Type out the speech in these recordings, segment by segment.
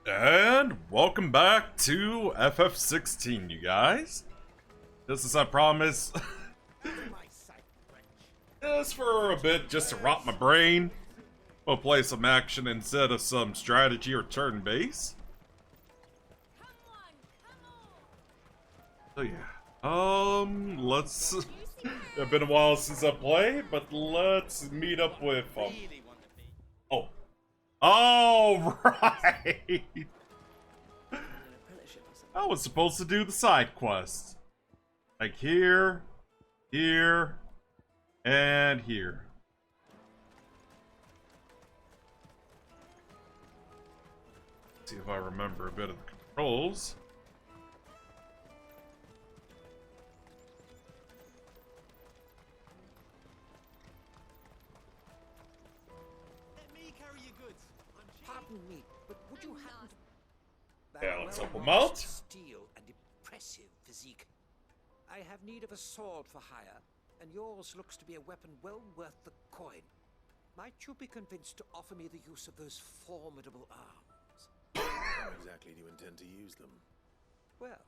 And welcome back to FF16, you guys. This is, I promise, is for a bit just to rot my brain. We'll play some action instead of some strategy or turn-based. So yeah, let's. It's been a while since I played, but let's meet up with Oh, right. I was supposed to do the side quest. Like here, here, and here. Let's see if I remember a bit of the controls. Pardon me, but would you happen to... Yeah, let's help him out. Steel and impressive physique. I have need of a sword for hire, and yours looks to be a weapon well worth the coin. Might you be convinced to offer me the use of those formidable arms? How exactly do you intend to use them? Well,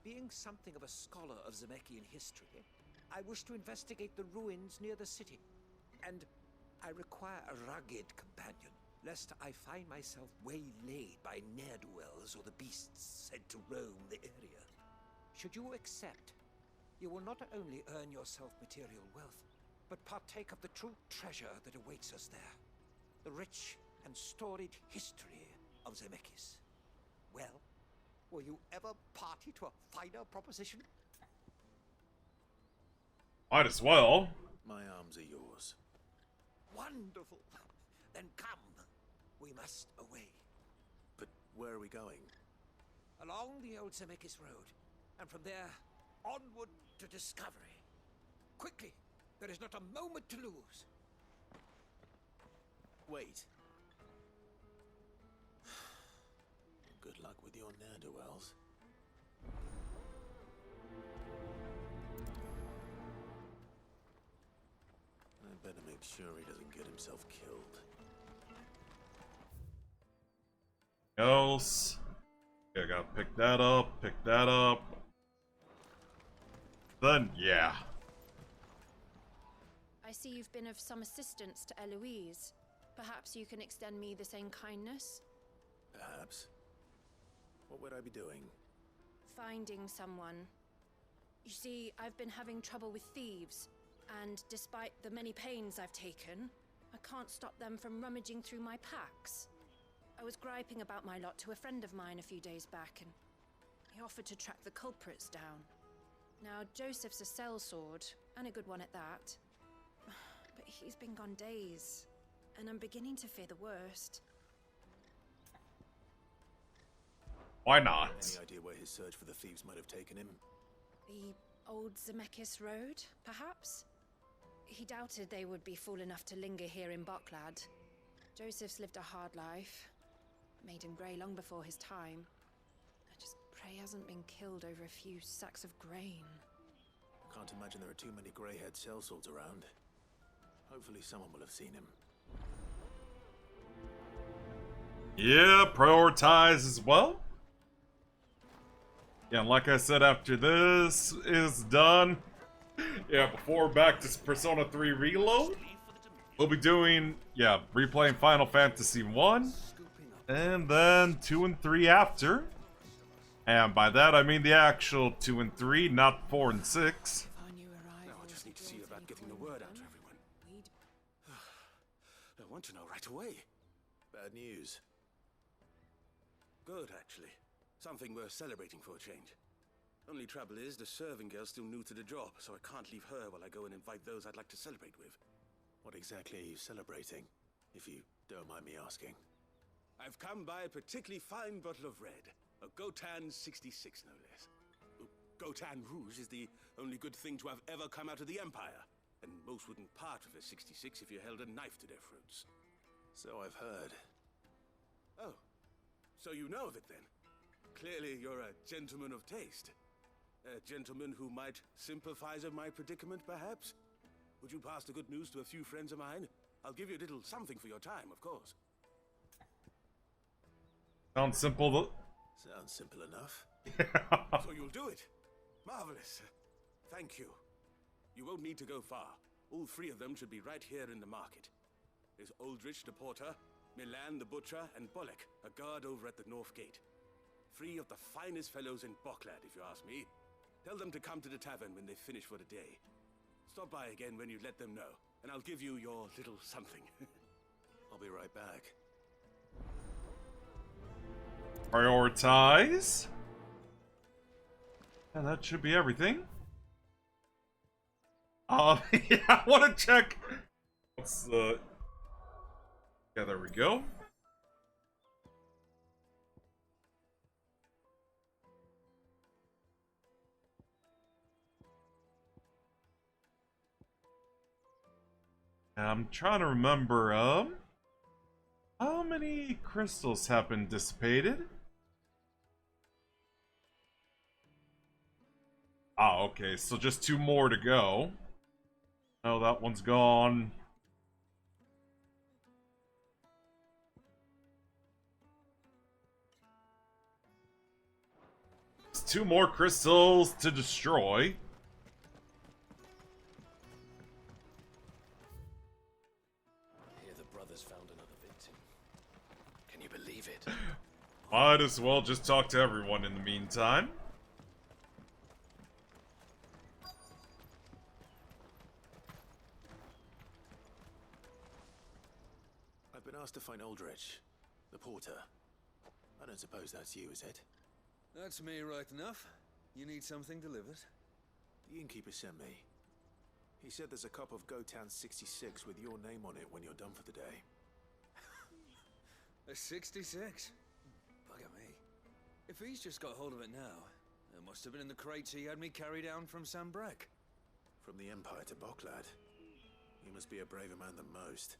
being something of a scholar of Zemeckis history, I wish to investigate the ruins near the city, and I require a rugged companion, lest I find myself waylaid by ne'er-do-wells or the beasts sent to roam the area. Should you accept, you will not only earn yourself material wealth, but partake of the true treasure that awaits us there. The rich and storied history of Zemeckis. Well, will you ever party to a finer proposition? Might as well. My arms are yours. Wonderful. Then come. We must away. But where are we going? Along the old Zemeckis Road, and from there, onward to discovery. Quickly! There is not a moment to lose. Wait. Good luck with your ne'er-do-wells. I better make sure he doesn't get himself killed. Else. Okay, I gotta pick that up, pick that up. Then, yeah. I see you've been of some assistance to Eloise. Perhaps you can extend me the same kindness? Perhaps. What would I be doing? Finding someone. You see, I've been having trouble with thieves, and despite the many pains I've taken, I can't stop them from rummaging through my packs. I was griping about my lot to a friend of mine a few days back, and he offered to track the culprits down. Now, Joseph's a sellsword, and a good one at that. But he's been gone days, and I'm beginning to fear the worst. Why not? Any idea where his search for the thieves might have taken him? The old Zemeckis Road, perhaps? He doubted they would be fool enough to linger here in Boklad. Joseph's lived a hard life. Made him grey long before his time. I just pray he hasn't been killed over a few sacks of grain. I can't imagine there are too many grey-haired sellswords around. Hopefully someone will have seen him. Yeah, prioritize as well. Yeah, and like I said, after this is done, yeah, before back to Persona 3 Reload, we'll be doing, yeah, replaying Final Fantasy 1, and then 2 and 3 after. And by that, I mean the actual 2 and 3, not 4 and 6. Now I just need to see about getting the word out to everyone. I want to know right away. Bad news. Good, actually. Something worth celebrating for a change. Only trouble is, the serving girl's still new to the job, so I can't leave her while I go and invite those I'd like to celebrate with. What exactly are you celebrating, if you don't mind me asking? I've come by a particularly fine bottle of red. A Gotan 66, no less. Gotan Rouge is the only good thing to have ever come out of the Empire, and most wouldn't part with a 66 if you held a knife to their throats. So I've heard. Oh, so you know of it then? Clearly you're a gentleman of taste. A gentleman who might sympathize with my predicament, perhaps? Would you pass the good news to a few friends of mine? I'll give you a little something for your time, of course. Sounds simple. Sounds simple enough. Yeah. So you'll do it. Marvelous. Thank you. You won't need to go far. All three of them should be right here in the market. There's Aldrich the porter, Milan the butcher, and Bollock, a guard over at the north gate. Three of the finest fellows in Boklad, if you ask me. Tell them to come to the tavern when they finish for the day. Stop by again when you let them know, and I'll give you your little something. I'll be right back. Prioritize. And that should be everything. Yeah, I want to check. What's the... Yeah, there we go. I'm trying to remember, how many crystals have been dissipated? Ah, okay, so just 2 more to go. Oh, that one's gone. It's 2 more crystals to destroy. Here the brothers found another victim. Can you believe it? Might as well just talk to everyone in the meantime. I've been asked to find Aldrich, the porter. I don't suppose that's you, is it? That's me right enough. You need something delivered? The innkeeper sent me. He said there's a cup of Gotan 66 with your name on it when you're done for the day. A 66? Bugger me. If he's just got hold of it now, it must have been in the crates he had me carry down from Sambrek. From the Empire to Boklad. You must be a braver man than most.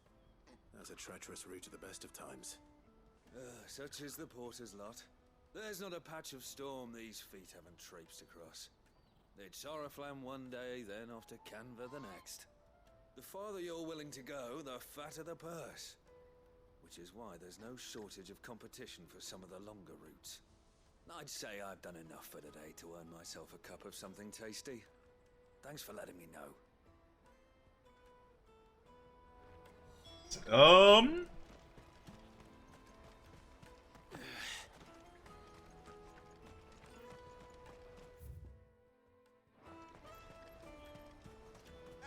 That's a treacherous route at the best of times. Such is the porter's lot. There's not a patch of storm these feet haven't traipsed across. It's Oriflamme one day, then off to Canva the next. The farther you're willing to go, the fatter the purse. Which is why there's no shortage of competition for some of the longer routes. I'd say I've done enough for today to earn myself a cup of something tasty. Thanks for letting me know.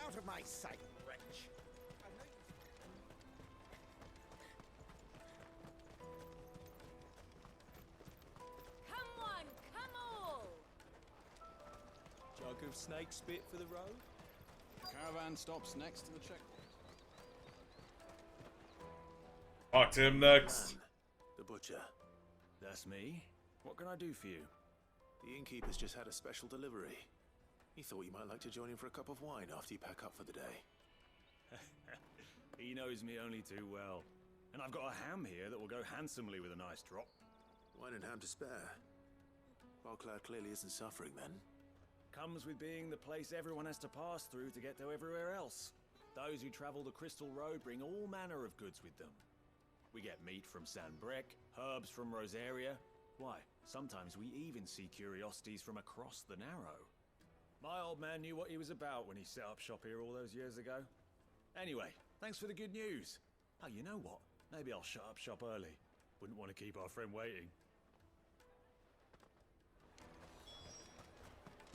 Out of my sight, wretch. Come on, come all! Jug of snake spit for the road? Caravan stops next to the checkpoint. Talk to him next. Man, the butcher. That's me. What can I do for you? The innkeeper's just had a special delivery. He thought you might like to join him for a cup of wine after you pack up for the day. He knows me only too well. And I've got a ham here that will go handsomely with a nice drop. Wine and ham to spare. Boklad clearly isn't suffering then. Comes with being the place everyone has to pass through to get to everywhere else. Those who travel the Crystal Road bring all manner of goods with them. We get meat from Sambrek, herbs from Rosaria. Why, sometimes we even see curiosities from across the Narrow. My old man knew what he was about when he set up shop here all those years ago. Anyway, thanks for the good news. Oh, you know what? Maybe I'll shut up shop early. Wouldn't want to keep our friend waiting.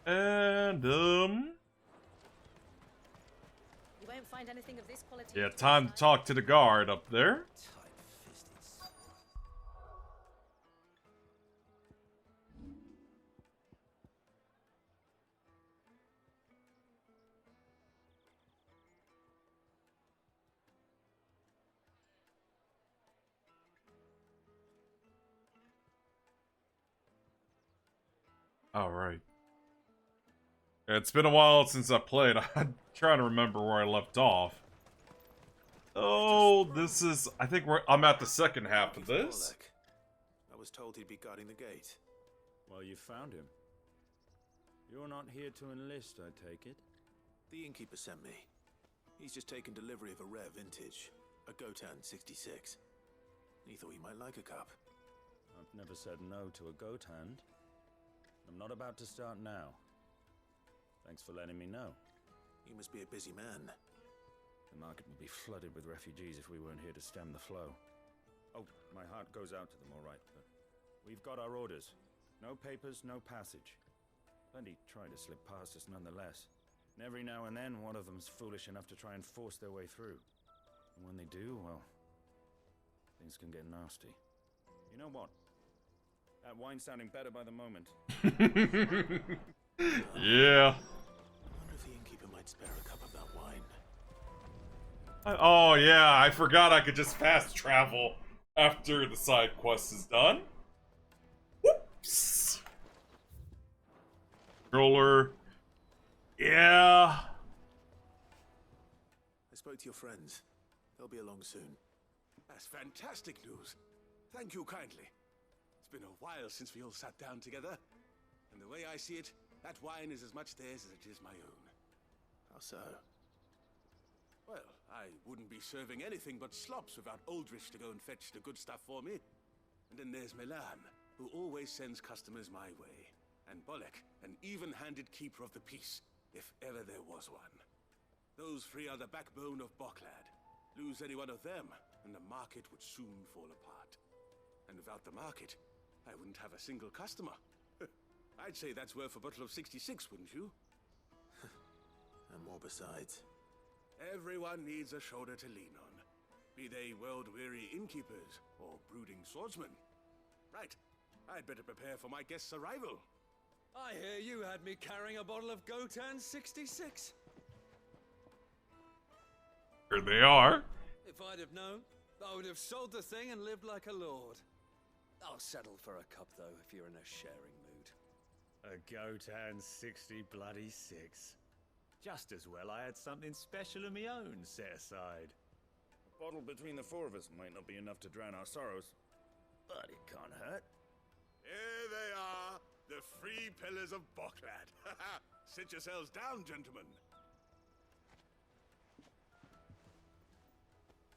And, You won't find anything of this quality. yeah, time to talk to the guard up there. Tight-fisted. Alright. It's been a while since I played. I'm trying to remember where I left off. Oh, this is... I think I'm at the second half of this. Bollock. I was told he'd be guarding the gate. Well, you found him. You're not here to enlist, I take it? The innkeeper sent me. He's just taken delivery of a rare vintage, a Gotan 66. He thought you might like a cup. I've never said no to a goat hand. I'm not about to start now. Thanks for letting me know. You must be a busy man. The market would be flooded with refugees if we weren't here to stem the flow. Oh, my heart goes out to them, all right, but we've got our orders. No papers, no passage. Plenty try to slip past us nonetheless. And every now and then, one of them's foolish enough to try and force their way through. And when they do, well, things can get nasty. You know what? That wine's sounding better by the moment. Yeah. I wonder if the innkeeper might spare a cup of that wine. Oh yeah, I forgot I could just fast travel after the side quest is done. Whoops. Controller. Yeah. I spoke to your friends. They'll be along soon. That's fantastic news. Thank you kindly. It's been a while since we all sat down together. And the way I see it, that wine is as much theirs as it is my own. How so? Well, I wouldn't be serving anything but slops without Aldrich to go and fetch the good stuff for me. And then there's Milan, who always sends customers my way. And Bolek, an even-handed keeper of the peace, if ever there was one. Those three are the backbone of Boklad. Lose any one of them, and the market would soon fall apart. And without the market, I wouldn't have a single customer. I'd say that's worth a bottle of 66, wouldn't you? And more besides. Everyone needs a shoulder to lean on. Be they world-weary innkeepers or brooding swordsmen. Right, I'd better prepare for my guest's arrival. I hear you had me carrying a bottle of Gotan 66. Here they are. If I'd have known, I would have sold the thing and lived like a lord. I'll settle for a cup, though, if you're in a sharing mood. A Gotan 60 bloody 6. Just as well I had something special of my own set aside. A bottle between the four of us might not be enough to drown our sorrows, but it can't hurt. Here they are, the three pillars of Boklad. Sit yourselves down, gentlemen.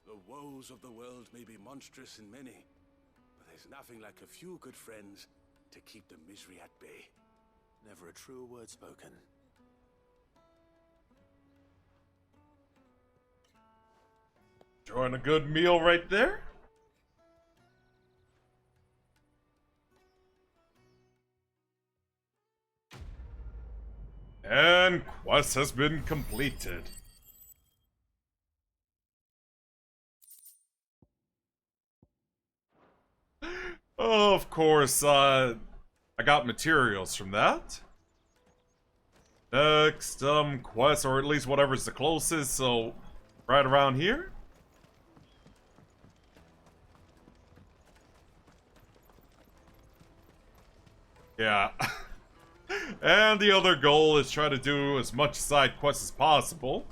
The woes of the world may be monstrous in many, but there's nothing like a few good friends to keep the misery at bay. Never a truer word spoken. Enjoying a good meal right there. And quest has been completed. Of course, I got materials from that. Next, quest, or at least whatever's the closest, so right around here. Yeah. And the other goal is try to do as much side quests as possible.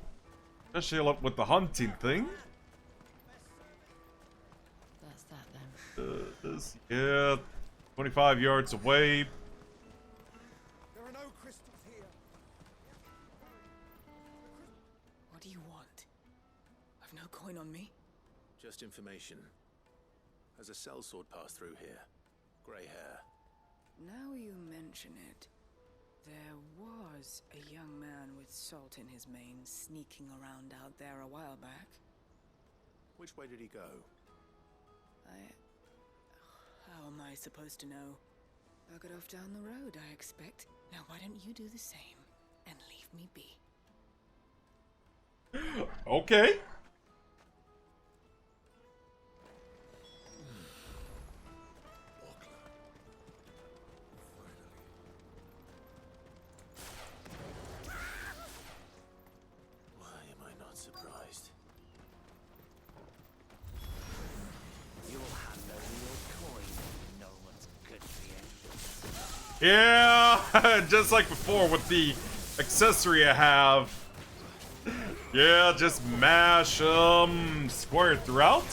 Especially with the hunting thing. That's that then. Yeah, 25 yards away. There are no crystals here. What do you want? I've no coin on me. Just information. Has a sellsword passed through here? Grey hair. Now you mention it, there was a young man with salt in his mane sneaking around out there a while back. Which way did he go? How am I supposed to know? Buggered off down the road, I expect. Now why don't you do the same and leave me be? Okay. Surprised. You'll have no real coin. No one's good for you. Yeah, just like before with the accessory I have. Yeah, just mash square throughout.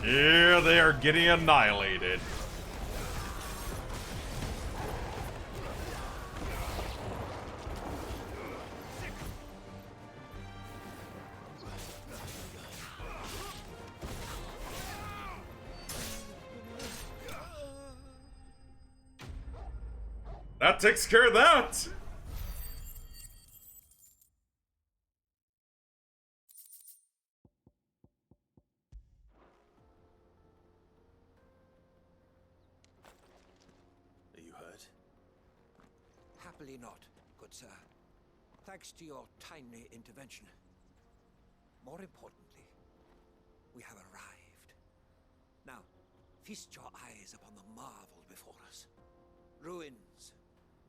Yeah, they are getting annihilated. That takes care of that! Are you hurt? Happily not, good sir. Thanks to your timely intervention. More importantly, we have arrived. Now, feast your eyes upon the marvel before us. Ruins,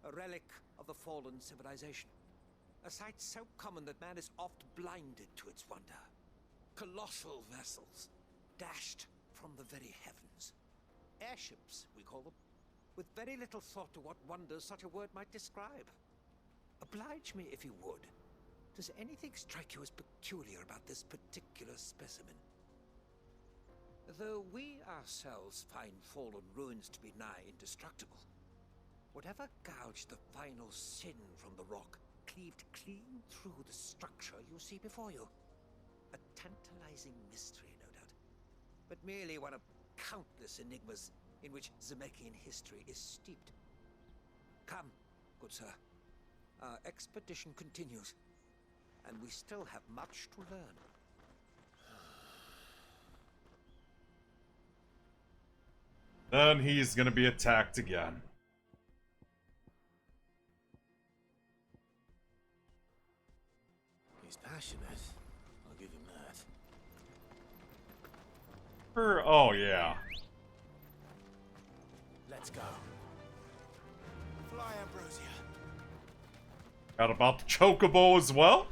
a relic of the fallen civilization. A sight so common that man is oft blinded to its wonder. Colossal vessels, dashed from the very heavens. Airships, we call them, with very little thought to what wonders such a word might describe. Oblige me if you would. Does anything strike you as peculiar about this particular specimen? Though we ourselves find fallen ruins to be nigh indestructible, whatever gouged the final sin from the rock cleaved clean through the structure you see before you. A tantalizing mystery, no doubt, but merely one of countless enigmas in which Zemeckyan history is steeped. Come, good sir. Our expedition continues, and we still have much to learn. Then he's gonna be attacked again. He's passionate. I'll give him that. Oh, yeah. Let's go. Fly, Ambrosia. Got about the chocobo as well.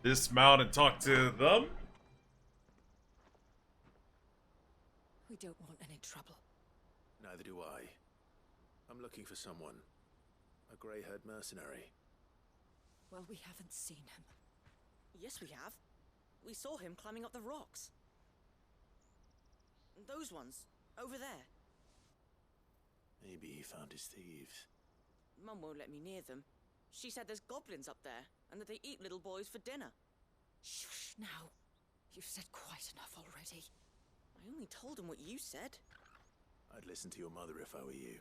Dismount and talk to them. We don't want any trouble. Neither do I. I'm looking for someone. A grey-haired mercenary. Well, we haven't seen him. Yes, we have. We saw him climbing up the rocks. Those ones, over there. Maybe he found his thieves. Mum won't let me near them. She said there's goblins up there, and that they eat little boys for dinner. Shush, now. You've said quite enough already. I only told him what you said. I'd listen to your mother if I were you.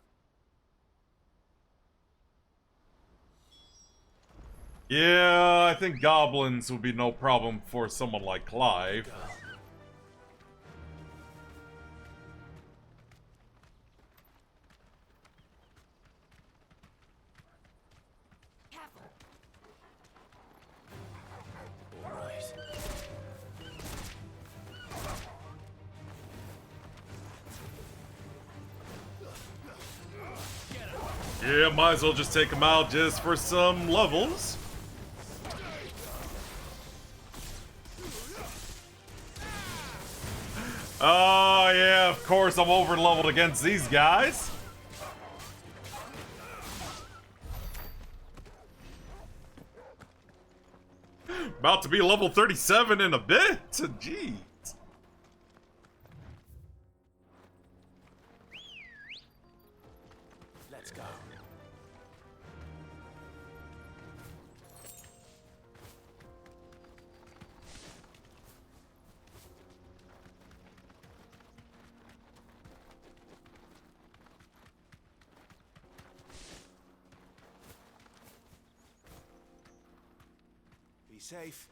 Yeah, I think goblins would be no problem for someone like Clive. All right. Yeah, might as well just take him out just for some levels. Oh, yeah, of course I'm over-leveled against these guys. About to be level 37 in a bit. Jeez. Let's go. Be safe.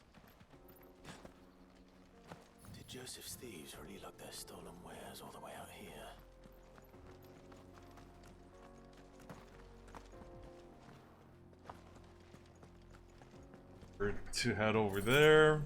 Did Joseph's thieves really lug their stolen wares all the way out here? We're to head over there.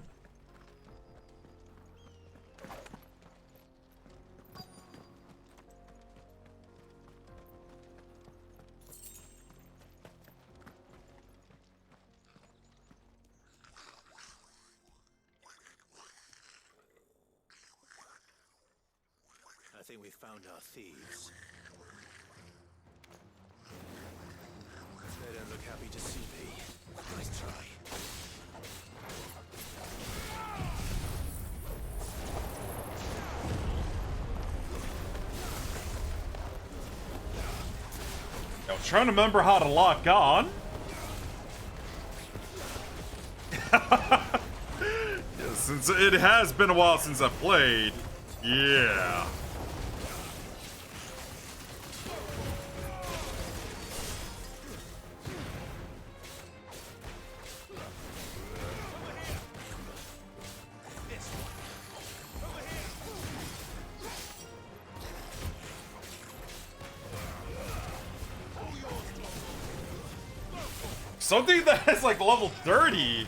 I think we've found our thieves. They don't look happy to see me. Nice try. I was trying to remember how to lock on. Yeah, since it has been a while since I played, yeah. Something that has like level 30,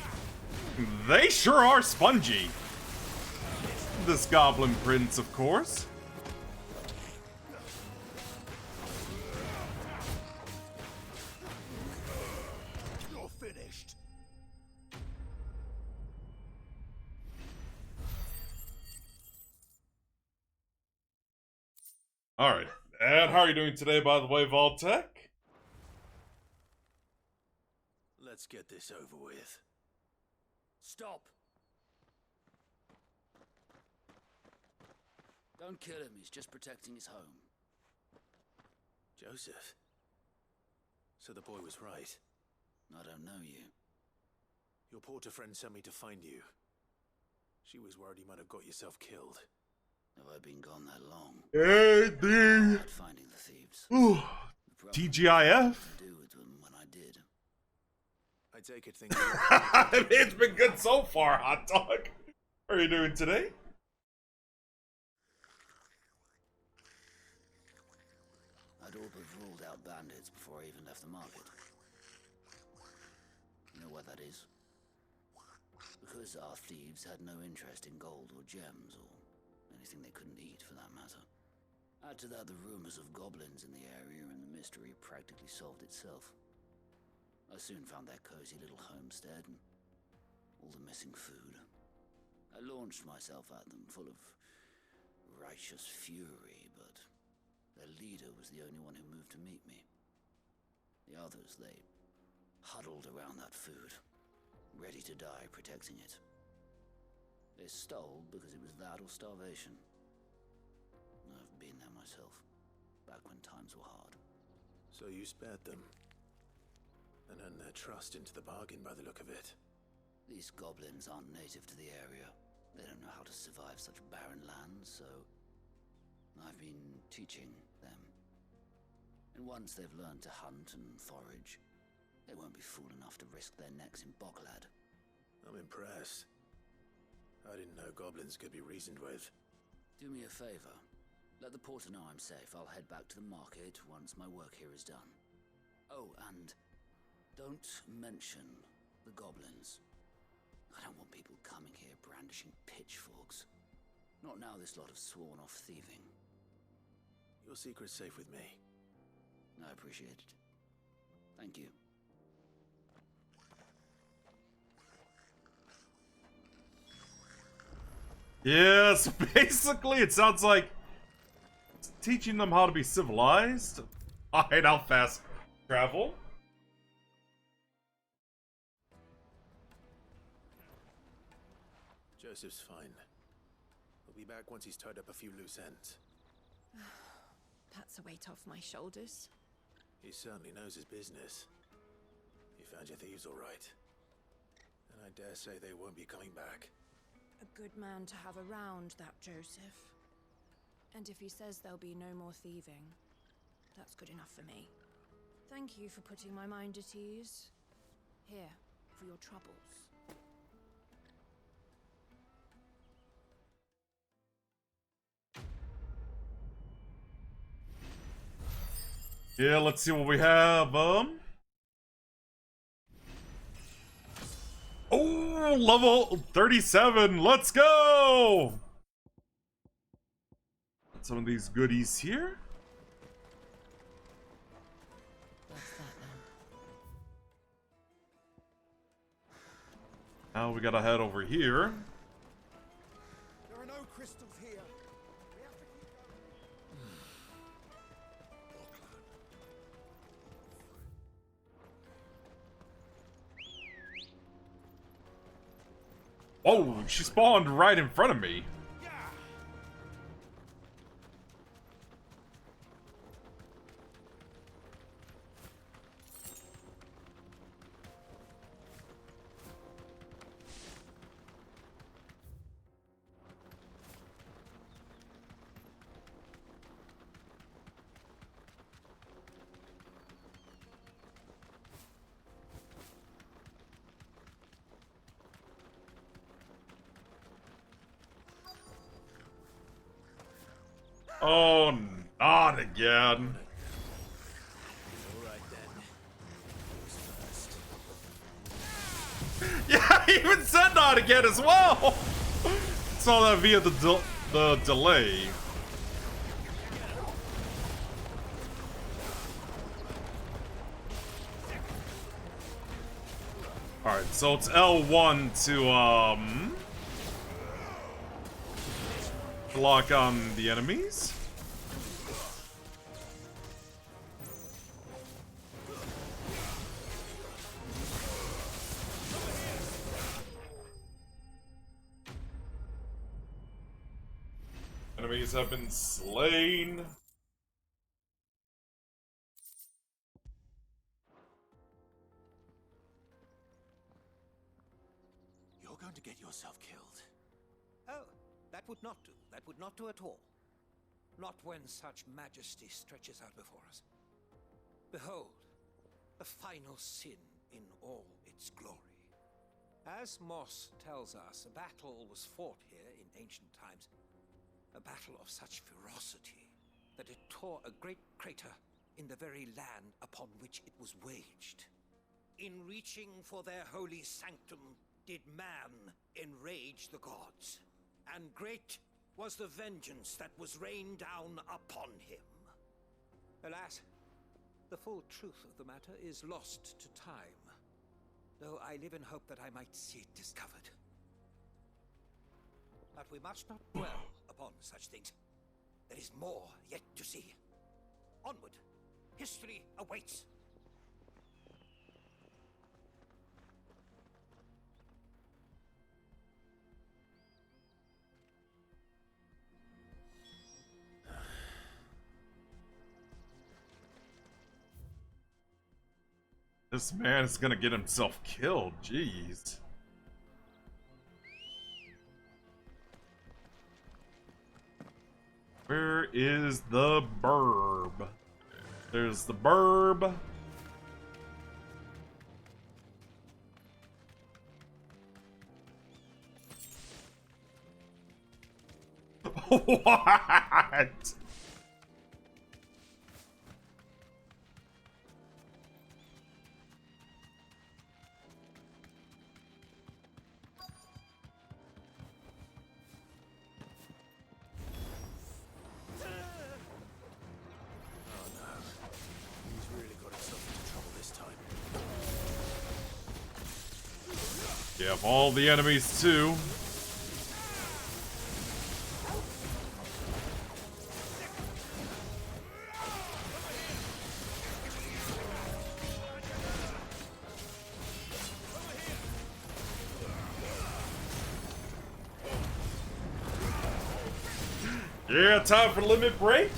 they sure are spongy. This Goblin Prince, of course. You're finished. Alright, and how are you doing today, by the way, Vaultec? Let's get this over with. Stop! Don't kill him, he's just protecting his home. Joseph? So the boy was right. I don't know you. Your porter friend sent me to find you. She was worried you might have got yourself killed. Have I been gone that long? Hey, the Not finding the thieves. Ooh, TGIF. Do with them when I did. I take it things. It's been good so far, hot dog. How are you doing today? I'd all but ruled out bandits before I even left the market. You know why that is? Because our thieves had no interest in gold or gems or anything they couldn't eat for that matter. Add to that the rumors of goblins in the area and the mystery practically solved itself. I soon found their cozy little homestead and all the missing food. I launched myself at them full of righteous fury, but their leader was the only one who moved to meet me. The others, they huddled around that food, ready to die protecting it. They stole because it was that or starvation. I've been there myself, back when times were hard. So you spared them. And earned their trust into the bargain by the look of it. These goblins aren't native to the area. They don't know how to survive such barren lands, so I've been teaching them. And once they've learned to hunt and forage, they won't be fool enough to risk their necks in Boklad. I'm impressed. I didn't know goblins could be reasoned with. Do me a favor. Let the porter know I'm safe. I'll head back to the market once my work here is done. Oh, and don't mention the goblins. I don't want people coming here brandishing pitchforks. Not now this lot have sworn off thieving. Your secret's safe with me. I appreciate it. Thank you. Yeah, so basically it sounds like it's teaching them how to be civilized. Alright, I'll fast travel. Joseph's fine. We'll be back once he's tied up a few loose ends. That's a weight off my shoulders. He certainly knows his business. You found your thieves all right. And I dare say they won't be coming back. A good man to have around, that Joseph. And if he says there'll be no more thieving, that's good enough for me. Thank you for putting my mind at ease. Here, for your troubles. Yeah, let's see what we have. Oh, level 37. Let's go. Some of these goodies here. What's that then? Now we gotta head over here. There are no crystals here. We have to keep Oh, she spawned right in front of me. Oh, not again. Alright then. Yeah, he even said not again as well. Saw that via the delay. Alright, so it's L1 to, block on the enemies. Enemies have been slain. You're going to get yourself killed. Oh, that would not do. That would not do at all. Not when such majesty stretches out before us. Behold, the final sin in all its glory. As Moss tells us, a battle was fought here in ancient times. A battle of such ferocity that it tore a great crater in the very land upon which it was waged. In reaching for their holy sanctum, did man enrage the gods, and great was the vengeance that was rained down upon him. Alas, the full truth of the matter is lost to time, though I live in hope that I might see it discovered. But we must not dwell upon such things. There is more yet to see. Onward, history awaits. This man is gonna get himself killed, jeez. Where is the burb? There's the burb. What? You have all the enemies too. Yeah, time for limit break.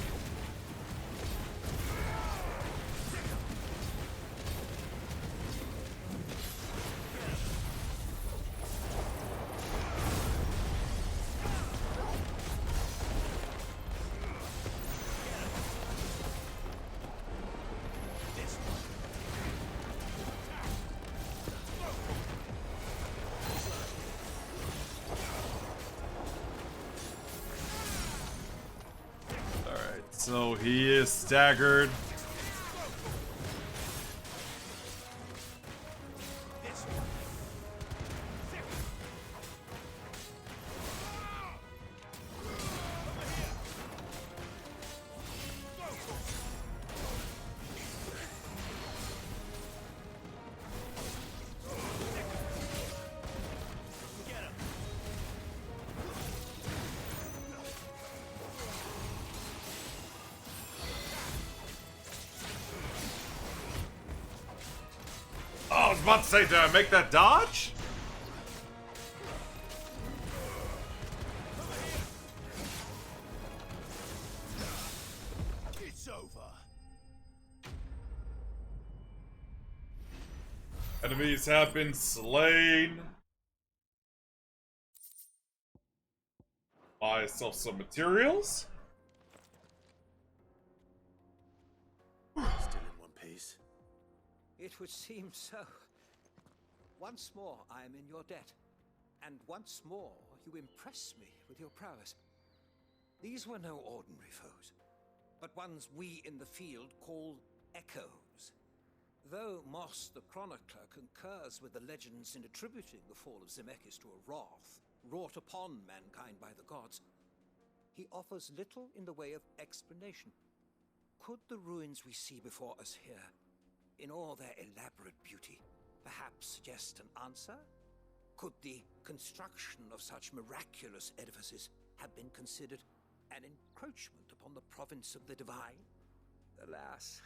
So he is staggered. I was about to say, did I make that dodge? It's over. Enemies have been slain. Buy myself some materials. Still in one piece. It would seem so. Once more I am in your debt, and once more you impress me with your prowess. These were no ordinary foes, but ones we in the field call echoes. Though Moss the Chronicler concurs with the legends in attributing the fall of Zemeckis to a wrath wrought upon mankind by the gods, he offers little in the way of explanation. Could the ruins we see before us here, in all their elaborate beauty, perhaps suggest an answer? Could the construction of such miraculous edifices have been considered an encroachment upon the province of the divine? Alas,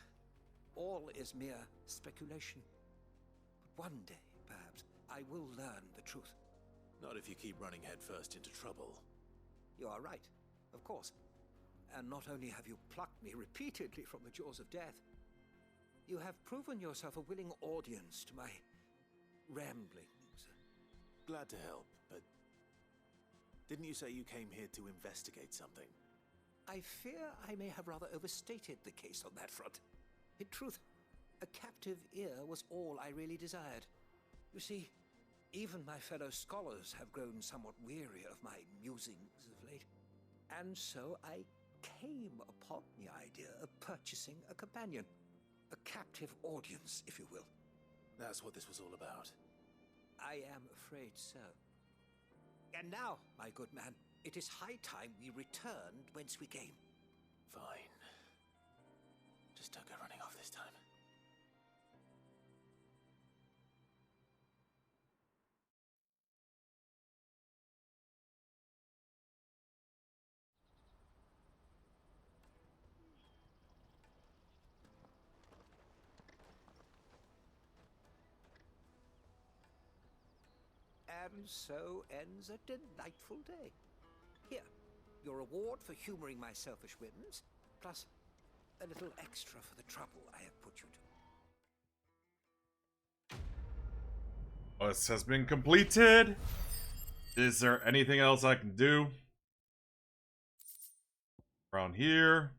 all is mere speculation. But one day, perhaps, I will learn the truth. Not if you keep running headfirst into trouble. You are right, of course. And not only have you plucked me repeatedly from the jaws of death, you have proven yourself a willing audience to my ramblings. Glad to help, but didn't you say you came here to investigate something? I fear I may have rather overstated the case on that front. In truth, a captive ear was all I really desired. You see, even my fellow scholars have grown somewhat weary of my musings of late. And so I came upon the idea of purchasing a companion. A captive audience, if you will. That's what this was all about. I am afraid so. And now, my good man, it is high time we returned whence we came. Fine. Just don't go running off this time. And so ends a delightful day. Here, your reward for humoring my selfish whims, plus a little extra for the trouble I have put you to. This has been completed. Is there anything else I can do? Around here.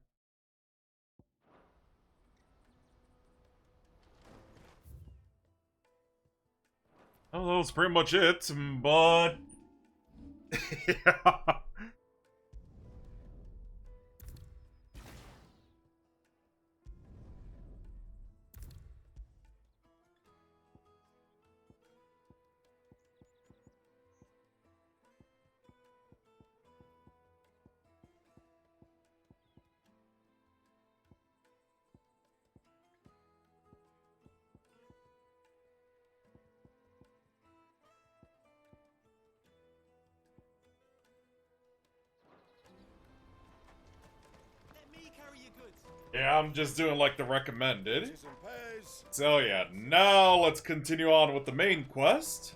Oh, that was pretty much it, but... yeah. Yeah, I'm just doing like the recommended. So yeah, now let's continue on with the main quest.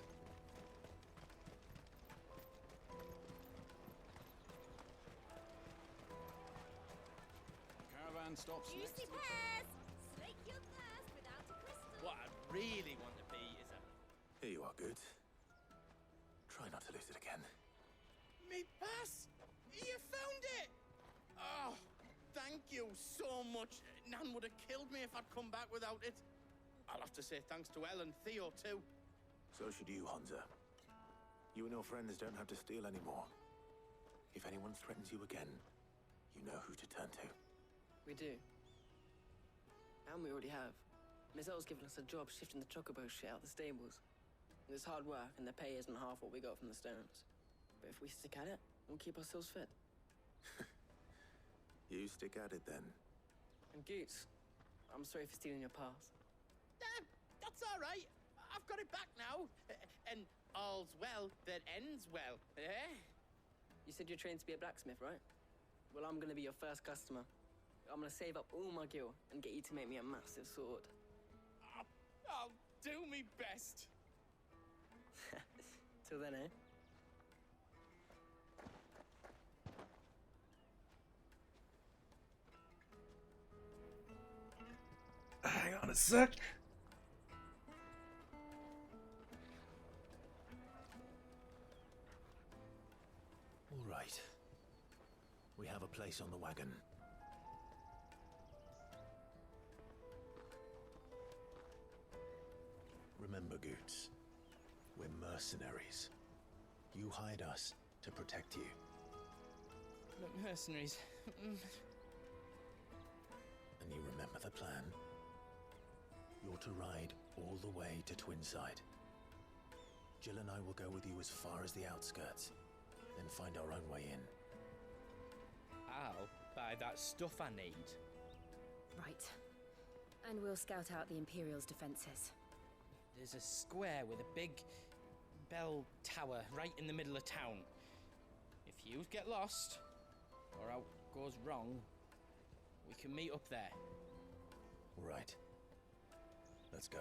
Caravan stops next. Juicy pears! Slake your thirst without a crystal. What I really want to be is a... Here you are, good. Try not to lose it again. Me pass! You found it! Oh, thank you so much. Nan would have killed me if I'd come back without it. I'll have to say thanks to Elle and Theo, too. So should you, Hansa. You and your friends don't have to steal anymore. If anyone threatens you again, you know who to turn to. We do. And we already have. Miss Elle's given us a job shifting the chocobo shit out the stables. It's hard work, and the pay isn't half what we got from the Stones. But if we stick at it, we'll keep ourselves fit. You stick at it, then. And Goots, I'm sorry for stealing your pass. That's all right. I've got it back now. And all's well that ends well, eh? You said you're trained to be a blacksmith, right? Well, I'm gonna be your first customer. I'm gonna save up all my gil and get you to make me a massive sword. I'll do me best. Till then, eh? Hang on a sec. All right. We have a place on the wagon. Remember, Goots, we're mercenaries. You hired us to protect you. Look, mercenaries. And you remember the plan? You're to ride all the way to Twinside. Jill and I will go with you as far as the outskirts, then find our own way in. I'll buy that stuff I need. Right. And we'll scout out the Imperial's defenses. There's a square with a big bell tower right in the middle of town. If you get lost, or out goes wrong, we can meet up there. Right. Let's go.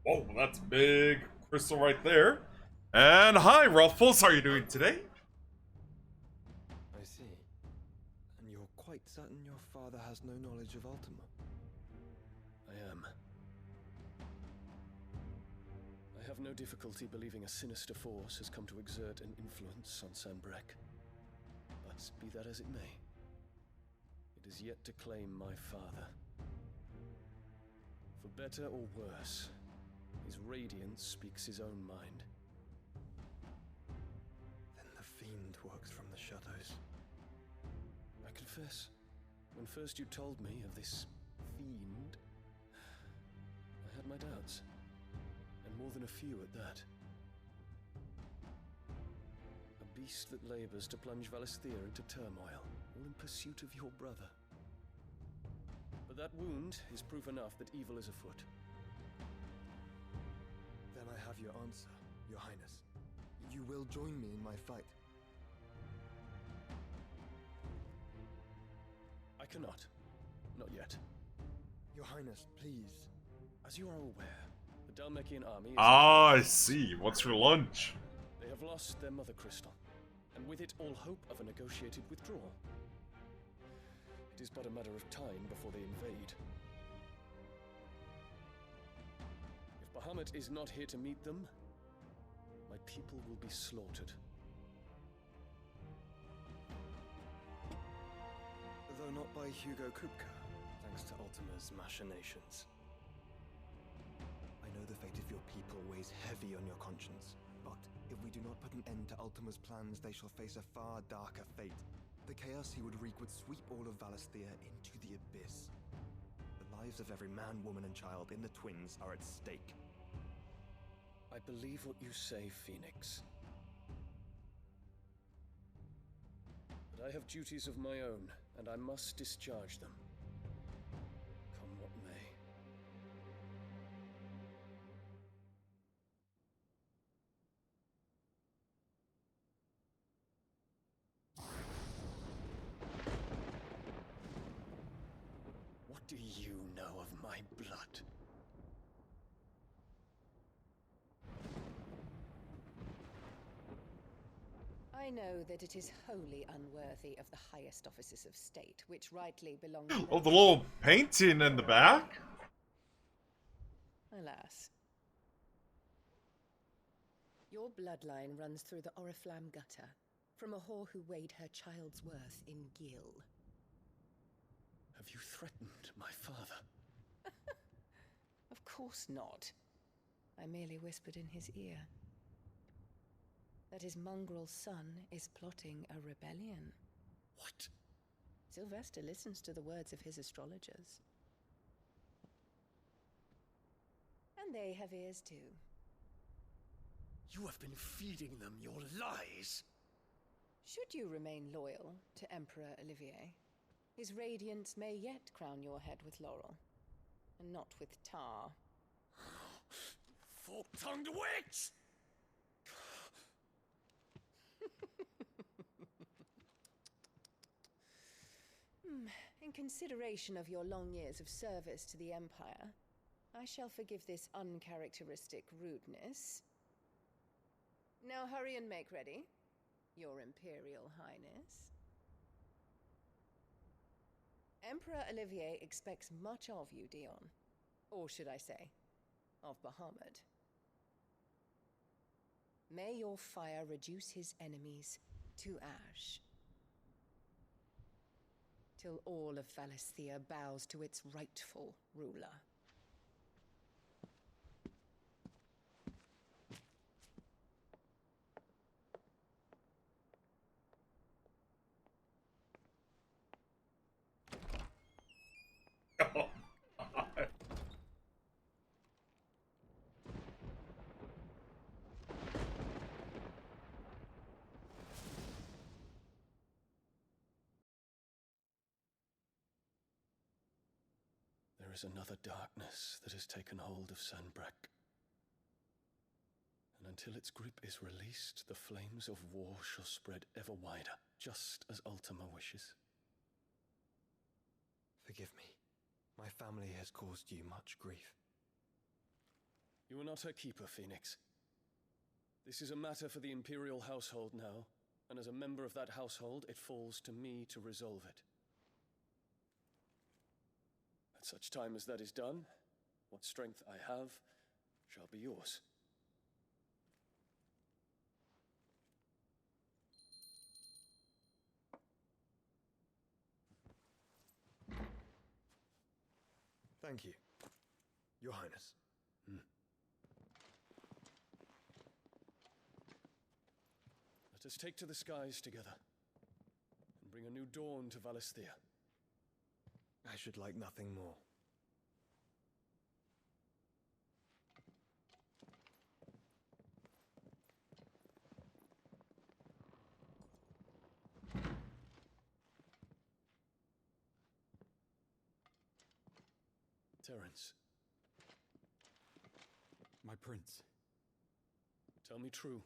Whoa, that's big crystal right there. And hi, Ruffles, how are you doing today? I see. And you're quite certain your father has no knowledge of Ultima? I am. I have no difficulty believing a sinister force has come to exert an influence on Sanbreque. But be that as it may, it is yet to claim my father. For better or worse, his radiance speaks his own mind. Then the fiend works from the shadows. I confess, when first you told me of this fiend, I had my doubts. And more than a few at that. A beast that labors to plunge Valisthea into turmoil, all in pursuit of your brother. But that wound is proof enough that evil is afoot. Then I have your answer, Your Highness. You will join me in my fight. I cannot. Not yet. Your Highness, please. As you are aware, the Dhalmekian army is... Ah, I see. What's for lunch? They have lost their mother crystal, and with it all hope of a negotiated withdrawal. It is but a matter of time before they invade. If Bahamut is not here to meet them, my people will be slaughtered. Though not by Hugo Kupka, thanks to Ultima's machinations. I know the fate of your people weighs heavy on your conscience, but if we do not put an end to Ultima's plans, they shall face a far darker fate. The chaos he would wreak would sweep all of Valisthea into the abyss. The lives of every man, woman, and child in the Twins are at stake. I believe what you say, Phoenix. But I have duties of my own, and I must discharge them. Come what may. What do you know of my blood? I know that it is wholly unworthy of the highest offices of state, which rightly belong to Oh, the little painting in the back? Alas. Your bloodline runs through the Oriflamme gutter, from a whore who weighed her child's worth in gil. Have you threatened my father? Of course not. I merely whispered in his ear that his mongrel son is plotting a rebellion. What? Sylvester listens to the words of his astrologers. And they have ears too. You have been feeding them your lies! Should you remain loyal to Emperor Olivier, his radiance may yet crown your head with laurel, and not with tar. Fork-tongued witch! In consideration of your long years of service to the Empire, I shall forgive this uncharacteristic rudeness. Now hurry and make ready, Your Imperial Highness. Emperor Olivier expects much of you, Dion. Or should I say, of Bahamut. May your fire reduce his enemies to ash, till all of Valisthea bows to its rightful ruler. There is another darkness that has taken hold of Sanbreque. And until its grip is released, the flames of war shall spread ever wider, just as Ultima wishes. Forgive me. My family has caused you much grief. You are not her keeper, Phoenix. This is a matter for the Imperial household now, and as a member of that household, it falls to me to resolve it. At such time as that is done, what strength I have shall be yours. Thank you, Your Highness. Let us take to the skies together, and bring a new dawn to Valisthea. I should like nothing more. Terence, My prince. tell me true.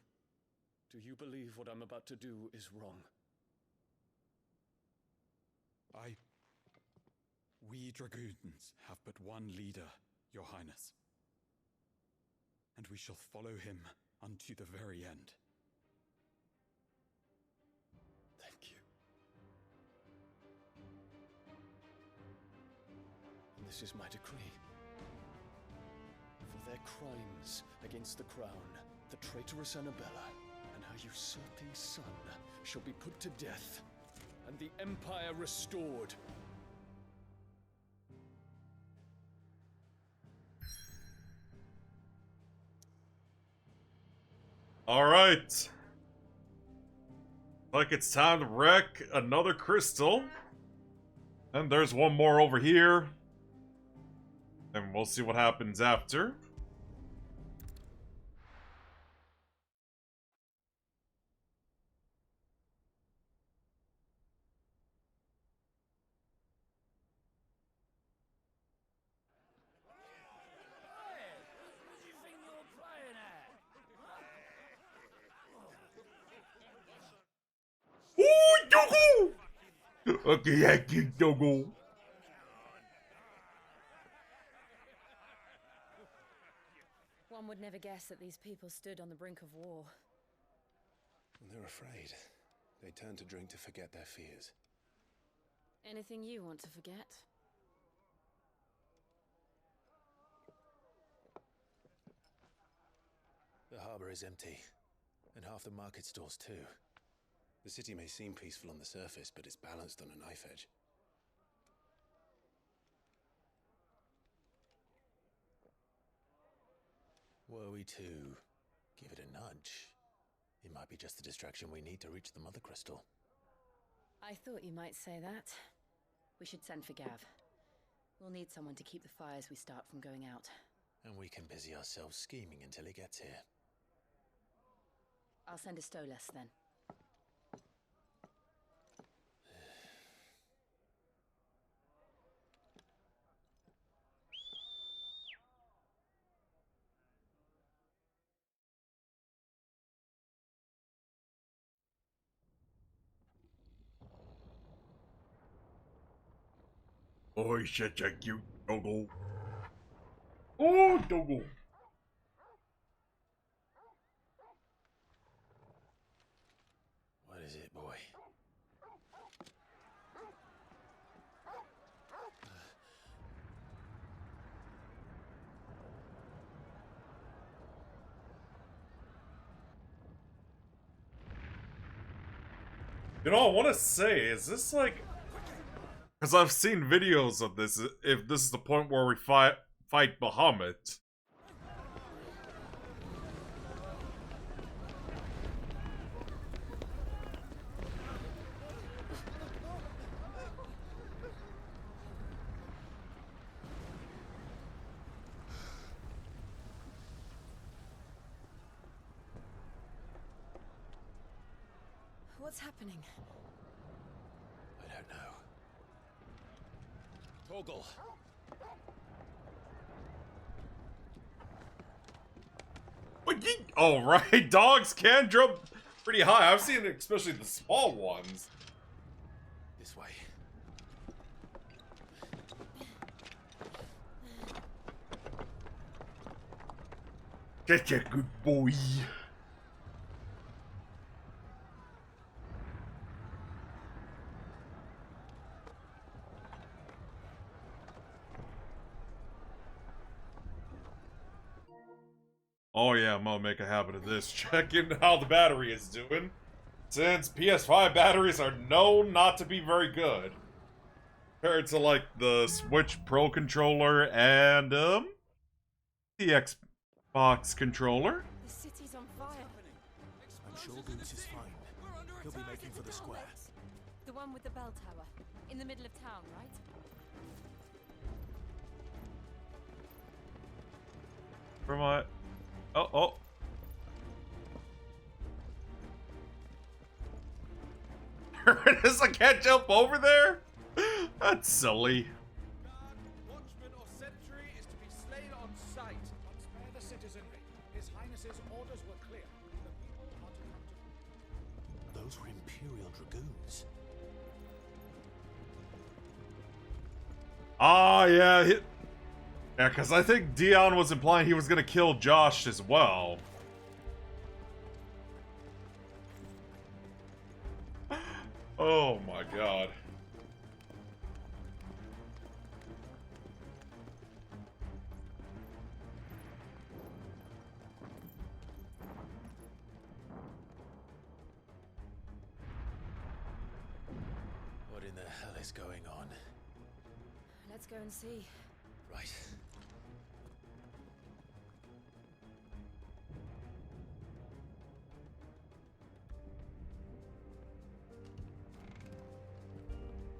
Do you believe what I'm about to do is wrong? We dragoons have but one leader, Your Highness. And we shall follow him unto the very end. Thank you. And this is my decree. For their crimes against the crown, the traitorous Annabella and her usurping son shall be put to death, and the Empire restored. Alright. Like it's time to wreck another crystal. And there's one more over here. And we'll see what happens after. Okay, I keep Dogo. One would never guess that these people stood on the brink of war. They're afraid. They turn to drink to forget their fears. Anything you want to forget? The harbor is empty, and half the market stalls too. The city may seem peaceful on the surface, but it's balanced on a knife edge. Were we to give it a nudge, it might be just the distraction we need to reach the Mother Crystal. I thought you might say that. We should send for Gav. We'll need someone to keep the fires we start from going out. And we can busy ourselves scheming until he gets here. I'll send a Stolas then. Oh, such a cute Dogo. Oh, Dogo. What is it, boy? You know, I want to say, is this like... Because I've seen videos of this, if this is the point where we fight Bahamut. What's happening? I don't know. Torgal. Oh, right. Dogs can jump pretty high. I've seen it, especially the small ones. This way. Get ya, good boy. Oh yeah, I'm gonna make a habit of this. Checking how the battery is doing. Since PS5 batteries are known not to be very good. Compared to like the Switch Pro controller and the Xbox controller. The city's on fire. I'm sure Goose is fine. He'll be making for the square. The one with the bell tower. In the middle of town, right? Where am I? Oh. There it is, I can't jump over there? That's silly. Watchman or sentry is to be slain on sight. But spare the citizenry. His Highness's orders were clear. The people are to come to... Those were Imperial Dragoons. Ah, yeah. Yeah, because I think Dion was implying he was going to kill Josh as well. Oh my god. What in the hell is going on? Let's go and see. Right.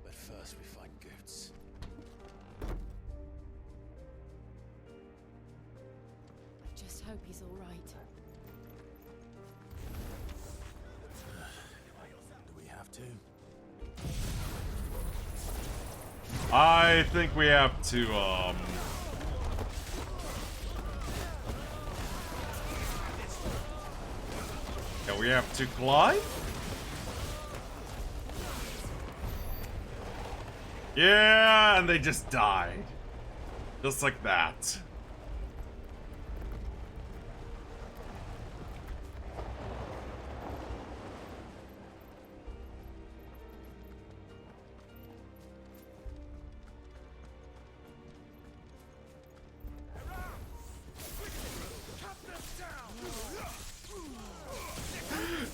But first we find Goots. I just hope he's all right. Do we have to? I think we have to, yeah, we have to glide? Yeah, and they just died. Just like that.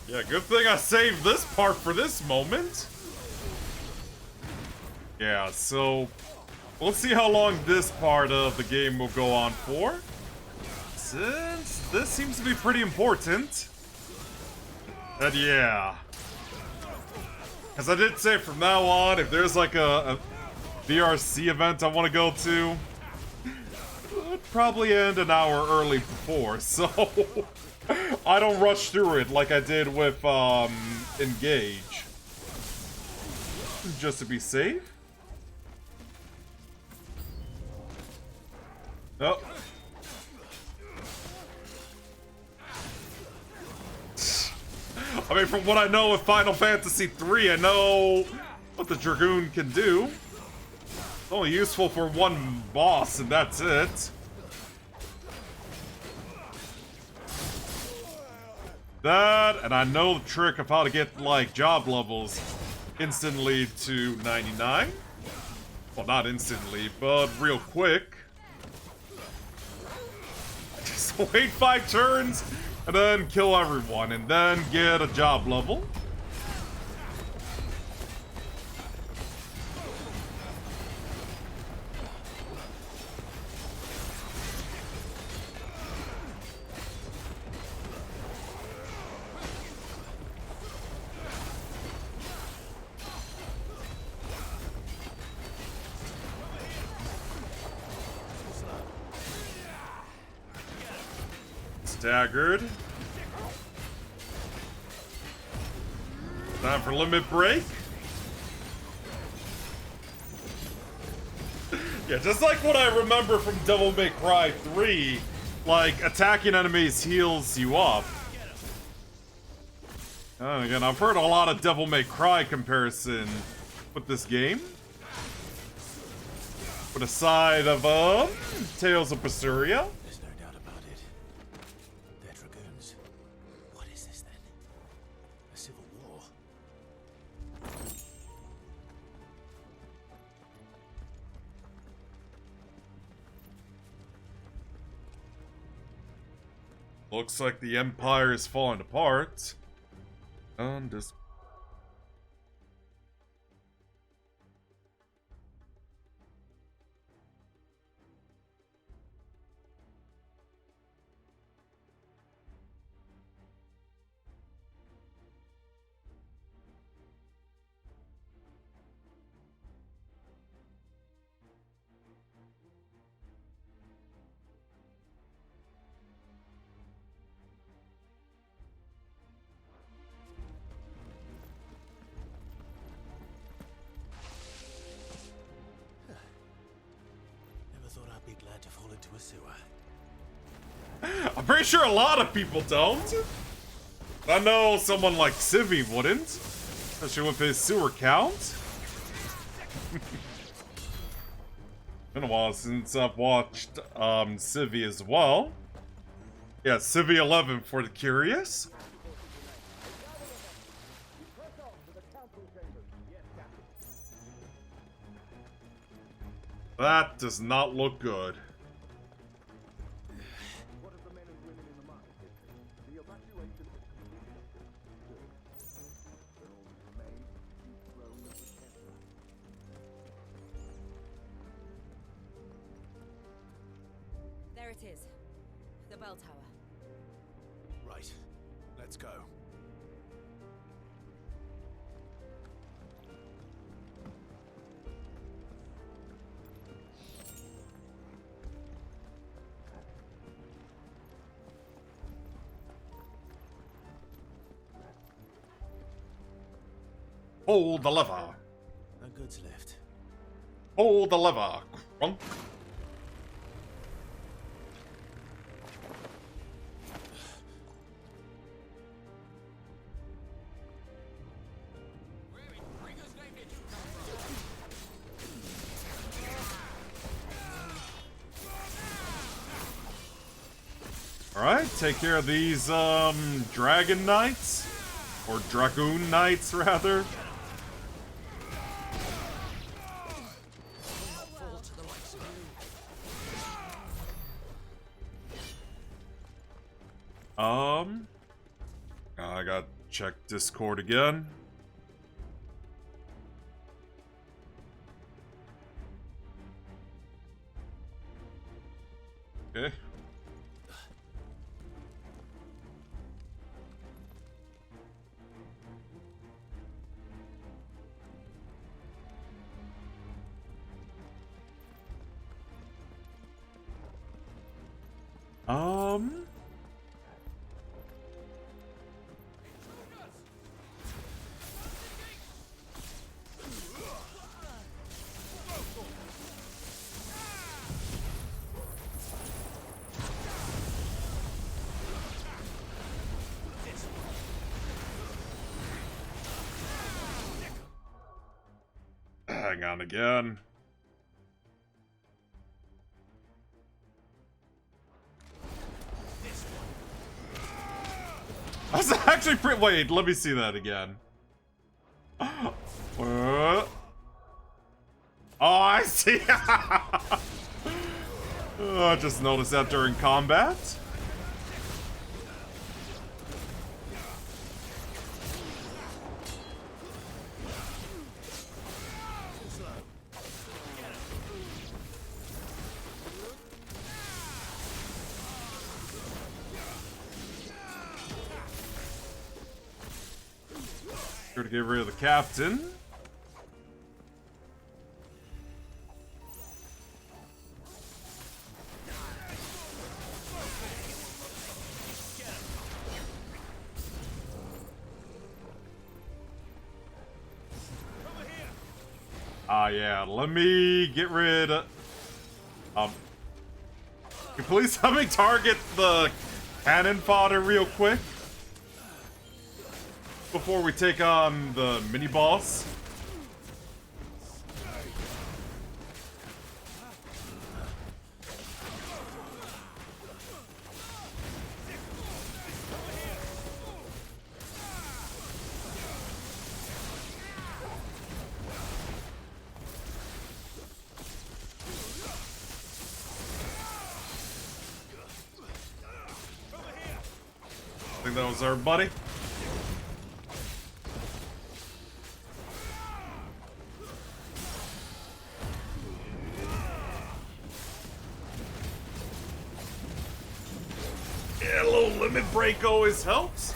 Yeah, good thing I saved this part for this moment. Yeah, so we'll see how long this part of the game will go on for. Since this seems to be pretty important. And yeah. Because I did say from now on, if there's like a VRC event I want to go to, it'd probably end an hour early before, so I don't rush through it like I did with Engage. Just to be safe. Oh. I mean, from what I know with Final Fantasy III, I know what the Dragoon can do. It's only useful for one boss, and that's it. That, and I know the trick of how to get, like, job levels instantly to 99. Well, not instantly, but real quick. Just wait 5 turns, and then kill everyone, and then get a job level. Staggered. Time for limit break. Yeah, just like what I remember from Devil May Cry 3, like, attacking enemies heals you up. And again, I've heard a lot of Devil May Cry comparison with this game. With a side of, Tales of Berseria. There's no doubt about it. They're dragoons. What is this then? A civil war? Looks like the Empire is falling apart. And this. Never thought I'd be glad to fall into a sewer. I'm pretty sure a lot of people don't. I know someone like Civi wouldn't. Especially with his sewer count. Been a while since I've watched Civi as well. Yeah, Civi 11 for the curious. That does not look good. There it is. The bell tower. Right. Let's go. Hold the lever. No goods left. Hold the lever. Crunk. Alright, take care of these, Dragon Knights? Or Dragoon Knights, rather. I gotta check Discord again. Okay. Hang on again. That's actually pretty. Wait, let me see that again. Oh, I see. Oh, I just noticed that during combat. Sure to get rid of the captain. Yeah, let me get rid of... Can you please help me target the cannon fodder real quick? Before we take on the mini-boss? I think that was everybody. Yeah, a little limit break always helps.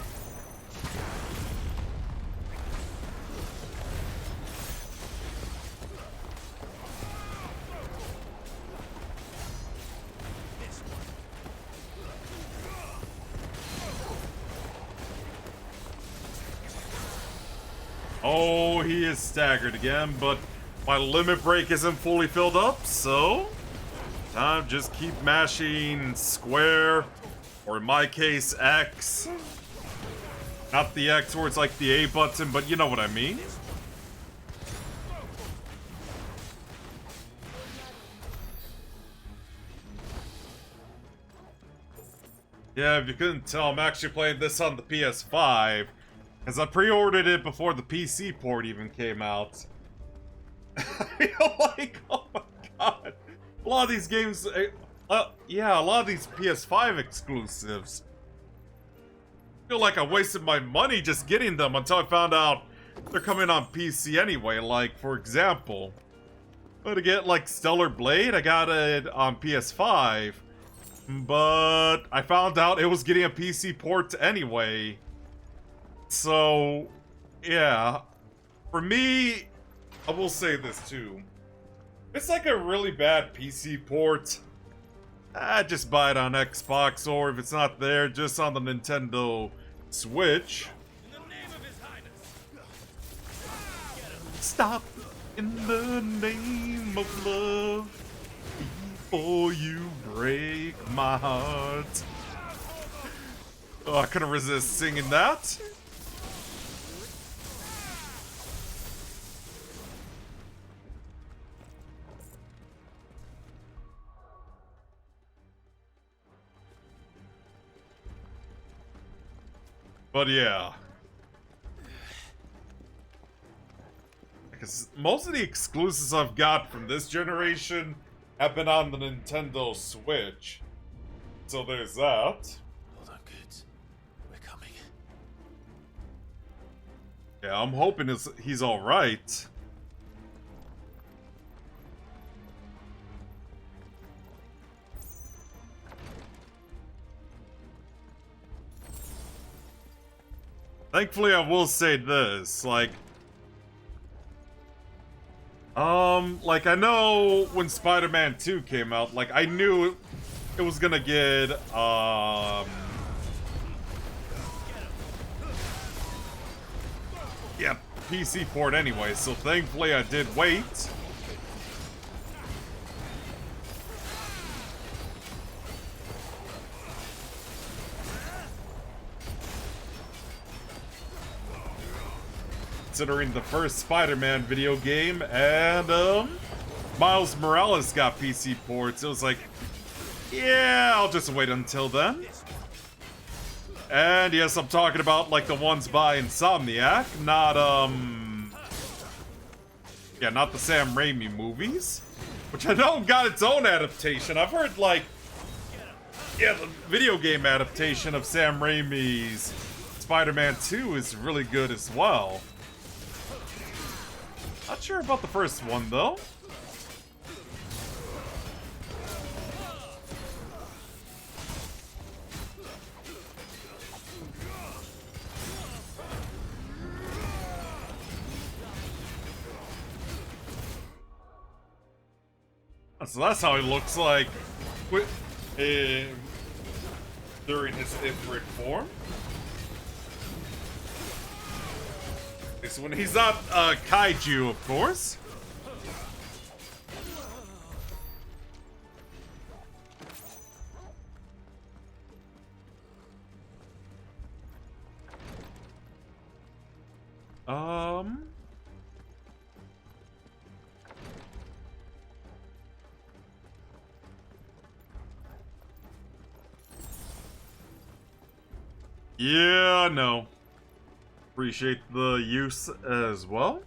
Oh, he is staggered again, but my limit break isn't fully filled up, so time just keep mashing square, or in my case, X. Not the X where it's like the A button, but you know what I mean. Yeah, if you couldn't tell, I'm actually playing this on the PS5. Because I pre-ordered it before the PC port even came out. I feel like, oh my god. A lot of these games, yeah, a lot of these PS5 exclusives. I feel like I wasted my money just getting them until I found out they're coming on PC anyway. Like, for example, to get like Stellar Blade, I got it on PS5. But I found out it was getting a PC port anyway. So, yeah. For me, I will say this too. It's like a really bad PC port. Just buy it on Xbox, or if it's not there, just on the Nintendo Switch. Stop in the name of love before you break my heart. Oh, I couldn't resist singing that. But yeah. Because most of the exclusives I've got from this generation have been on the Nintendo Switch. So there's that. Hold on, kids. We're coming. Yeah, I'm hoping he's alright. Thankfully, I will say this, like, I know when Spider-Man 2 came out, like, I knew it was gonna get, yeah, PC port anyway, so thankfully I did wait. Considering the first Spider-Man video game, and Miles Morales got PC ports, it was like, yeah, I'll just wait until then. And yes, I'm talking about like the ones by Insomniac, not yeah, not the Sam Raimi movies, which I know got its own adaptation. I've heard like, yeah, the video game adaptation of Sam Raimi's Spider-Man 2 is really good as well. Not sure about the first one, though. So that's how he looks like during his Ifrit form. So when he's not kaiju, of course. Yeah, no. Appreciate the use as well.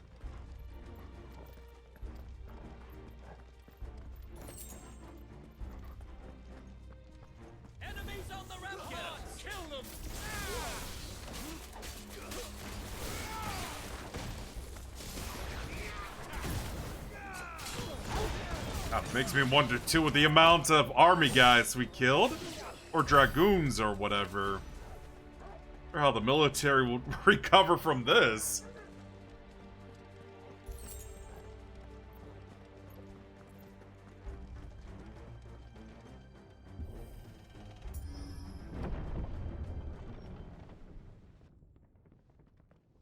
Enemies on the ramparts! Kill them! That makes me wonder too with the amount of army guys we killed, or dragoons or whatever, or how the military will recover from this.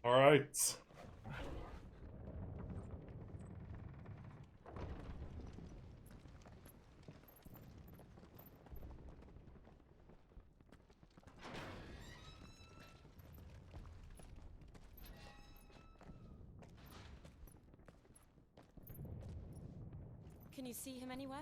All right. Can you see him anywhere?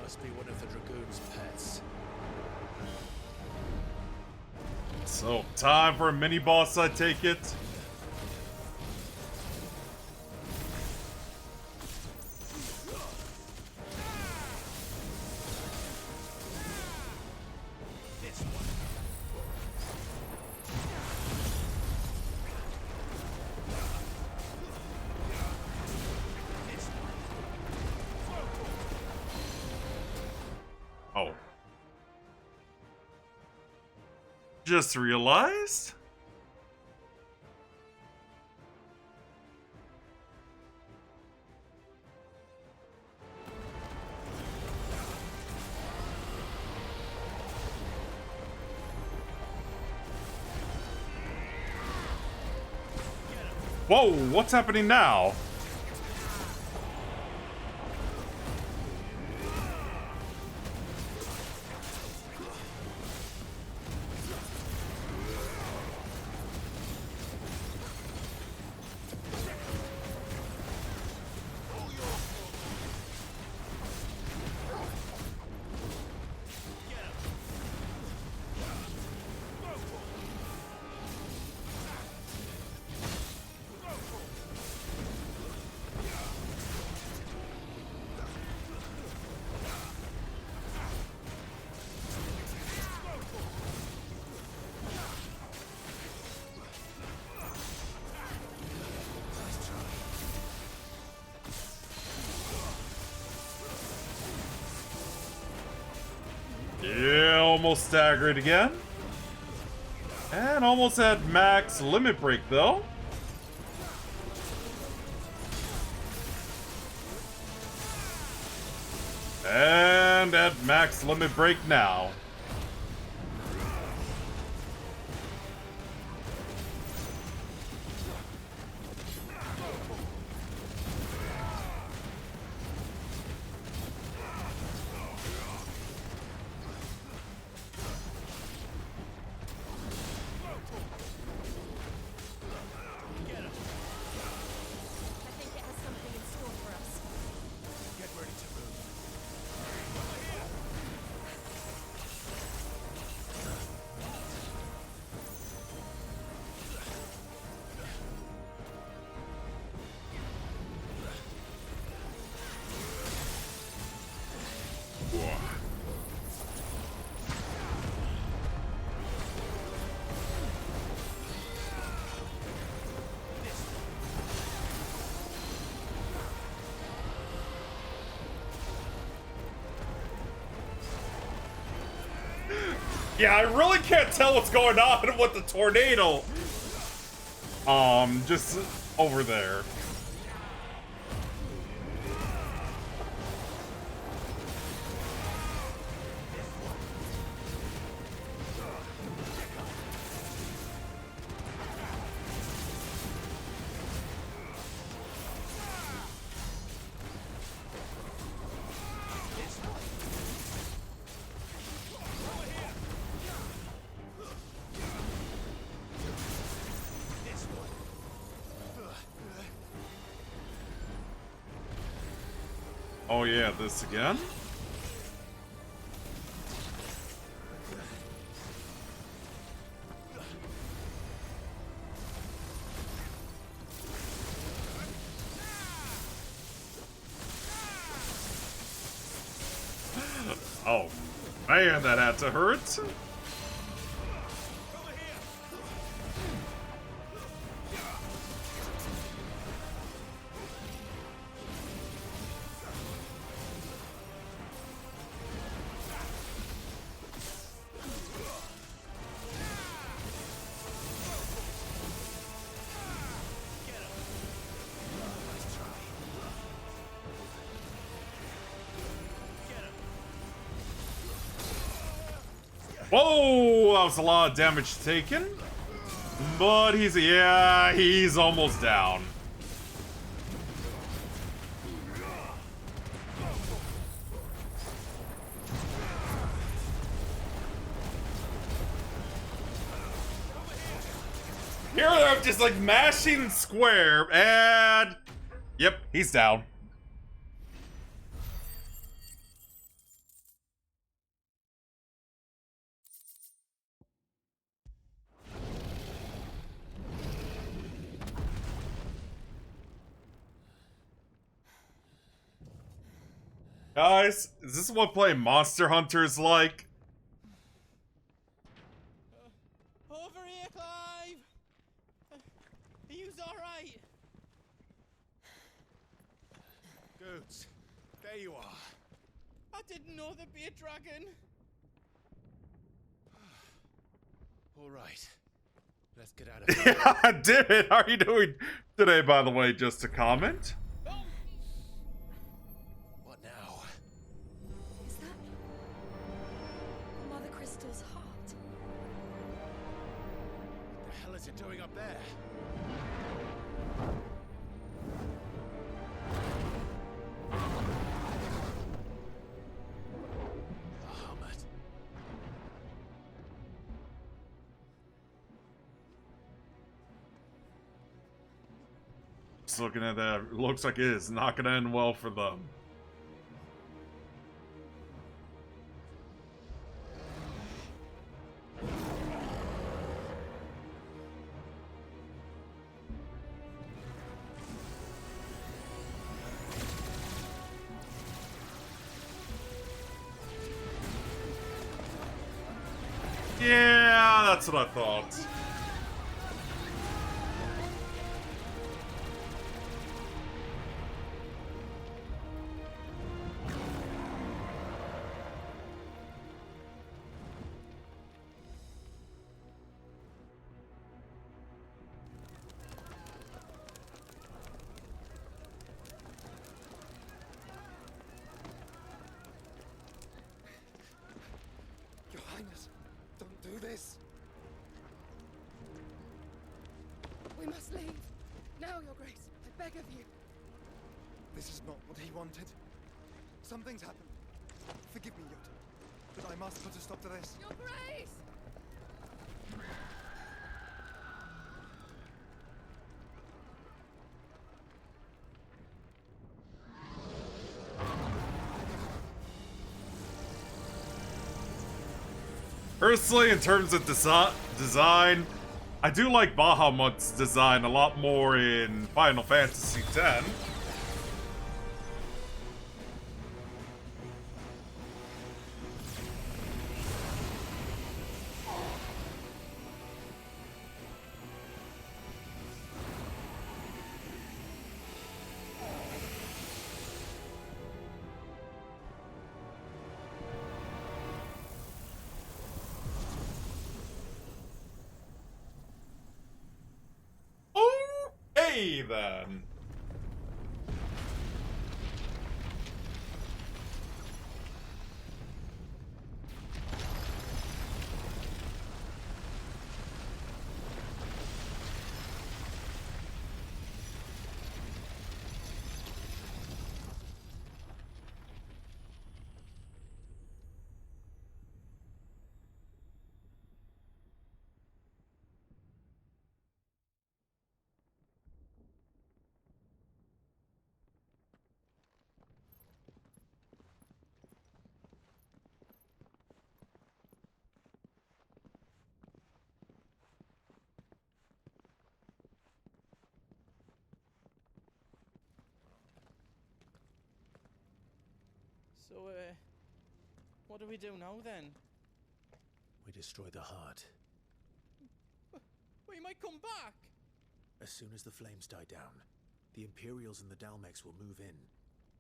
Must be one of the Dragoon's pets. So, time for a mini boss, I take it. Oh. Just realized? Whoa, what's happening now? Yeah, almost staggered again. And almost had max limit break, though. And at max limit break now. Yeah, I really can't tell what's going on with the tornado. Just over there. Oh yeah, this again? Oh man, that had to hurt. Whoa, that was a lot of damage taken. But he's almost down. Here I'm just like mashing square and yep, he's down. Guys, is this what playing Monster Hunter is like? Over here, Clive! Are you alright? Goods, there you are. I didn't know there'd be a dragon. All right, let's get out of here. Yeah, damn it. How are you doing today, by the way? Just a comment. What now? Is that Mother Crystal's heart? What the hell is it doing up there? Bahamut. Just looking at that, it looks like it is not gonna end well for them. Yeah, that's what I thought. Your Highness, don't do this. We must leave. Now, Your Grace, I beg of you. This is not what he wanted. Something's happened. Forgive me, Yoda, but I must put a stop to this. Your Grace! Personally, in terms of design, I do like Bahamut's design a lot more in Final Fantasy X. Okay, then. So, what do we do now then? We destroy the heart. We might come back! As soon as the flames die down, the Imperials and the Dalmex will move in.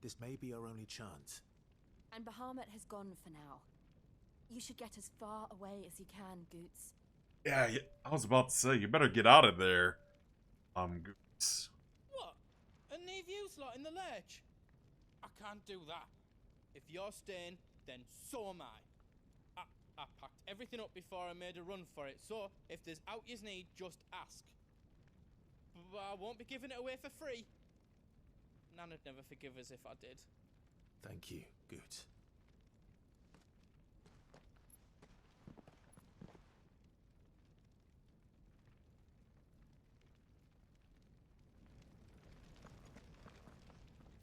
This may be our only chance. And Bahamut has gone for now. You should get as far away as you can, Goots. Yeah, I was about to say, you better get out of there. Goots. What? And leave you lot in the lurch? I can't do that. If you're staying, then so am I. I packed everything up before I made a run for it, so if there's out yous need, just ask. But I won't be giving it away for free. Nana'd never forgive us if I did. Thank you, Goots.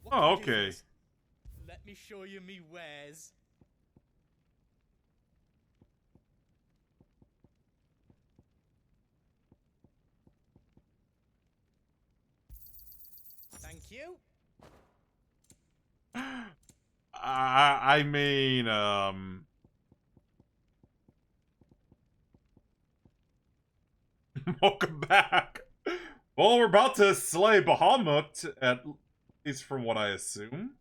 Oh, okay. Let me show you me wares. Thank you. I mean, welcome back. Well, we're about to slay Bahamut, at least from what I assume.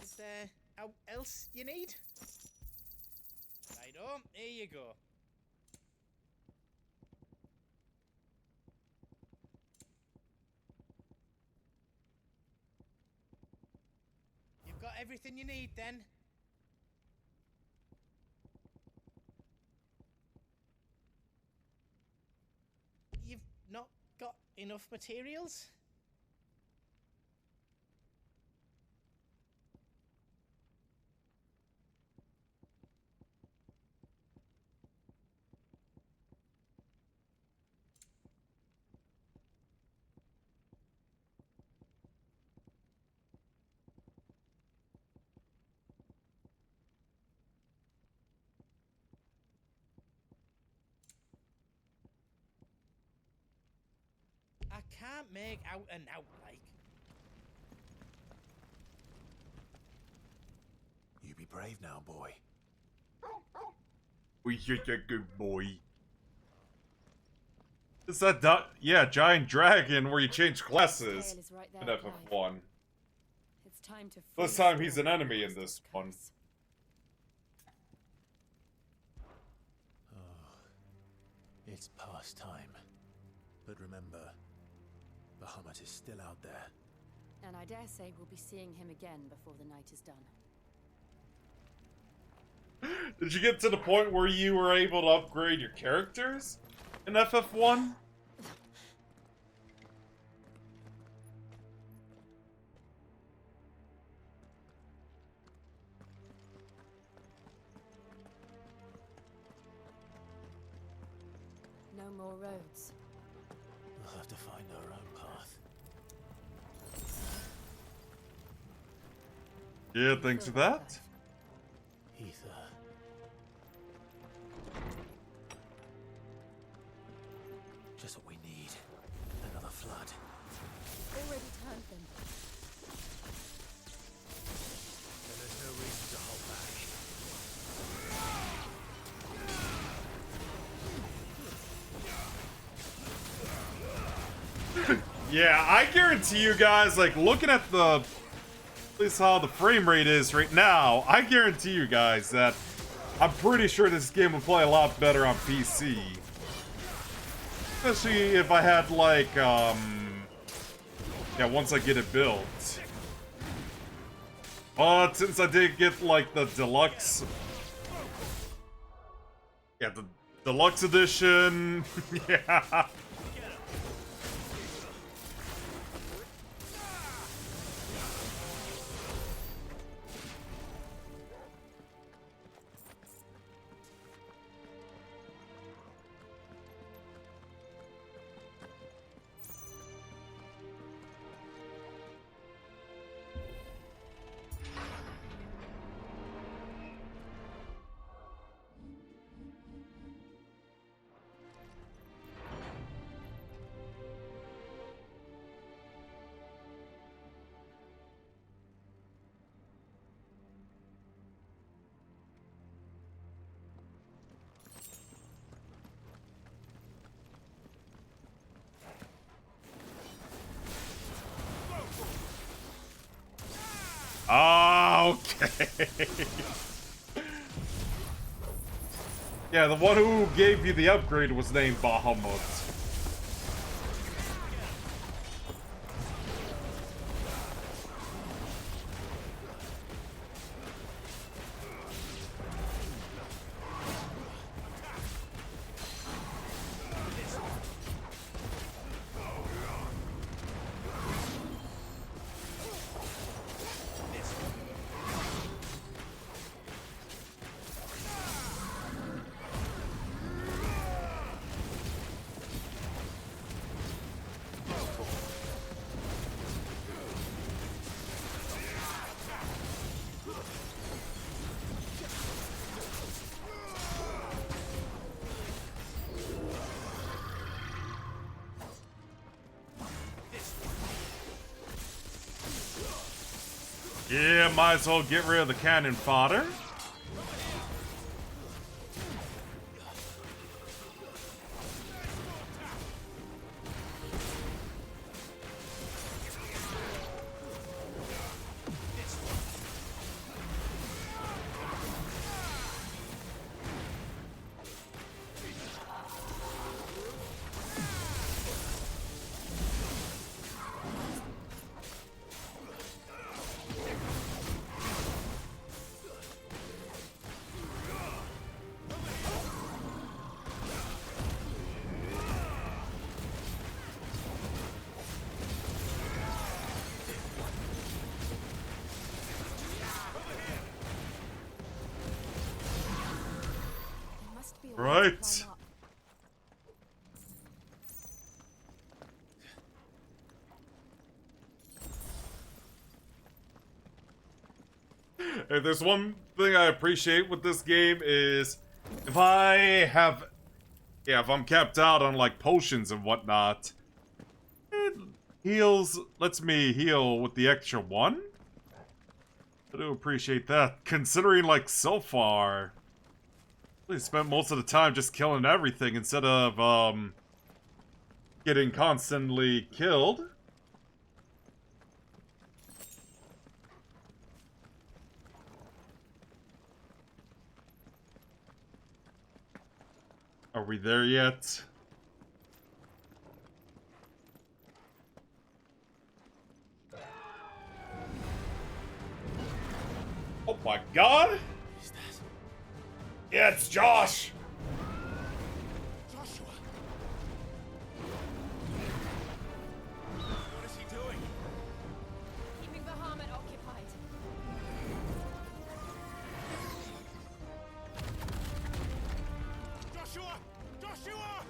Is there out else you need? Right on, here you go. You've got everything you need then? You've not got enough materials? I can't make out and out, like. You be brave now, boy. We such a good boy. It's that giant dragon where you change classes in FF1. It's time to This time he's an enemy in this one. Oh, it's past time. But remember, Bahamut is still out there. And I dare say we'll be seeing him again before the night is done. Did you get to the point where you were able to upgrade your characters in FF1? No more roads. We'll have to find our own path. Yeah, thanks for that. Ether. Just what we need. Another flood. Already turned them. Then there's no reason to hold back. Yeah, I guarantee you guys, like, looking at at least how the frame rate is right now, I guarantee you guys that I'm pretty sure this game would play a lot better on PC. Especially if I had, like, yeah, once I get it built. But since I did get, like, the deluxe... Yeah, the deluxe edition, yeah... Okay. Yeah, the one who gave you the upgrade was named Bahamut. Yeah, might as well get rid of the cannon fodder. Right. If there's one thing I appreciate with this game is if if I'm capped out on like potions and whatnot, it lets me heal with the extra one. I do appreciate that, considering like so far I spent most of the time just killing everything instead of getting constantly killed. Are we there yet? Oh my god! Yeah, it's Josh! Joshua! What is he doing? Keeping Bahamut occupied. Joshua! Joshua!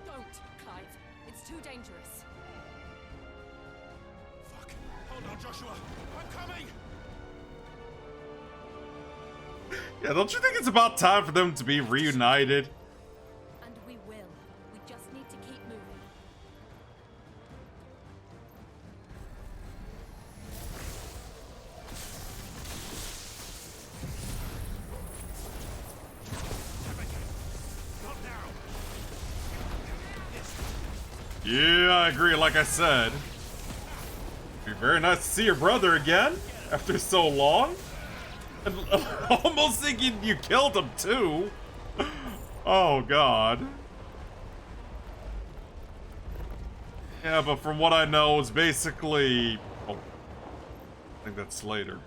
Don't, Clive. It's too dangerous. Fuck. Hold on, Joshua. I'm coming! Yeah, don't you think it's about time for them to be reunited? And we will. We just need to keep moving. Not I agree, like I said. It'd be very nice to see your brother again after so long. And almost thinking you killed him too. Oh god. Yeah, but from what I know, it's basically... Oh, I think that's later.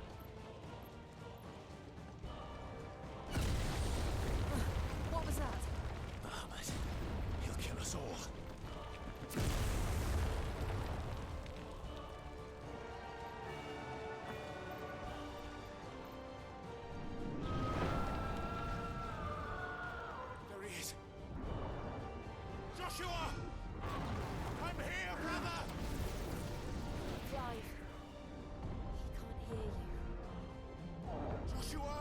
What was that? Bahamut. He'll kill us all. There he is. Joshua! I'm here, brother! Clive. He can't hear you. Joshua!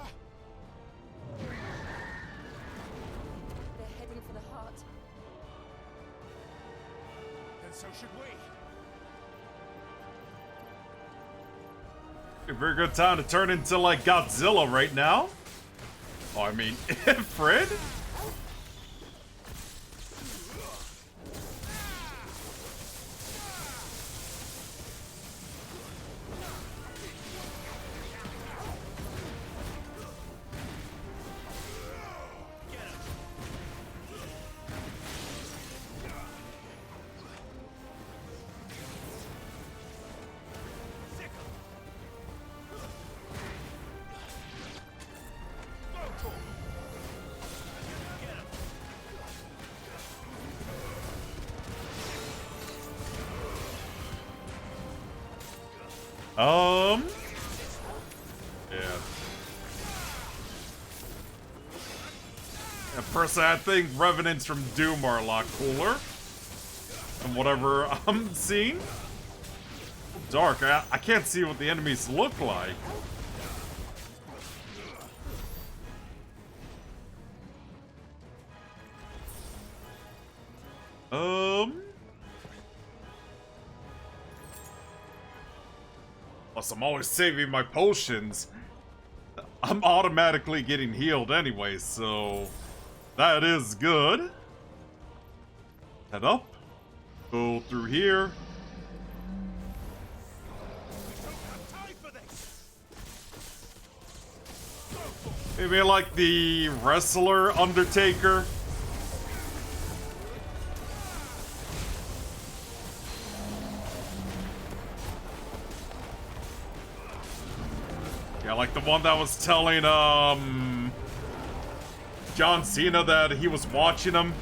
They're heading for the heart. Then so should we. A very good time to turn into like Godzilla right now. Oh, I mean, Fred? Yeah. Personally, I think Revenants from Doom are a lot cooler than whatever I'm seeing. Dark. I can't see what the enemies look like. Plus, I'm always saving my potions. I'm automatically getting healed anyway, so that is good. Head up. Go through here. Maybe like the wrestler Undertaker. Yeah, like the one that was telling, John Cena that he was watching him.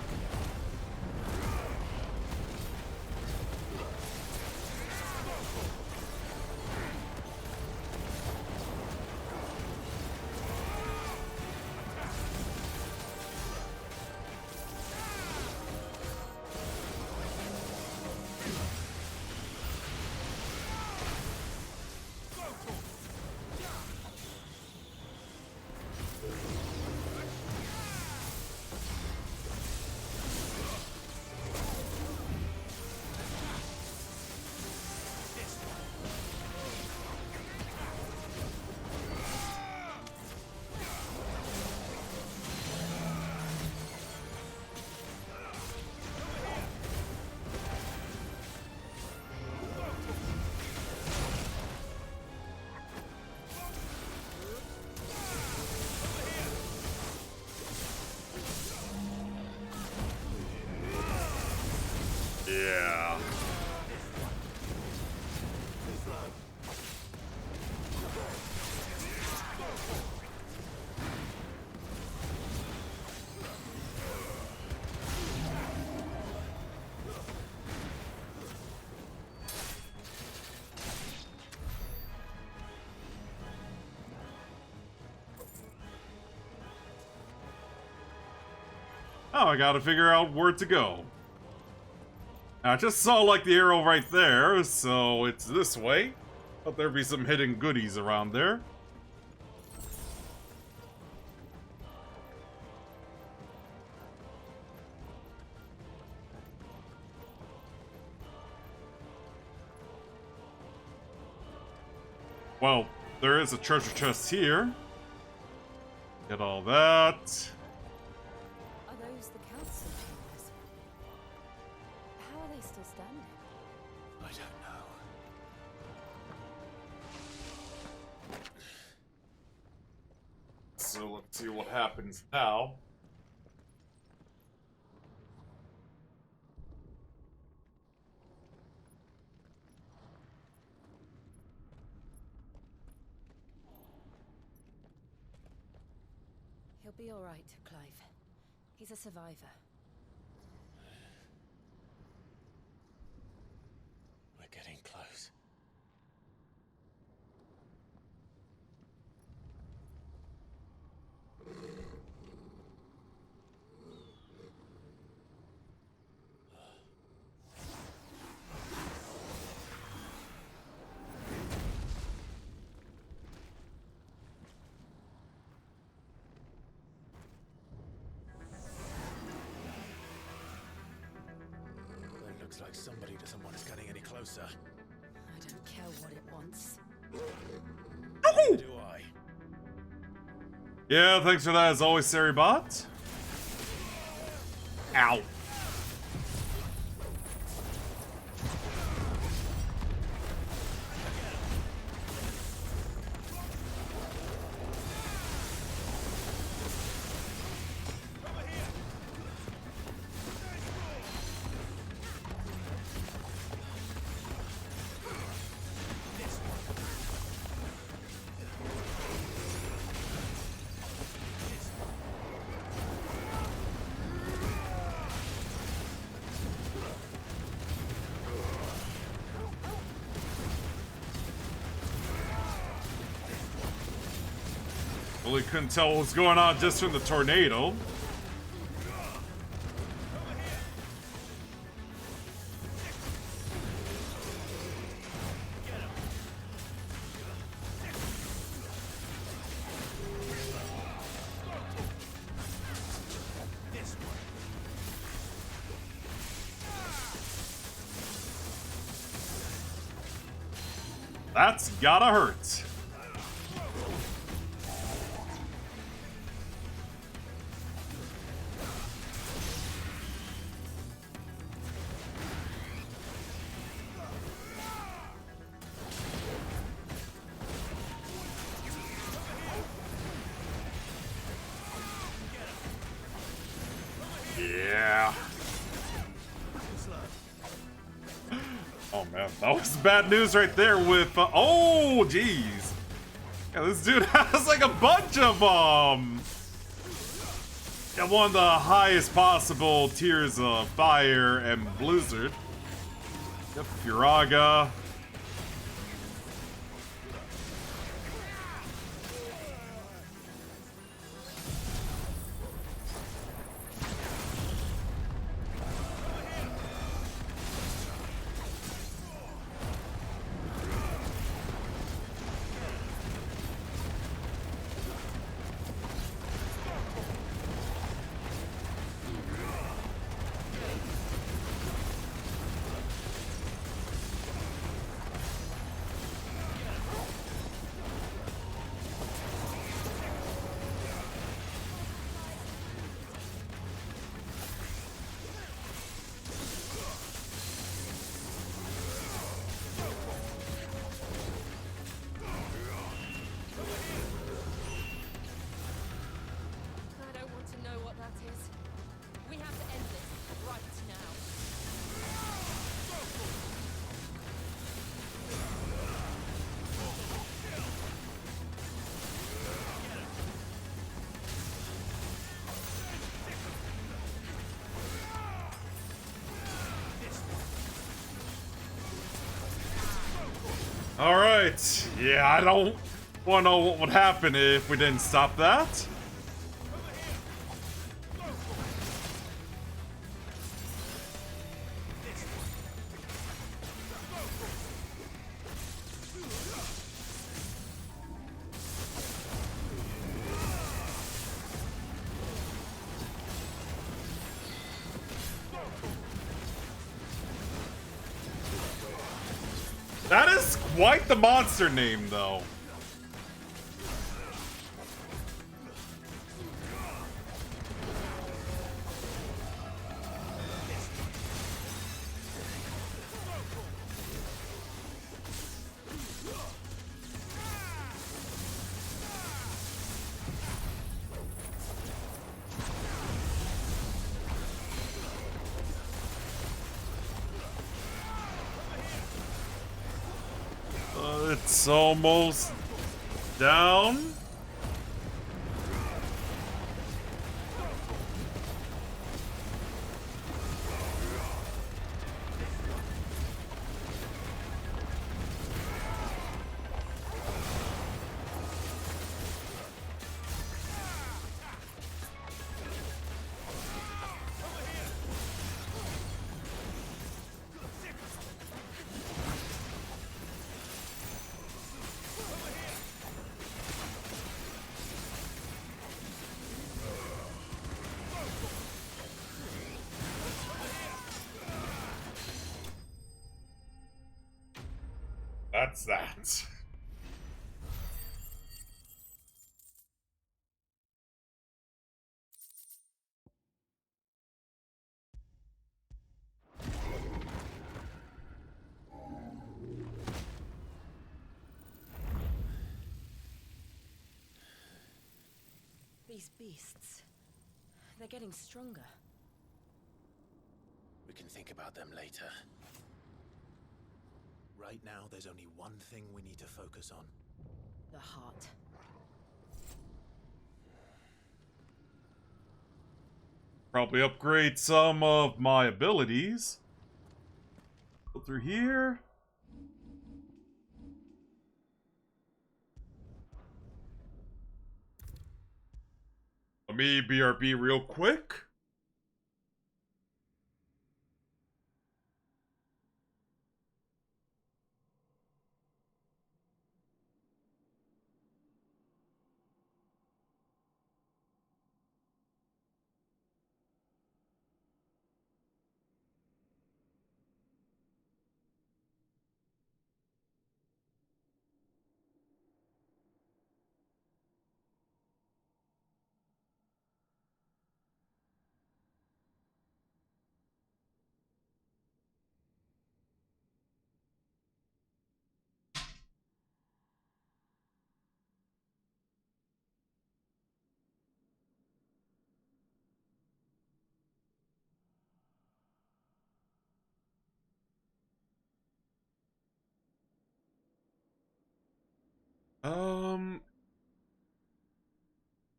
Yeah. Oh, I gotta figure out where to go. I just saw like the arrow right there, so it's this way. Thought there'd be some hidden goodies around there. Well, there is a treasure chest here. Get all that. Are those the council chambers? How are they still standing? so let's see what happens now. He'll be all right, Clive. He's a survivor. We're getting close. Looks like somebody doesn't want us getting any closer. I don't care what it wants. Do I? Yeah, thanks for that as always, Saribot. Ow. Really couldn't tell what was going on just from the tornado. That's gotta hurt. Yeah. Oh man, that was bad news right there with, oh jeez. Yeah, this dude has like a bunch of, yeah, one of the highest possible tiers of fire and blizzard. Yep, Furaga. I don't want to know what that is. We have to end this right now. All right. Yeah, I don't want to know what would happen if we didn't stop that. That is quite the monster name, though. It's almost down. That's that. These beasts, they're getting stronger. We can think about them later. Right now, there's only one thing we need to focus on. The heart. Probably upgrade some of my abilities. Go through here. Let me BRB real quick.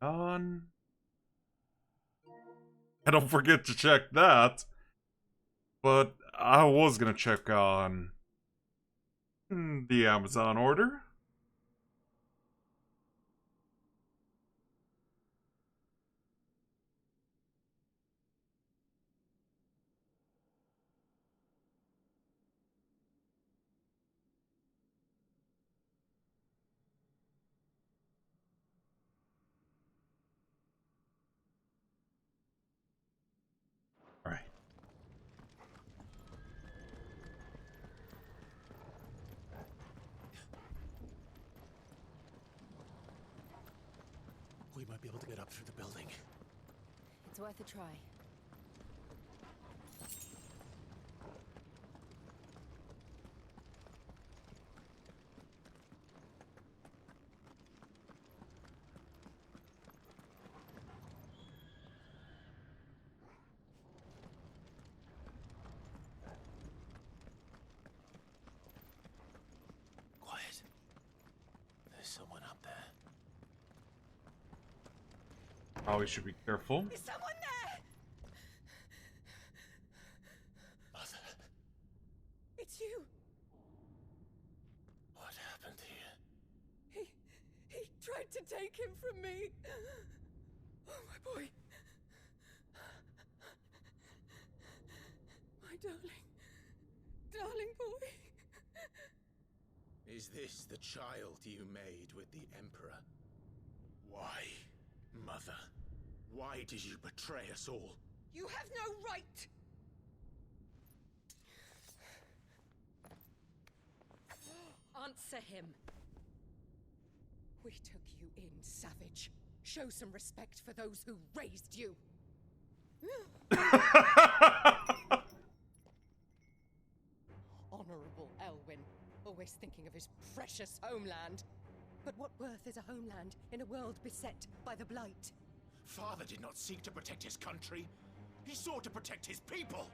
On. I don't forget to check that. But I was gonna check on the Amazon order. Alright. We might be able to get up through the building. It's worth a try. Quiet. There's someone up there. Probably should be careful. Is someone there? Mother, It's you. what happened here? He tried to take him from me. Oh, my boy. My darling boy. Is this the child you made with the Emperor? Why, Mother? Why did you betray us all? You have no right. Answer him. We took you in, savage. Show some respect for those who raised you. Honorable Elwyn, always thinking of his precious homeland. But what worth is a homeland in a world beset by the Blight? Father did not seek to protect his country. He sought to protect his people.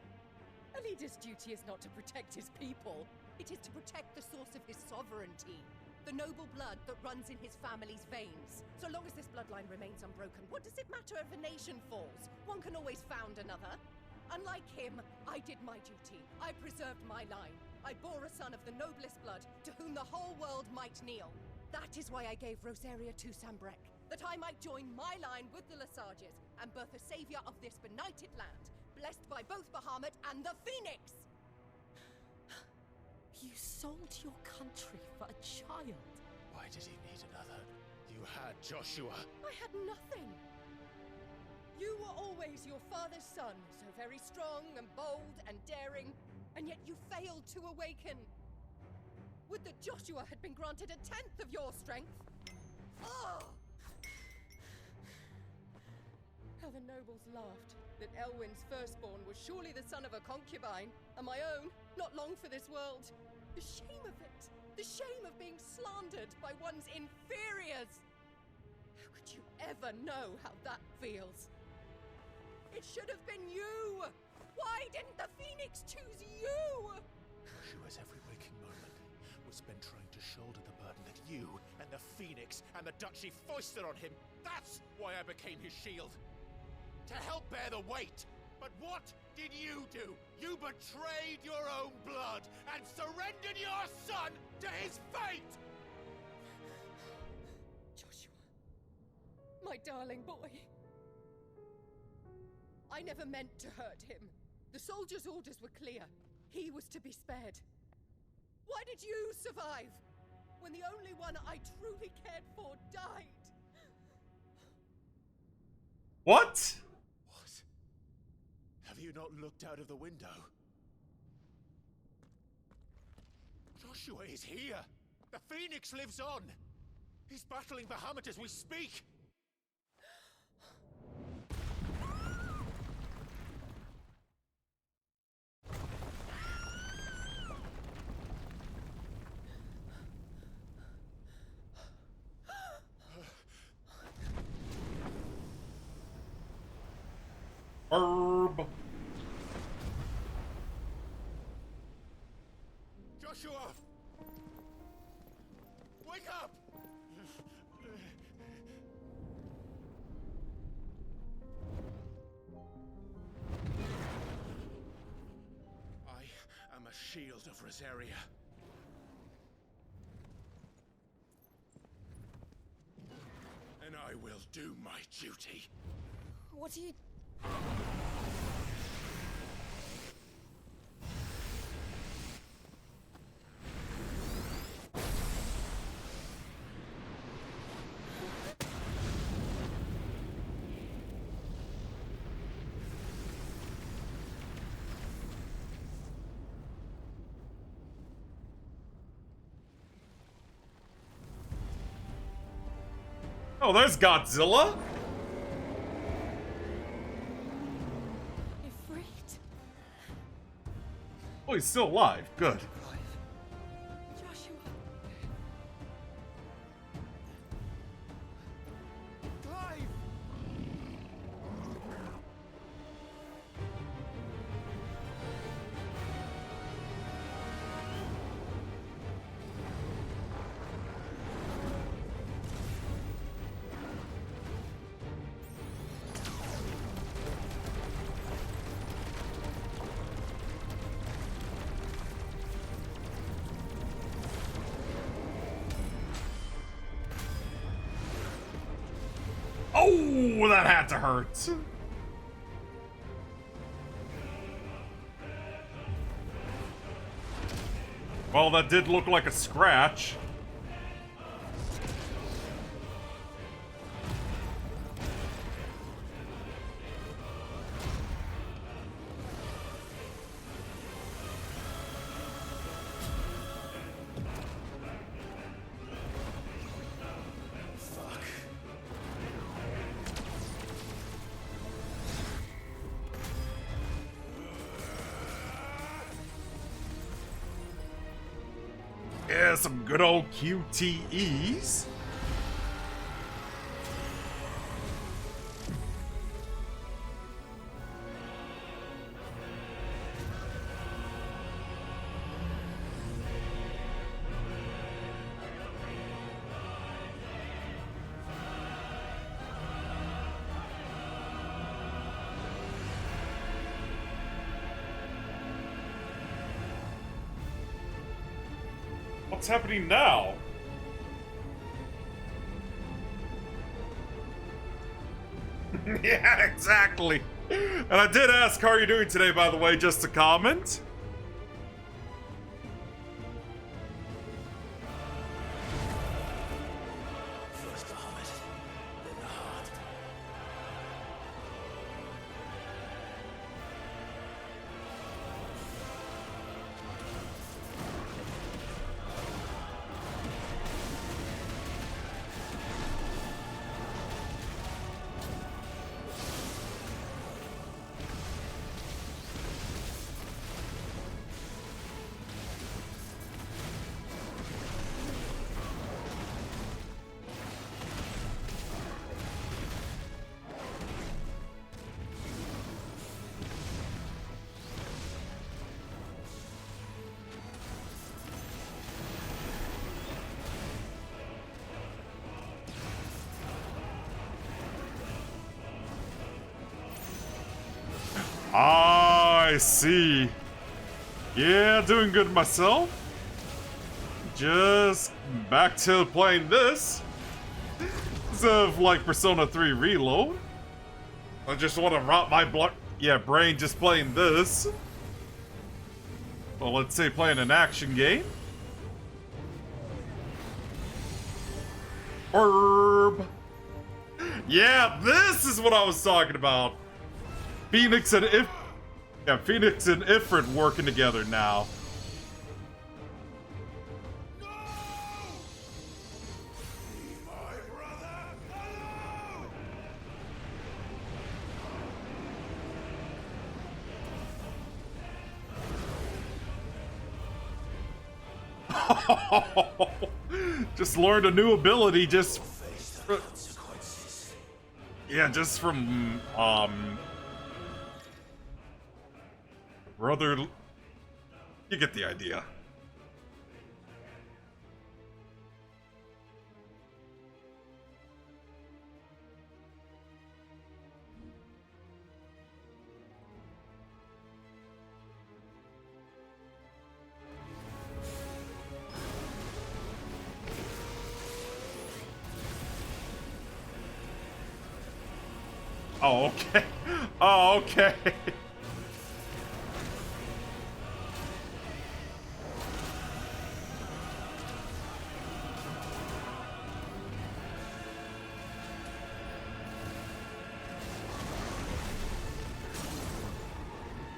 A leader's duty is not to protect his people. It is to protect the source of his sovereignty. The noble blood that runs in his family's veins. So long as this bloodline remains unbroken, what does it matter if a nation falls? One can always found another. Unlike him, I did my duty. I preserved my line. I bore a son of the noblest blood, to whom the whole world might kneel. That is why I gave Rosaria to Sanbrek, that I might join my line with the Lesages and birth a savior of this benighted land, blessed by both Bahamut and the Phoenix! You sold your country for a child. Why did he need another? You had Joshua. I had nothing. You were always your father's son, so very strong and bold and daring, and yet you failed to awaken. Would that Joshua had been granted 1/10 of your strength? Oh! How the nobles laughed that Elwyn's firstborn was surely the son of a concubine, and my own, not long for this world. The shame of it! The shame of being slandered by one's inferiors! How could you ever know how that feels? It should have been you! Why didn't the Phoenix choose you? Joshua's every waking moment was spent trying to shoulder the burden that you and the Phoenix and the Duchy foisted on him. That's why I became his shield. To help bear the weight. But what did you do? You betrayed your own blood and surrendered your son to his fate! Joshua. My darling boy. I never meant to hurt him. The soldiers' orders were clear. He was to be spared. Why did you survive? When the only one I truly cared for died? What? What? Have you not looked out of the window? Joshua is here! The Phoenix lives on! He's battling Bahamut as we speak! Herb. Joshua! Wake up! I am a shield of Rosaria. And I will do my duty. What are you... Oh, there's Godzilla. Oh, he's still alive. Good. Joshua. Clive! Oh, that had to hurt. Well, that did look like a scratch. Yeah, some good old QTEs. What's happening now? Yeah, exactly. And I did ask, how are you doing today, by the way, just to comment? First the heart, then the heart. I see. Yeah, doing good myself. Just back to playing this. Instead of like Persona 3 Reload. I just want to rot my brain just playing this. Well, let's say playing an action game. Herb. Yeah, this is what I was talking about. Phoenix and Ifrit working together now. Just learned a new ability just just from brother, you get the idea. Oh, okay. Oh, okay.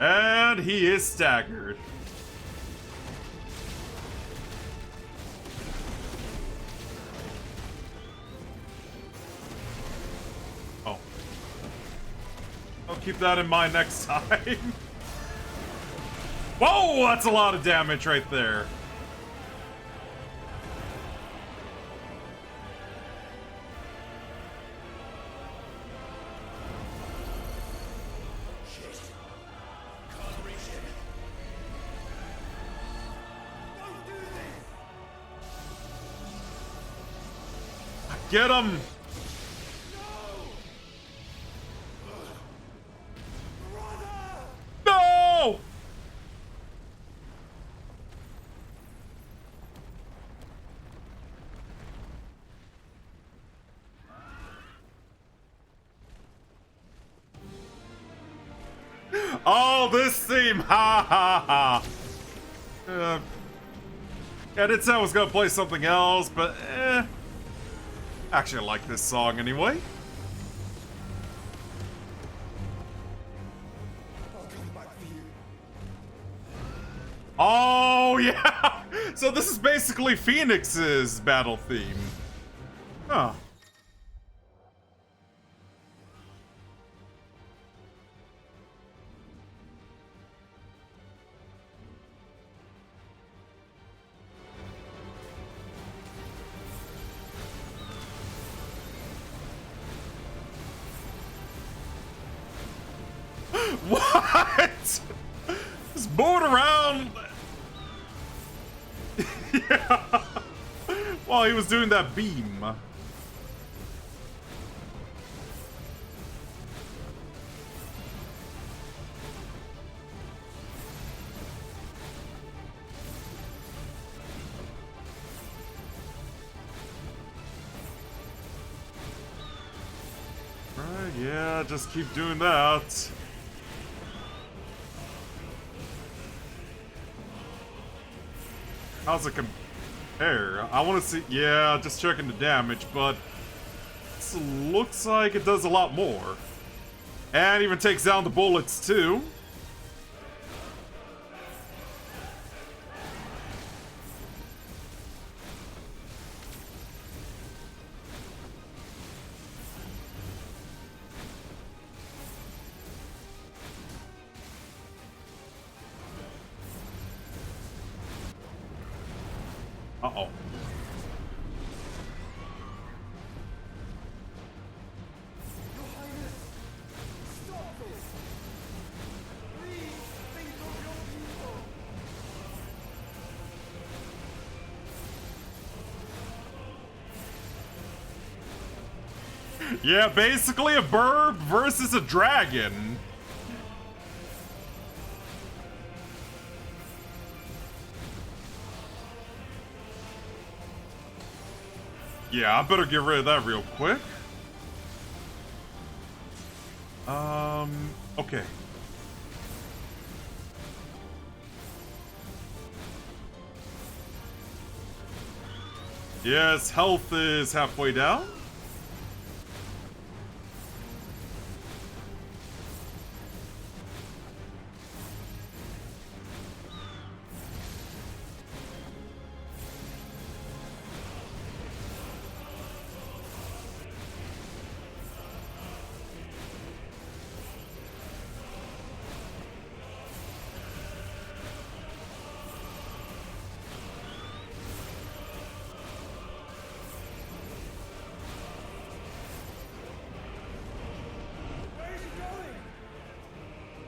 And he is staggered. Oh. I'll keep that in mind next time. Whoa, that's a lot of damage right there. Get him! No! Oh, this theme! Ha ha ha! I did say I was gonna play something else, but actually, I like this song anyway. Oh, yeah! So this is basically Phoenix's battle theme. Huh. What? Just board around. Yeah. While he was doing that beam. Yeah, just keep doing that. How's it compare? I want to see. Yeah, just checking the damage, but this looks like it does a lot more. And even takes down the bullets, too. Uh-oh. Yeah, basically a bird versus a dragon. Yeah, I better get rid of that real quick. Okay. Yes, health is halfway down.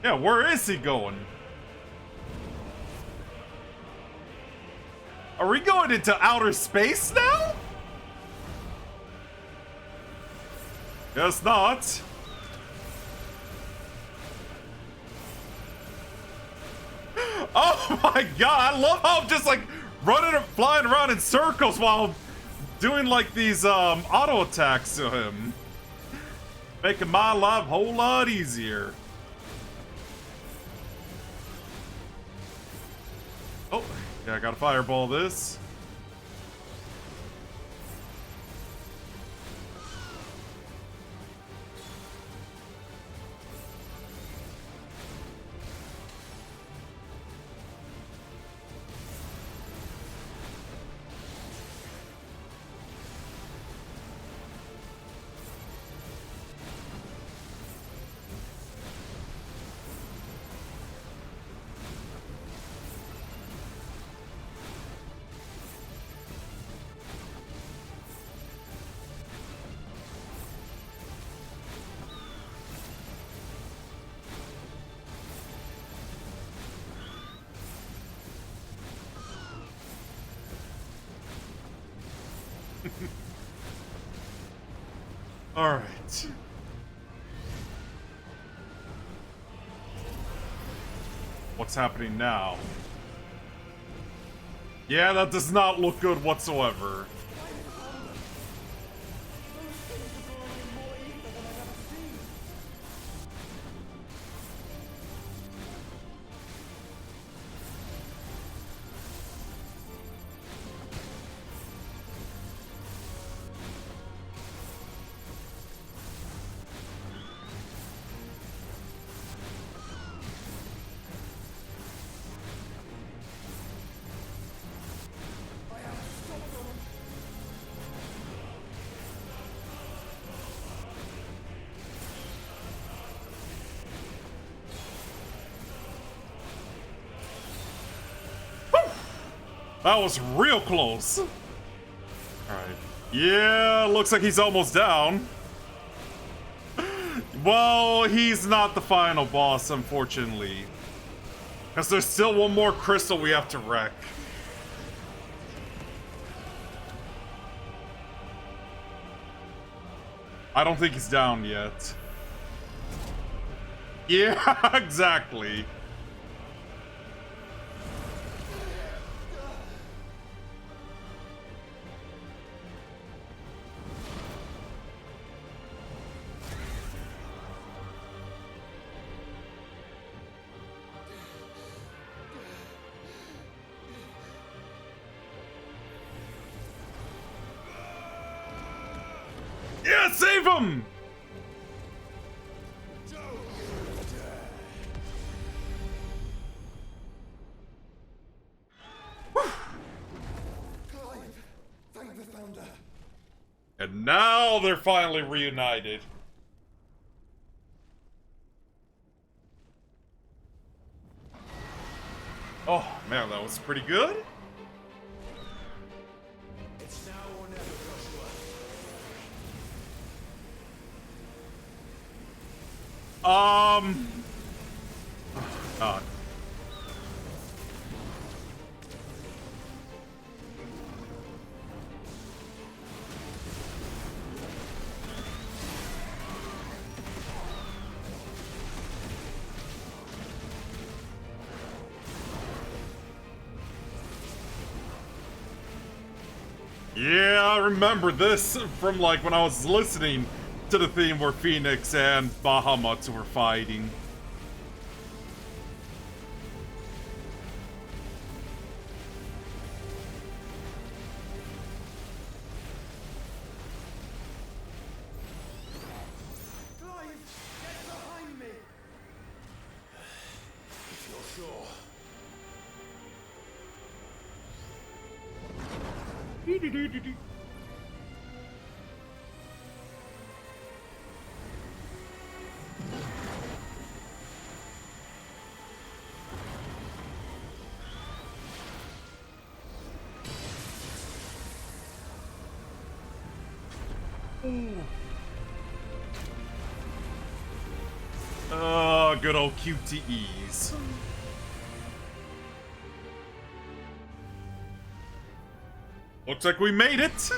Yeah, where is he going? Are we going into outer space now? Guess not. Oh my god, I love how I'm just like running and flying around in circles while doing like these auto attacks to him. Making my life a whole lot easier. Oh, yeah, I gotta fireball this. All right. What's happening now? Yeah, that does not look good whatsoever. That was real close. All right. Yeah, looks like he's almost down. Well, he's not the final boss, unfortunately. Because there's still one more crystal we have to wreck. I don't think he's down yet. Yeah, exactly. Yeah, save him! Thank the Founder. And now they're finally reunited. Oh, man, that was pretty good. It's now or never, Joshua. God. Yeah, I remember this from like when I was listening to the theme where Phoenix and Bahamut were fighting. Clive, get behind me. If you're sure. Oh, good old QTEs. Looks like we made it.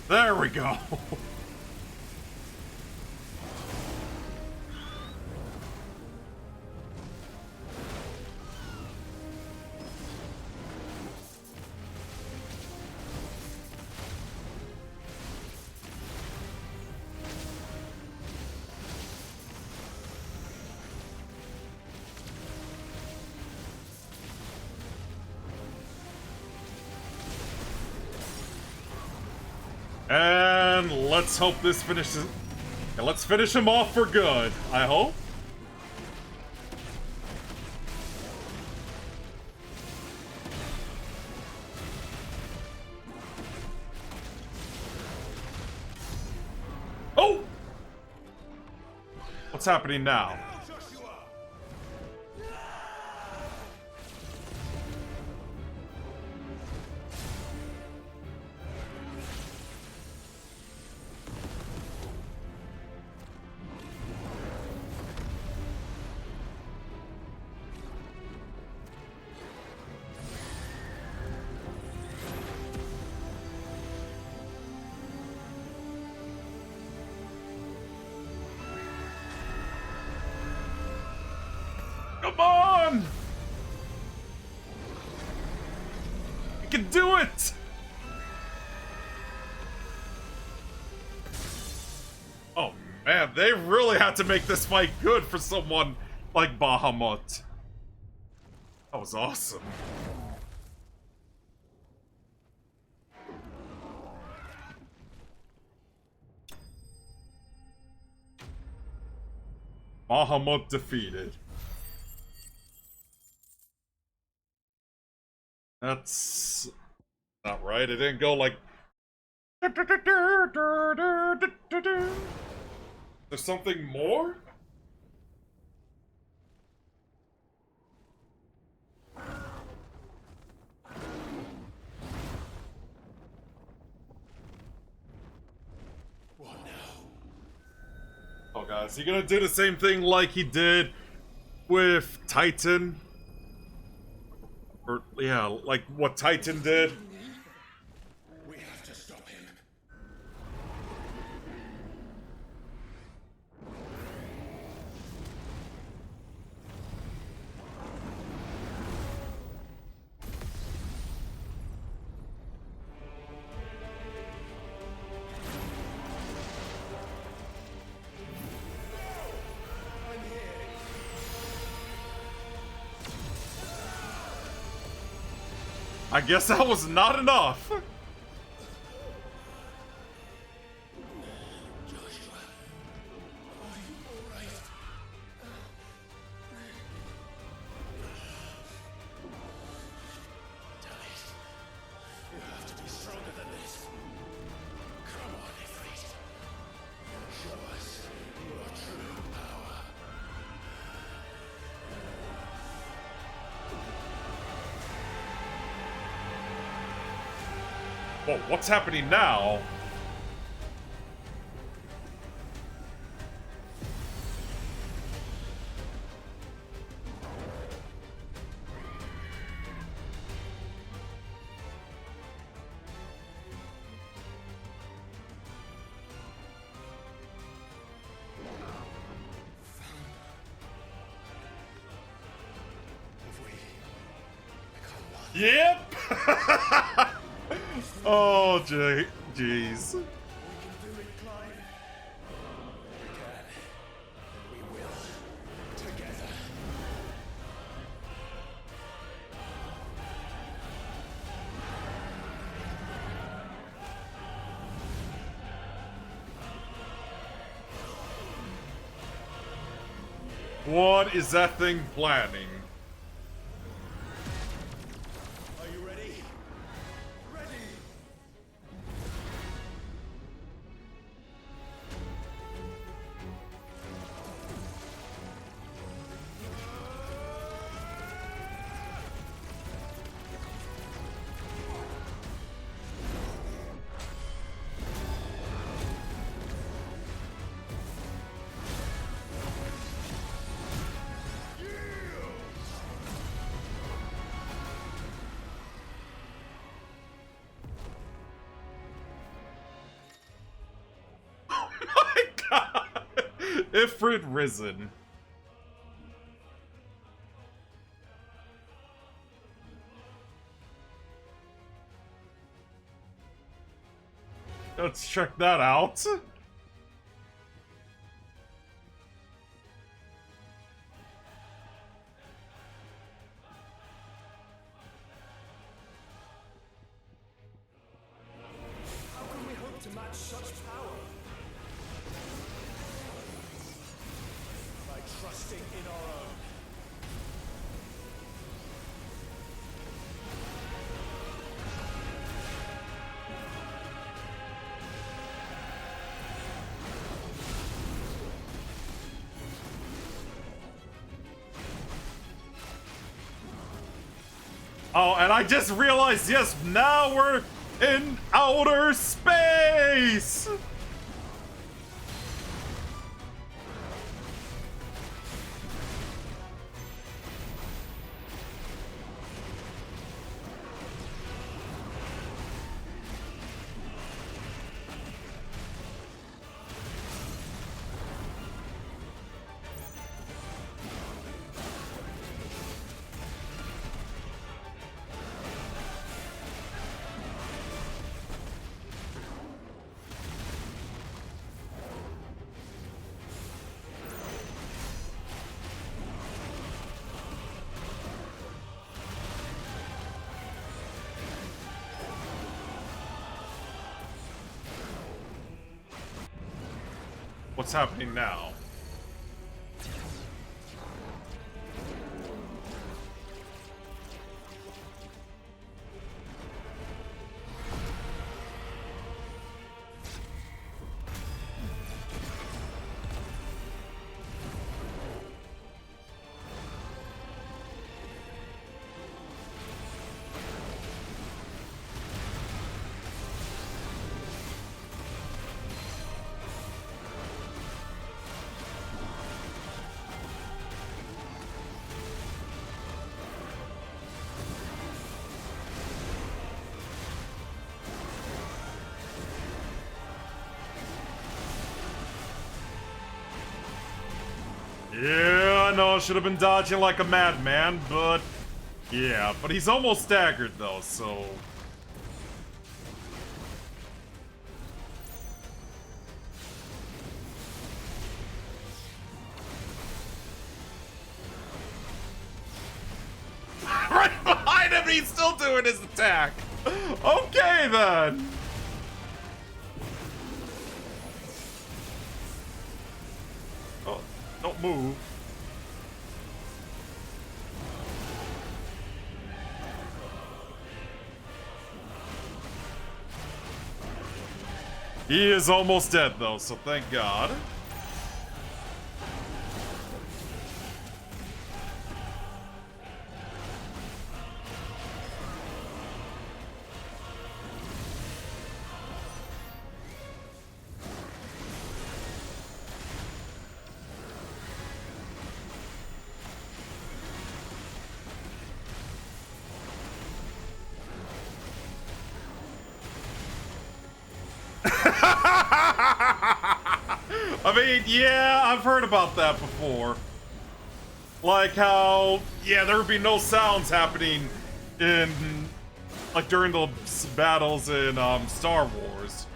There we go. And let's hope this finishes. And let's finish him off for good, I hope. Oh! What's happening now? Come on! You can do it! Oh man, they really had to make this fight good for someone like Bahamut. That was awesome. Bahamut defeated. That's not right. It didn't go like. There's something more? What now? Oh god, is he gonna do the same thing like he did with Titan? Or, yeah, like what Titan did? We have to stop him. I'm here. I guess that was not enough. Whoa, what's happening now? Yep! Oh, jeez. What is that thing planning? Are you ready? Ready! Ifrit Risen. Let's check that out. How can we hope to match such power? By trusting in our own. Oh, and I just realized, yes, now we're in outer space! What's happening now? Yeah, I know I should have been dodging like a madman, but... Yeah, but he's almost staggered though, so... Right behind him, he's still doing his attack. Okay, then. Oh, don't move. He is almost dead, though, so thank God. I mean, yeah, I've heard about that before. Like how, yeah, there would be no sounds happening in, like, during the battles in Star Wars.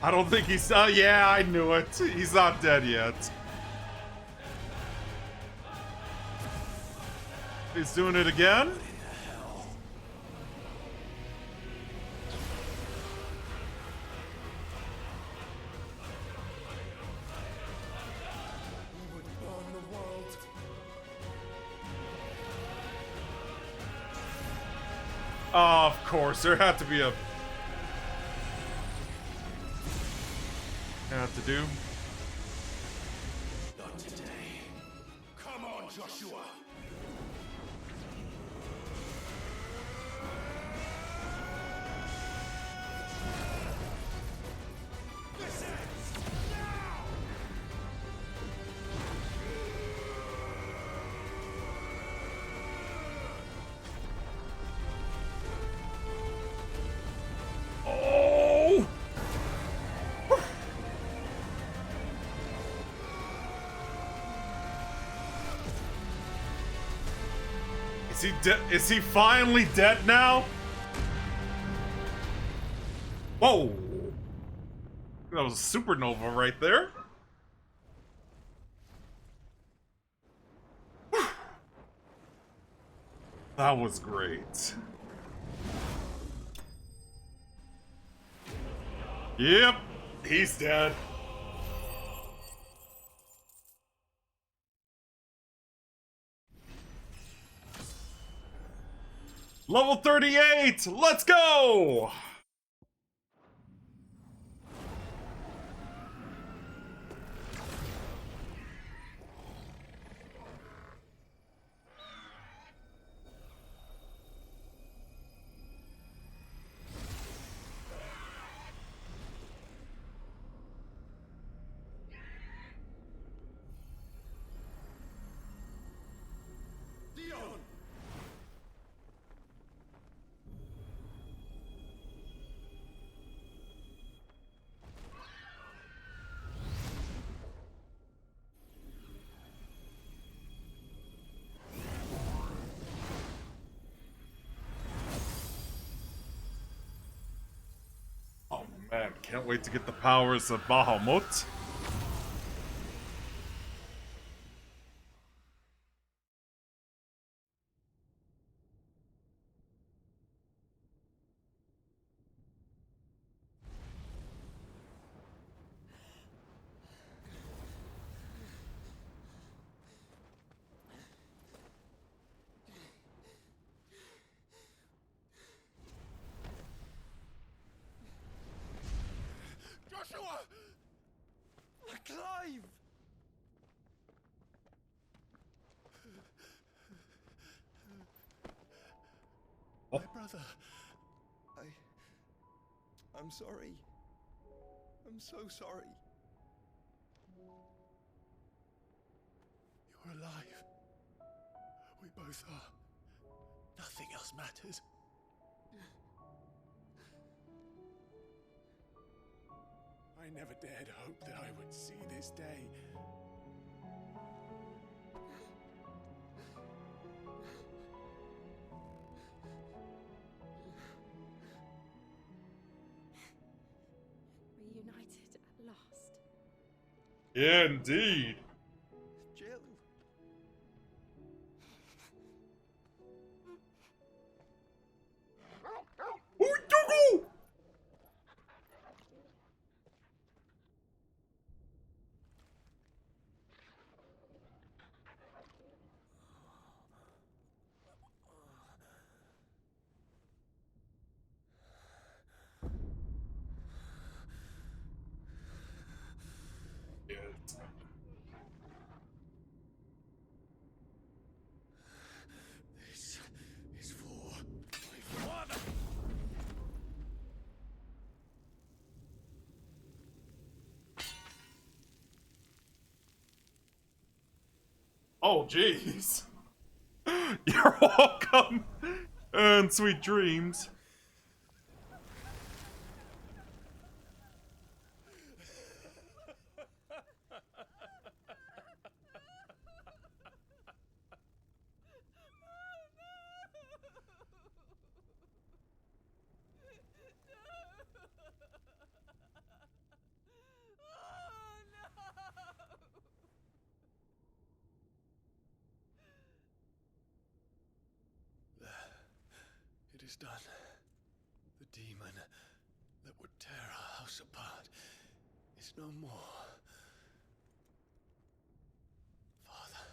I don't think he's... yeah, I knew it. He's not dead yet. He's doing it again? Oh, of course, there had to be a... have to do. Not today. Come on, Joshua. Oh! Is he dead? Is he finally dead now? Whoa! That was a supernova right there. That was great. Yep, he's dead. Level 38! Let's go! Oh man, can't wait to get the powers of Bahamut. Joshua! Clive! My brother. I'm sorry. I'm so sorry. You're alive. We both are. Nothing else matters. I never dared hope that I would see this day. Reunited at last. Yeah, indeed. Jill. Oh, Dougal! Yes. This is for my father. Oh, jeez. You're welcome. And sweet dreams. It is done. The demon that would tear our house apart is no more. Father.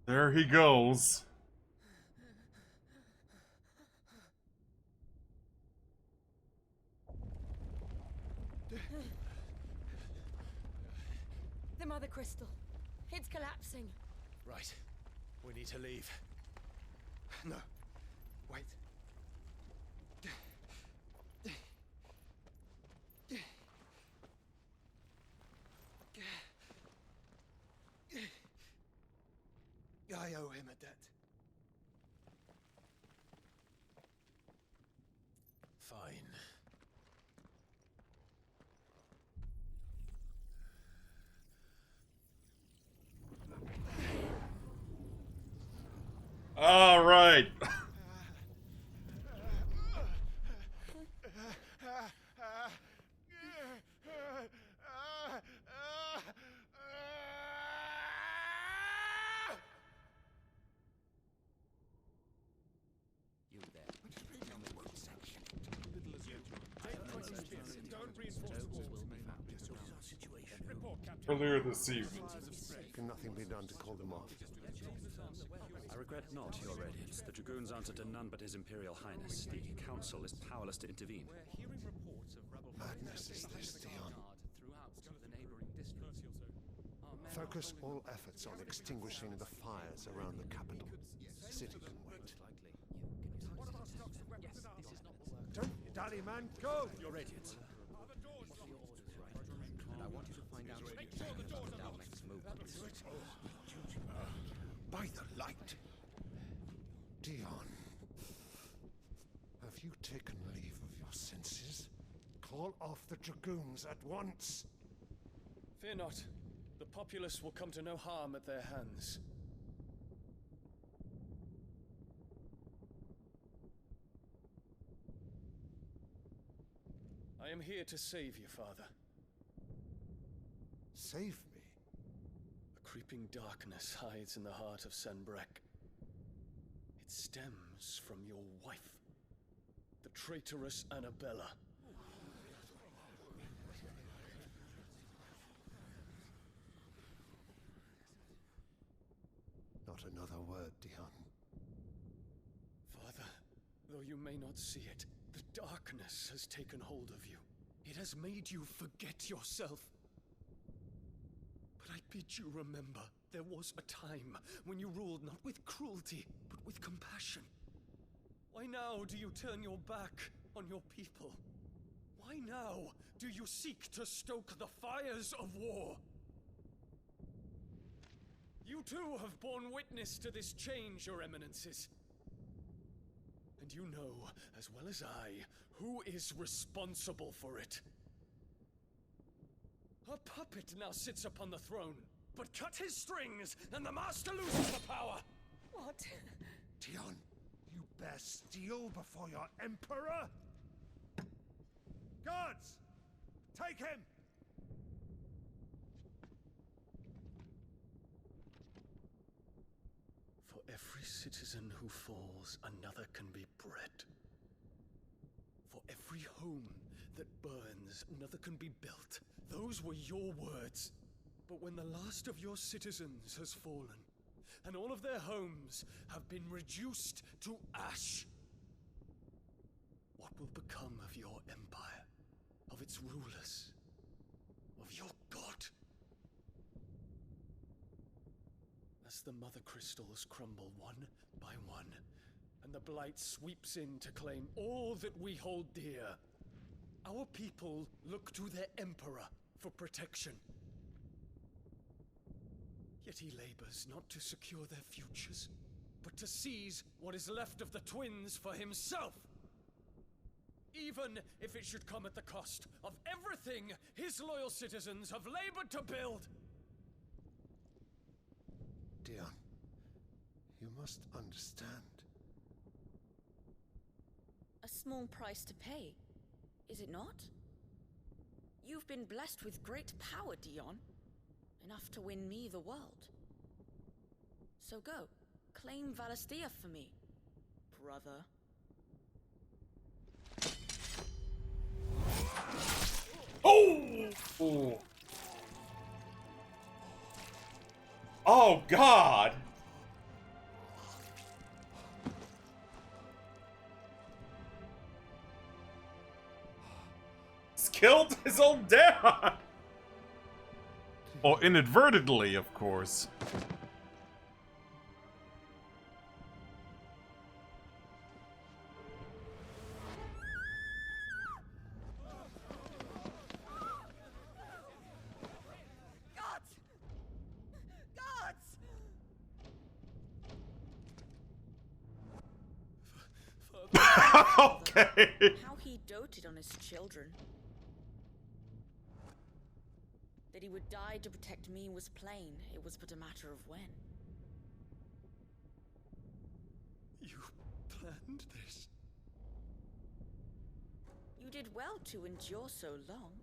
There he goes. The Mother Crystal. It's collapsing. Right. We need to leave. No. Wait. I owe him a debt. Fine. All right. You there. Earlier this evening. Can nothing be done to call them off? I regret not, Your Radiance. The Dragoons answer to none but His Imperial Highness. The Council is powerless to intervene. Madness is this, Dion. Focus all efforts on extinguishing the fires around the capital. The city can wait. Don't dally, man. Go! Your Radiance. And I want you to find out our next move. By the light. Dion. Have you taken leave of your senses? Call off the Dragoons at once. Fear not. The populace will come to no harm at their hands. I am here to save you, Father. Save me? A creeping darkness hides in the heart of Sanbreque. It stems from your wife, the traitorous Annabella. Not another word, Dion. Father, though you may not see it, the darkness has taken hold of you. It has made you forget yourself. But I bid you remember, there was a time when you ruled not with cruelty, but with compassion. Why now do you turn your back on your people? Why now do you seek to stoke the fires of war? You too have borne witness to this change, Your Eminences. And you know, as well as I, who is responsible for it. A puppet now sits upon the throne, but cut his strings, and the master loses the power! What? Dion, you bear steel before your emperor? Guards! Take him! For every citizen who falls, another can be bred. For every home that burns, another can be built. Those were your words. But when the last of your citizens has fallen, and all of their homes have been reduced to ash, what will become of your empire, of its rulers, of your god? As the mother crystals crumble one by one, and the blight sweeps in to claim all that we hold dear, our people look to their emperor for protection. Yet he labors not to secure their futures, but to seize what is left of the twins for himself. Even if it should come at the cost of everything his loyal citizens have labored to build. Dion, you must understand. A small price to pay, is it not? You've been blessed with great power, Dion. Enough to win me the world. So go, claim Valisthea for me, brother. Oh! Oh, God! He's killed his own dad! Well, inadvertently, of course. Okay. How he doted on his children. That he would die to protect me was plain. It was but a matter of when. You planned this? You did well to endure so long.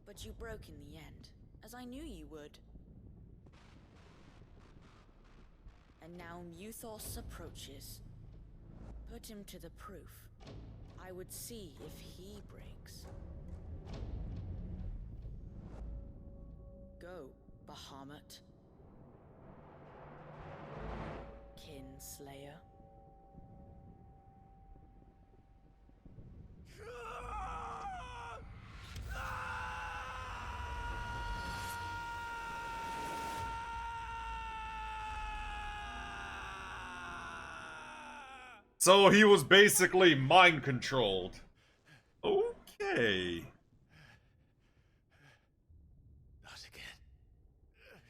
But you broke in the end, as I knew you would. And now Muthos approaches. Put him to the proof. I would see if he breaks. Go, Bahamut. Kinslayer. So he was basically mind controlled. Okay. Not again.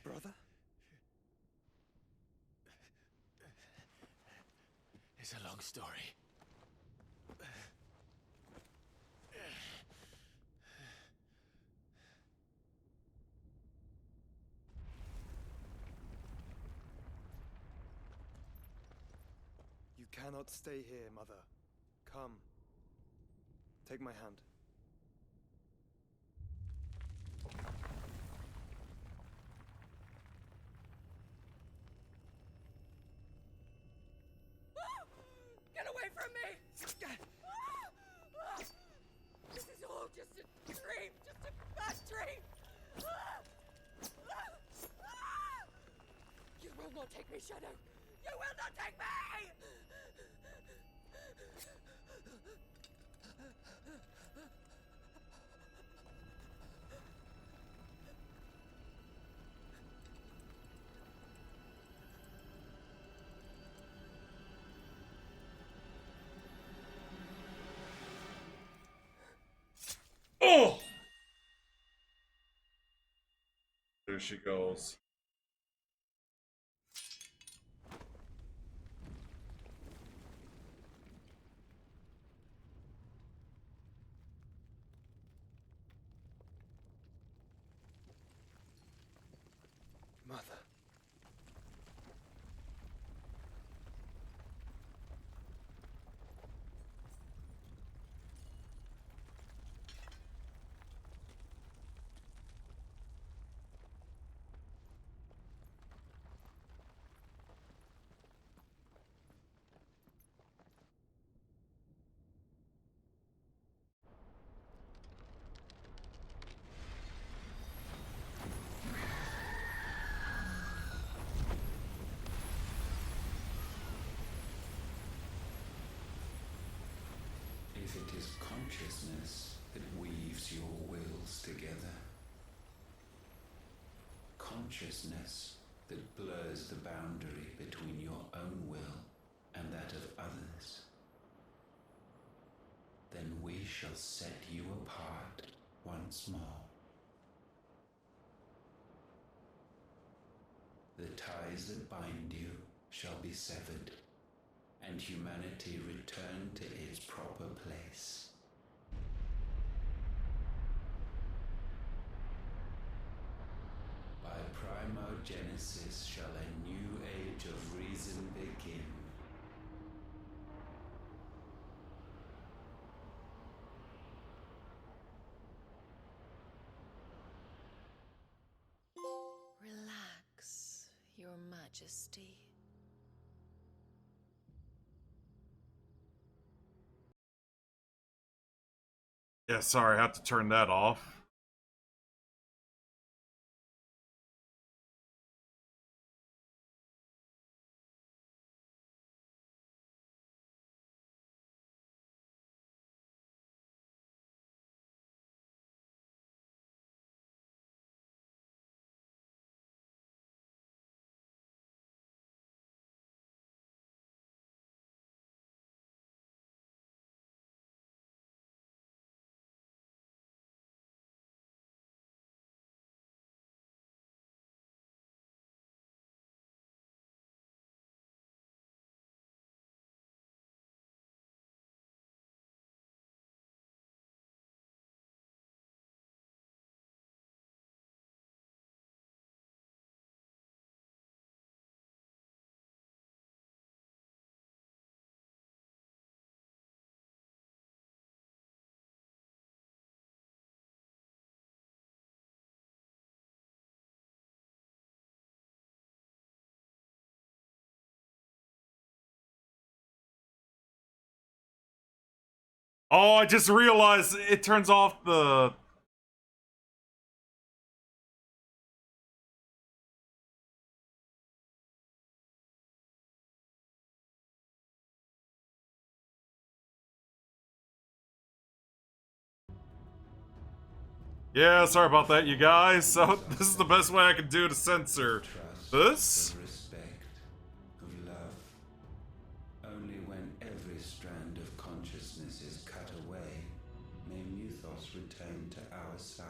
Brother? It's a long story. You cannot stay here, Mother. Come. Take my hand. Get away from me! This is all just a dream, just a bad dream! You will not take me, Shadow! You will not take me! Oh! There she goes. it is consciousness that weaves your wills together. Consciousness that blurs the boundary between your own will and that of others. Then we shall set you apart once more. The ties that bind you shall be severed, and humanity return to its proper place. By primogenesis shall a new age of reason begin. Relax, Your Majesty. Yeah, sorry, I have to turn that off. Oh, I just realized it turns off the... Yeah, sorry about that, you guys. So, this is the best way I can do to censor this. Of respect, of love. Only when every strand of consciousness is cut away may Muthos return to our side.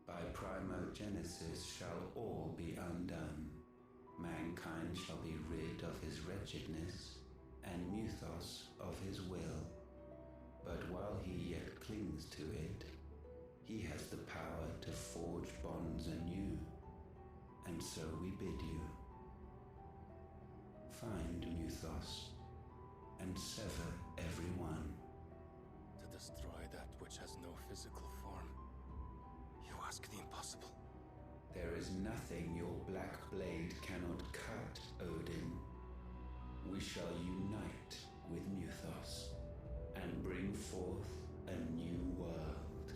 By primogenesis shall all be undone. Mankind shall be rid of his wretchedness, and Muthos of his will. But while he yet clings to it, he has the power to forge bonds anew. And so we bid you, find Muthos, and sever everyone. To destroy that which has no physical form. You ask the impossible. There is nothing your black blade cannot cut, Odin. We shall unite with Muthos and bring forth a new world.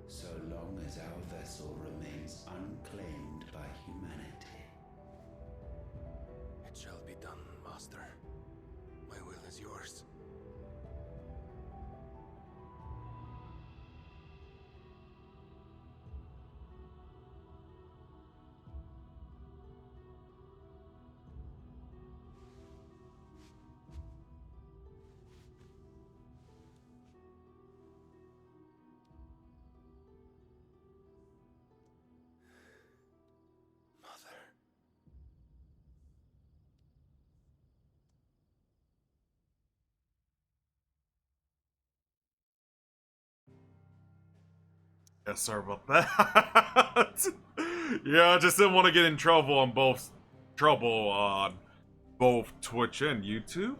So long as our vessel remains unclaimed by humanity. It shall be done, Master. My will is yours. Yeah, sorry about that. Yeah, I just didn't want to get in trouble on both Twitch and YouTube.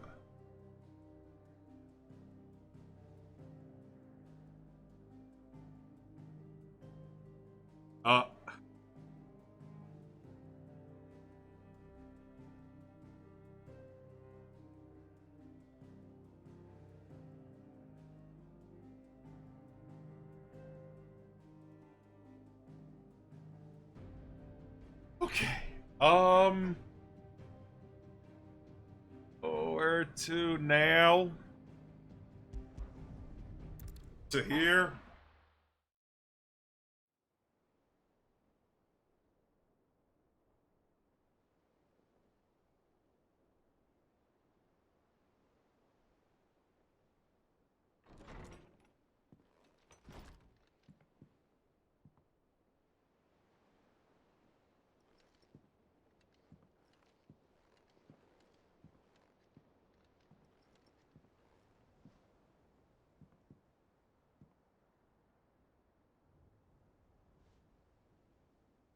Okay. where to now? To here?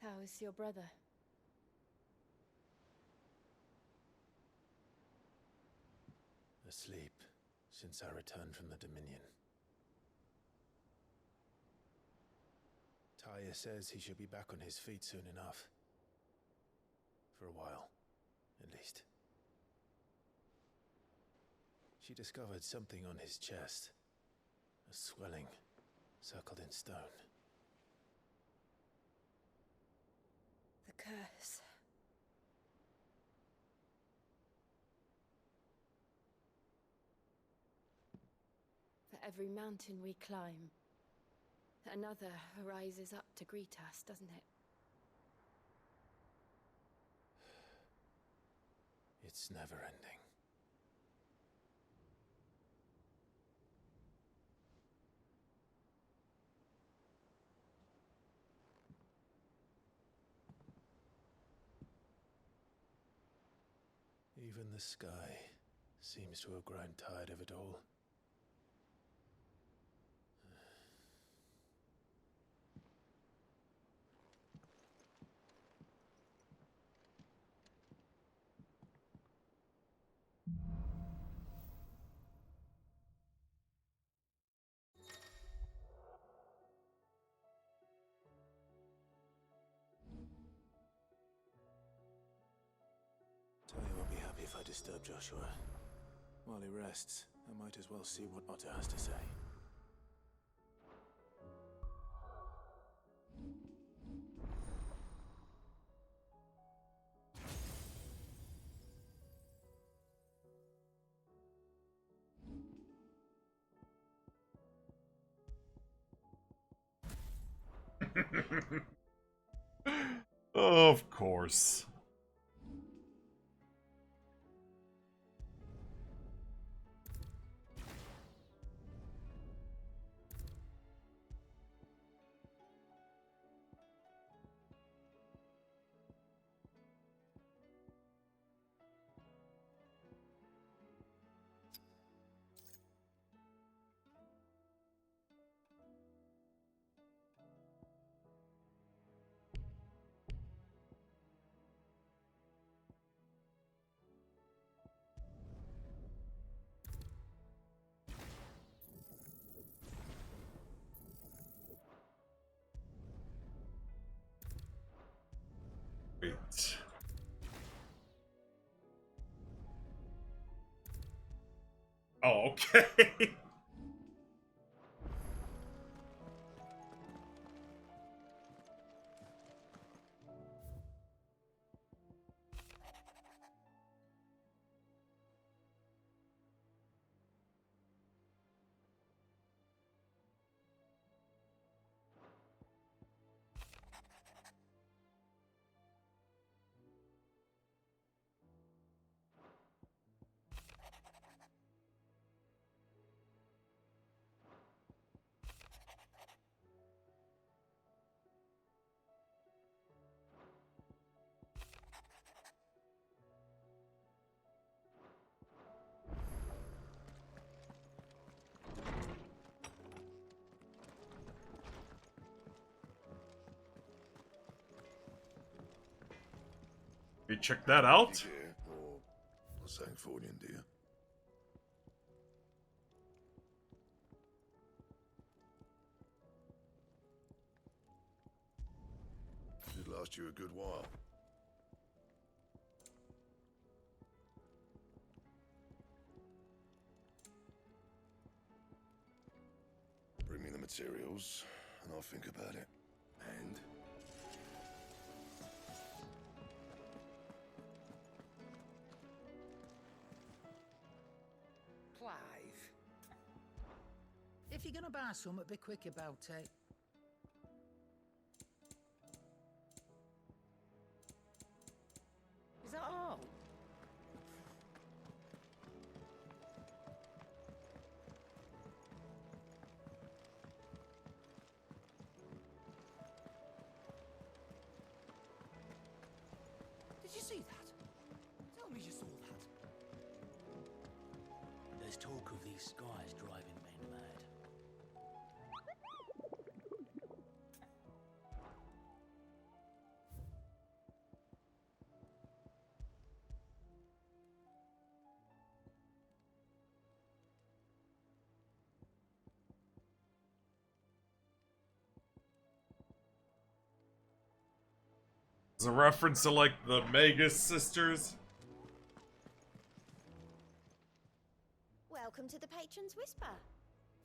How is your brother? Asleep since I returned from the Dominion. Talia says he should be back on his feet soon enough. For a while, at least. She discovered something on his chest. A swelling, circled in stone. The curse. For every mountain we climb, another rises up to greet us, doesn't it? It's never ending. Even the sky seems to have grown tired of it all. Talia won't be happy if I disturb Joshua. While he rests, I might as well see what Otter has to say. Of course. Wait. Oh, okay. You check that out? Or Sangforian, do you? Should last you a good while. Bring me the materials, and I'll think about it. And? Clive. If you're gonna buy something, be quick about it. Is that all? Did you see that? Tell me you saw that. There's talk of these skies driving men mad. It's a reference to like the Magus sisters. Welcome to the Patron's Whisper.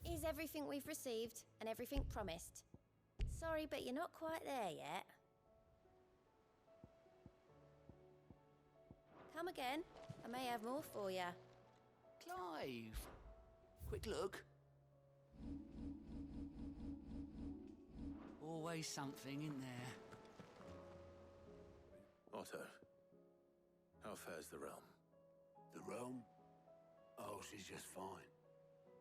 Is everything we've received and everything promised? Sorry, but you're not quite there yet. Come again. I may have more for you. Clive! Quick look. Always something in there. Otto, how fares the realm? The realm? Oh, she's just fine.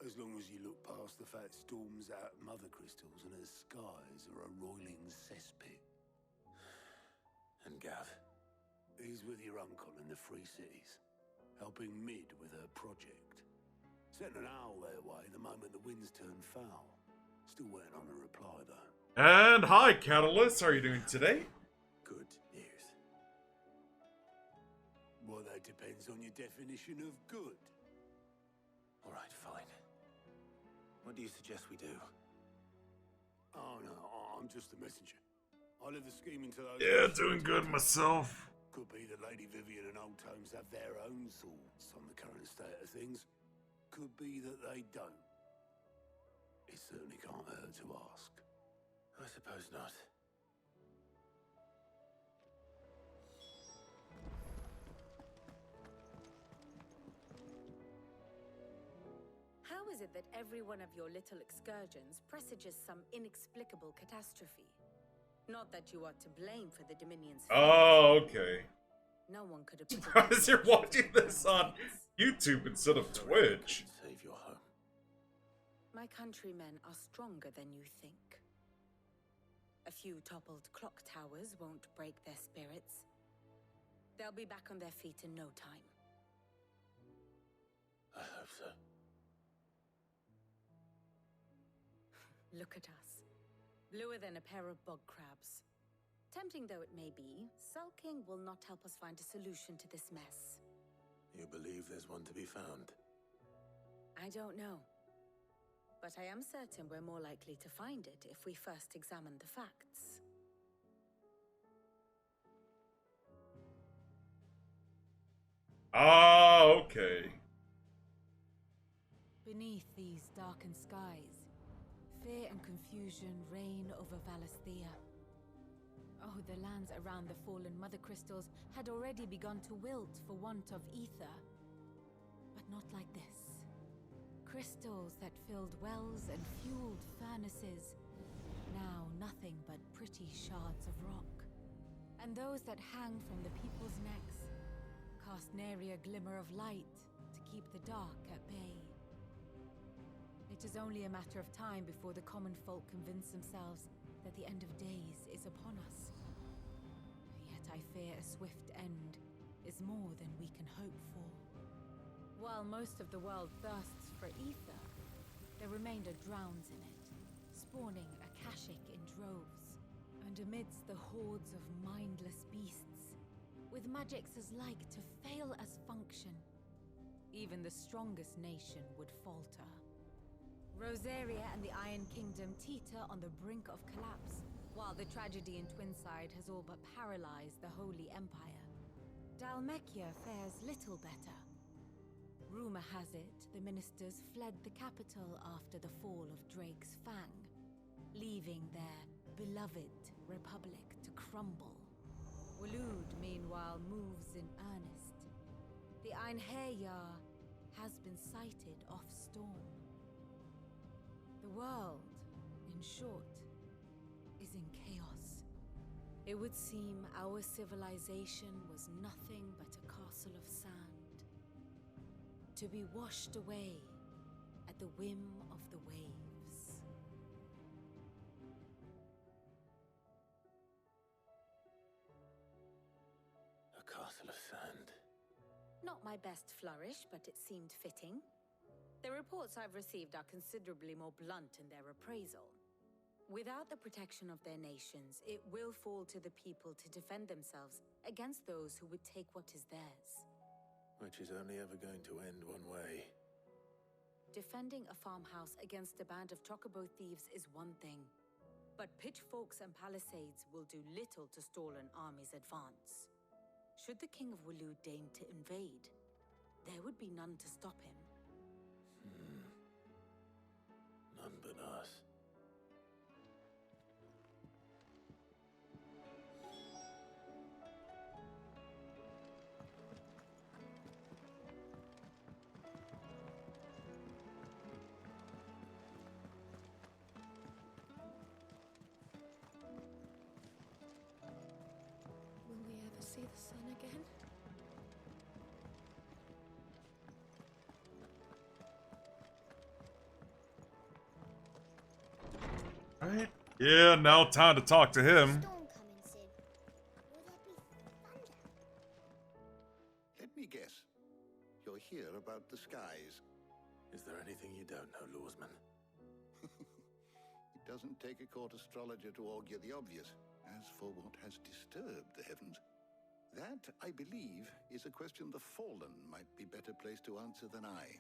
As long as you look past the fat storms out mother crystals and her skies are a roiling cesspit. And Gav? He's with your uncle in the Free Cities, helping Mid with her project. Sent an owl their way the moment the winds turned foul. Still waiting on a reply, though. And hi, Catalyst. How are you doing today? Good news. Well, that depends on your definition of good. All right, fine. What do you suggest we do? Oh, no, I'm just a messenger. I leave the scheme into those... Yeah, doing good myself. Could be that Lady Vivian and Old Tomes have their own thoughts on the current state of things. Could be that they don't. It certainly can't hurt to ask. I suppose not. How is it that every one of your little excursions presages some inexplicable catastrophe? Not that you are to blame for the Dominion's fate. Oh, okay. No one could have Surprised you're watching this on YouTube instead of Twitch. Save your home. My countrymen are stronger than you think. A few toppled clock towers won't break their spirits. They'll be back on their feet in no time. I hope so. Look at us. Bluer than a pair of bog crabs. Tempting though it may be, sulking will not help us find a solution to this mess. You believe there's one to be found? I don't know. But I am certain we're more likely to find it if we first examine the facts. Ah, okay. Beneath these darkened skies, fear and confusion reign over Valisthea. Oh, the lands around the fallen mother crystals had already begun to wilt for want of ether. But not like this. Crystals that filled wells and fueled furnaces, now nothing but pretty shards of rock. And those that hang from the people's necks cast nary a glimmer of light to keep the dark at bay. It is only a matter of time before the common folk convince themselves that the end of days is upon us. Yet I fear a swift end is more than we can hope for. While most of the world thirsts for ether, the remainder drowns in it, spawning Akashic in droves. And amidst the hordes of mindless beasts, with magics as like to fail as function, even the strongest nation would falter. Rosaria and the Iron Kingdom teeter on the brink of collapse, while the tragedy in Twinside has all but paralyzed the Holy Empire. Dhalmekia fares little better. Rumor has it the ministers fled the capital after the fall of Drake's Fang, leaving their beloved republic to crumble. Waloed, meanwhile, moves in earnest. The Einherjar has been sighted off Storm. The world, in short, is in chaos. It would seem our civilization was nothing but a castle of sand, to be washed away at the whim of the waves. A castle of sand. Not my best flourish, but it seemed fitting. The reports I've received are considerably more blunt in their appraisal. Without the protection of their nations, it will fall to the people to defend themselves against those who would take what is theirs. Which is only ever going to end one way. Defending a farmhouse against a band of chocobo thieves is one thing, but pitchforks and palisades will do little to stall an army's advance. Should the King of Waloed deign to invade, there would be none to stop him. None but us. Will we ever see the sun again? Right? Yeah, now time to talk to him. Let me guess. You're here about the skies. Is there anything you don't know, Lawsman? It doesn't take a court astrologer to augur the obvious. As for what has disturbed the heavens, that, I believe, is a question the Fallen might be better placed to answer than I.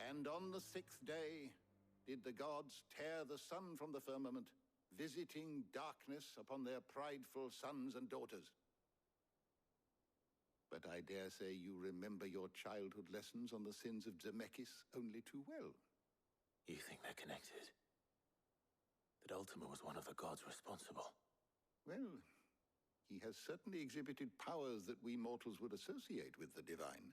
And on the 6th day did the gods tear the sun from the firmament, visiting darkness upon their prideful sons and daughters. But I dare say you remember your childhood lessons on the sins of Zemeckis only too well. You think they're connected? That Ultima was one of the gods responsible? Well, he has certainly exhibited powers that we mortals would associate with the divine.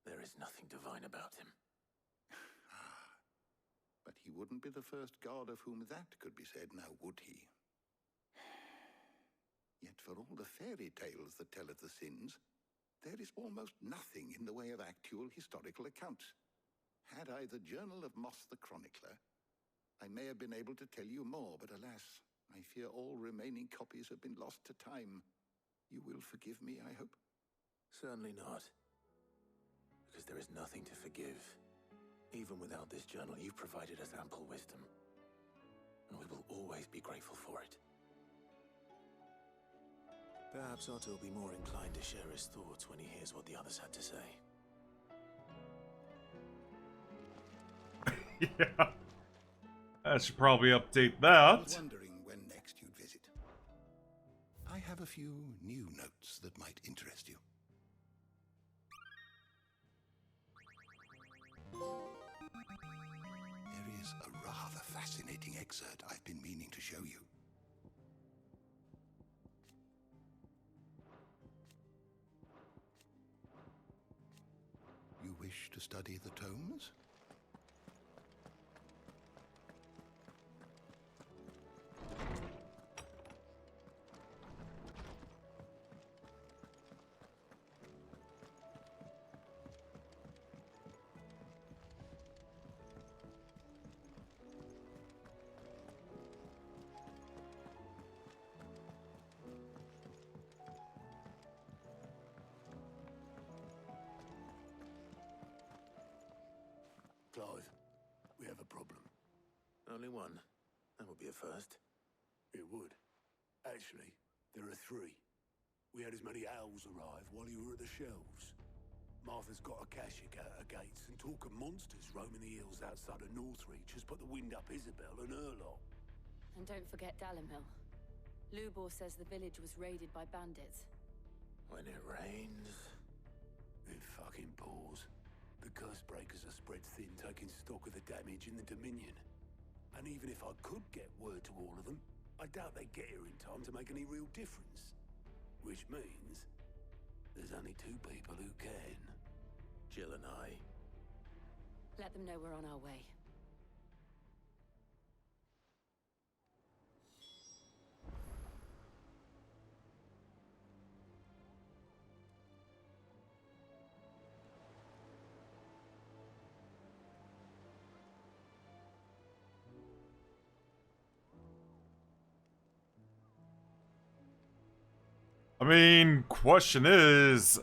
There is nothing divine about him. But he wouldn't be the first god of whom that could be said, now would he? Yet for all the fairy tales that tell of the sins, there is almost nothing in the way of actual historical accounts. Had I the Journal of Moss the Chronicler, I may have been able to tell you more, but alas, I fear all remaining copies have been lost to time. You will forgive me, I hope? Certainly not. Because there is nothing to forgive. Even without this journal, you've provided us ample wisdom. And we will always be grateful for it. Perhaps Otto will be more inclined to share his thoughts when he hears what the others had to say. Yeah. I should probably update that. I was wondering when next you'd visit. I have a few new notes that might interest you. There is a rather fascinating excerpt I've been meaning to show you. You wish to study the tomes? Clive, we have a problem. Only one? That would be a first. It would. Actually, there are three. We had as many owls arrive while you were at the shelves. Martha's got a Kashik out her gates, and talk of monsters roaming the hills outside of Northreach has put the wind up Isabel and her lot. And don't forget Dalimil. Lubor says the village was raided by bandits. When it rains... It fucking pours. The curse breakers are spread thin, taking stock of the damage in the Dominion. And even if I could get word to all of them, I doubt they'd get here in time to make any real difference. Which means... There's only two people who can. Jill and I. Let them know we're on our way. I mean, question is,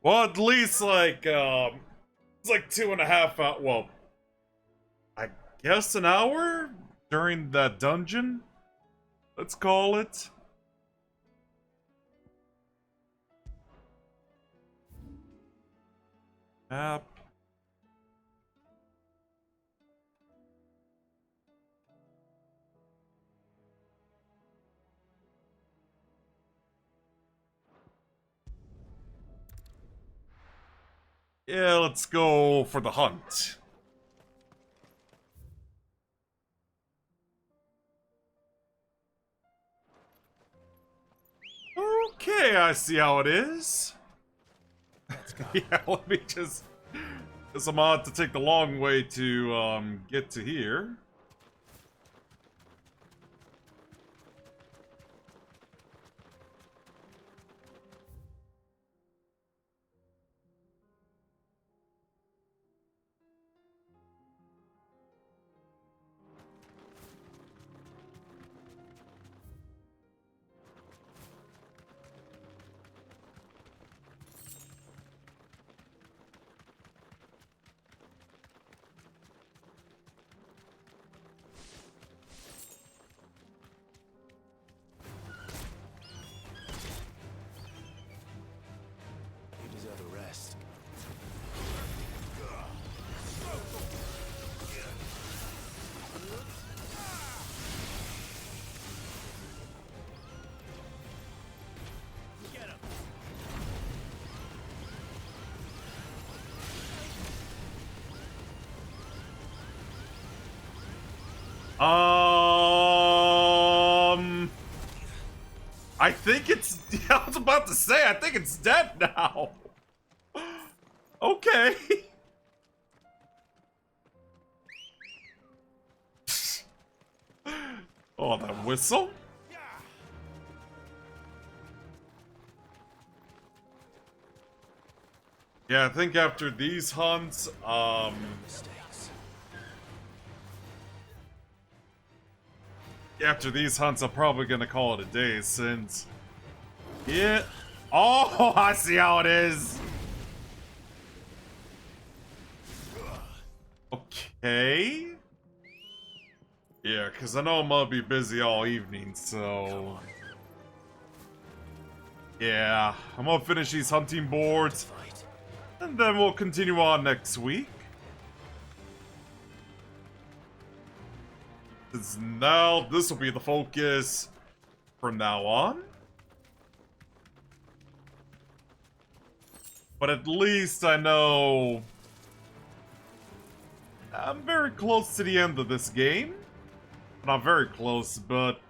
well, at least like, it's like 2.5 hours. Well, I guess an hour during that dungeon. Let's call it. Map. Yeah, let's go for the hunt. Okay, I see how it is. Yeah, let me just... Guess I'm on to take the long way to, get to here. You deserve a rest. Get him. I think it's... I was about to say, I think it's dead now. Okay. Oh, that whistle? Yeah, I think after these hunts, after these hunts, I'm probably gonna call it a day since... Yeah. Oh, I see how it is. Okay. Yeah, because I know I'm gonna be busy all evening, so... Yeah, I'm gonna finish these hunting boards, and then we'll continue on next week. Since now, this will be the focus from now on. But at least I know I'm very close to the end of this game. Not very close, but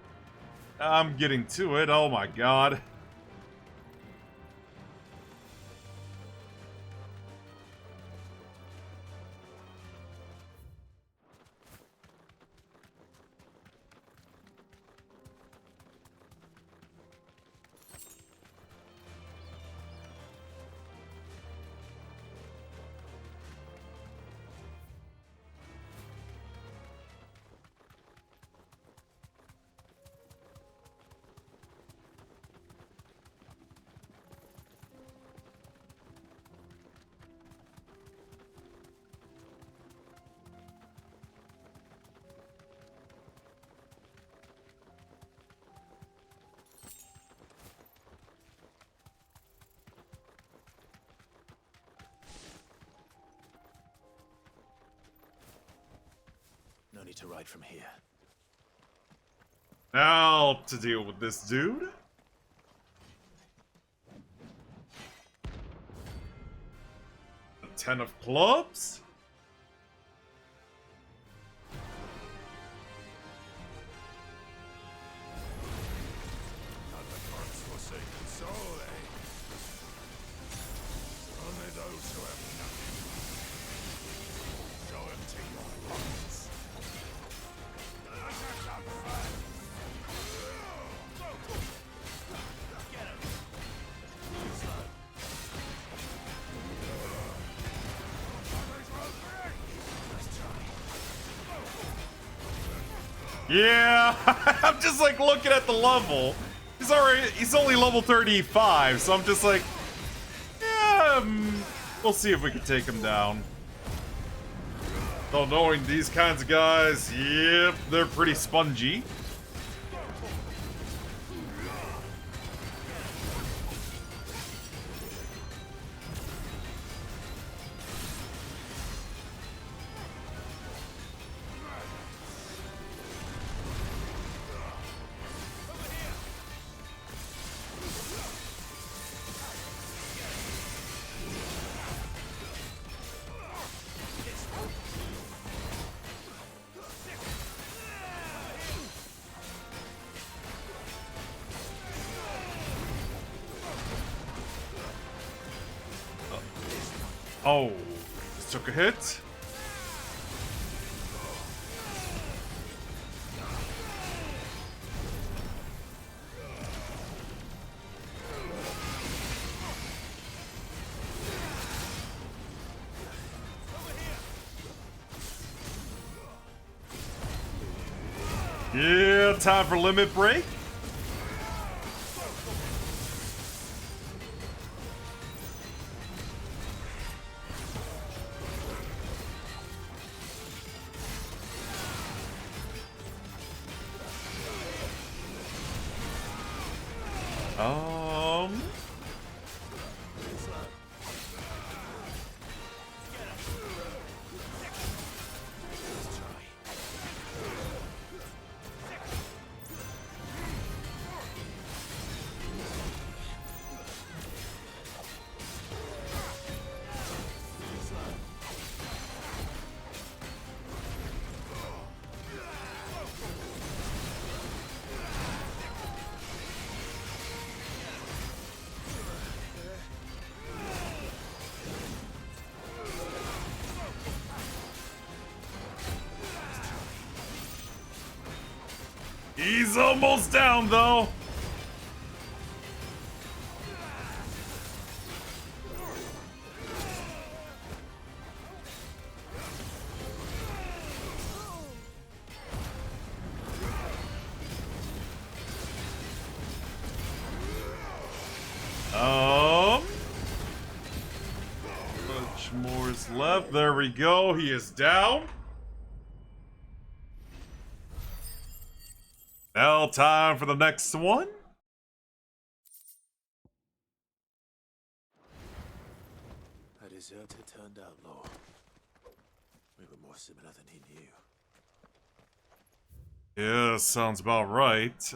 I'm getting to it. Oh my god. only to ride from here. Now to deal with this dude. The 10 of clubs. Not the God's forsaken soul, eh? Only those who have nothing. Show him to your lungs. Yeah, I'm just like looking at the level. He's only level 35, so I'm just like, yeah, we'll see if we can take him down. Though knowing these kinds of guys, yep, they're pretty spongy. Oh, just took a hit. Yeah, time for limit break. He's almost down, though. Much more is left. There we go. He is down. Now time for the next one. A deserter turned outlaw. We were more similar than he knew. Yeah, sounds about right.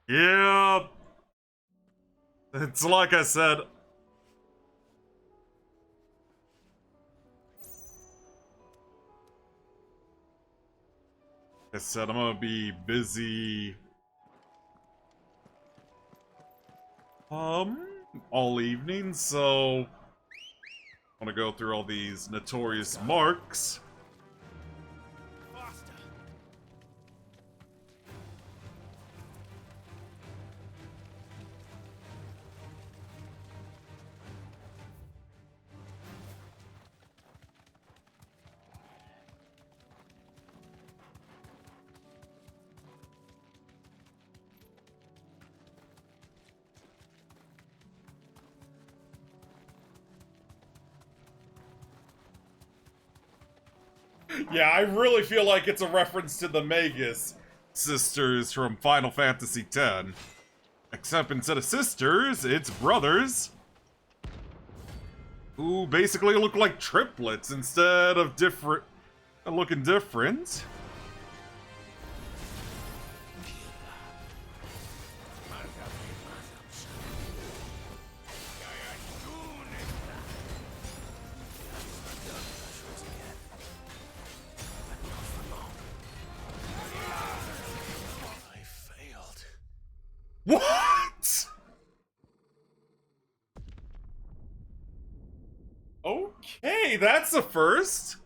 Yeah. It's like I said. I'm gonna be busy. All evening, so I'm gonna go through all these notorious marks. Yeah, I really feel like it's a reference to the Magus sisters from Final Fantasy X. Except instead of sisters, it's brothers. Who basically look like triplets instead of looking different. What? Okay, that's a first.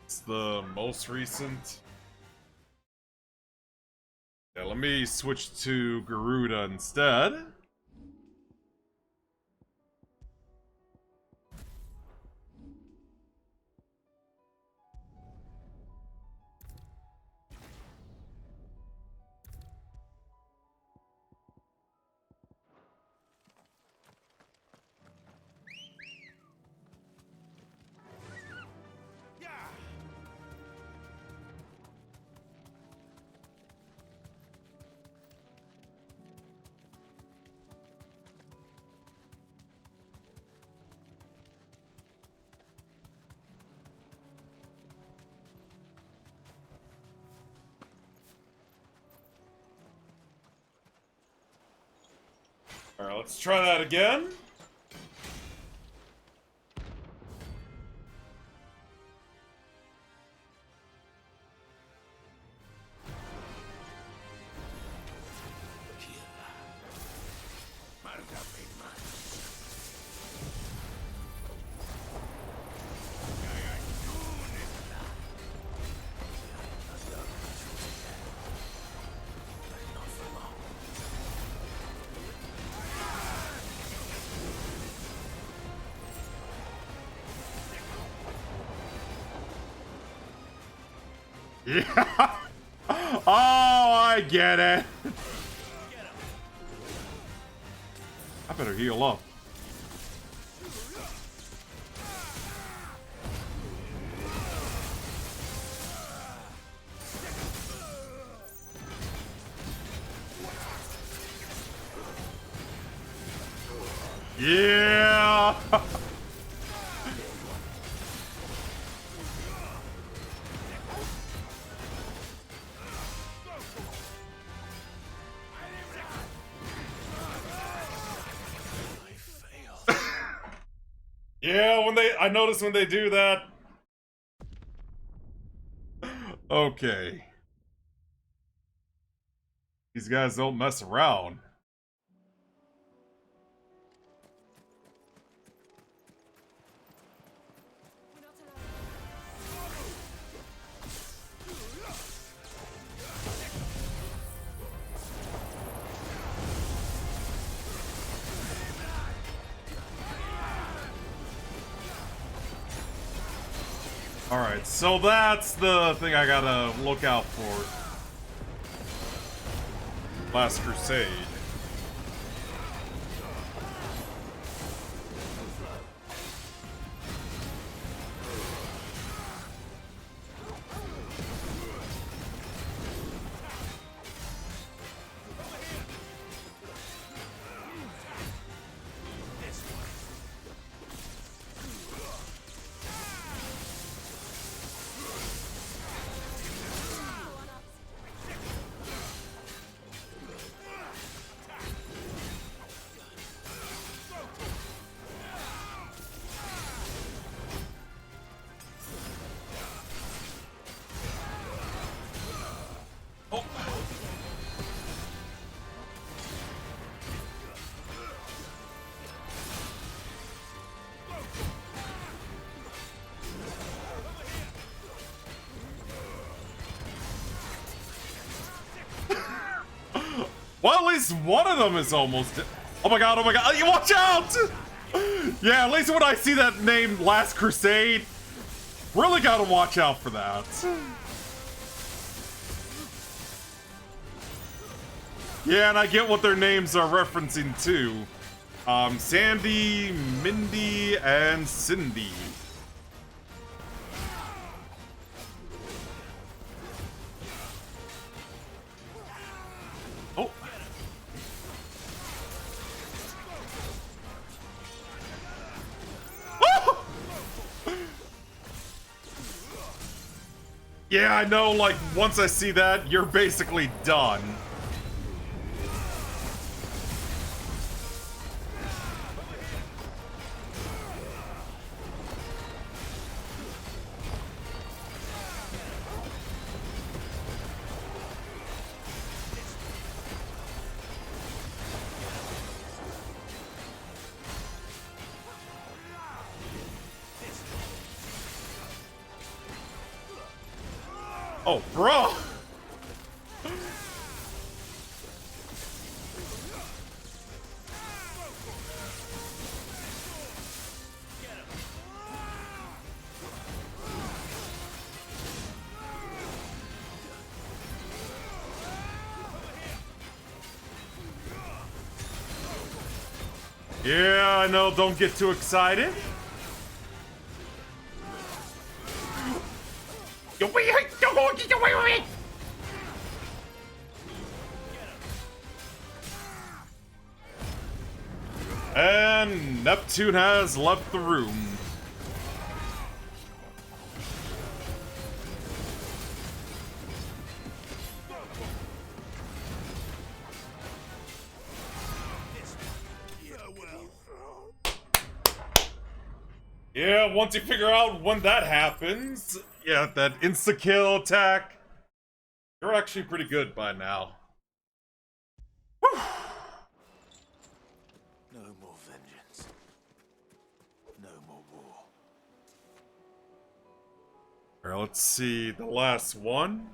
It's the most recent. Yeah, let me switch to Garuda instead. Alright, let's try that again. Yeah. Oh, I get it. I better heal up. Yeah. Yeah, I notice when they do that. Okay. These guys don't mess around. Alright, so that's the thing I gotta look out for. Last Crusade. Well, at least one of them is almost... Oh my god, you watch out! Yeah, at least when I see that name, Last Crusade, really gotta watch out for that. Yeah, and I get what their names are referencing too. Sandy, Mindy, and Cindy. Oh. Yeah, I know, like, once I see that, you're basically done. Oh, bro! Yeah, I know, don't get too excited. And Neptune has left the room. Yeah, once you figure out when that happens, yeah, that insta-kill attack, you're actually pretty good by now. Whew. No more vengeance. No more war. Alright, let's see the last one.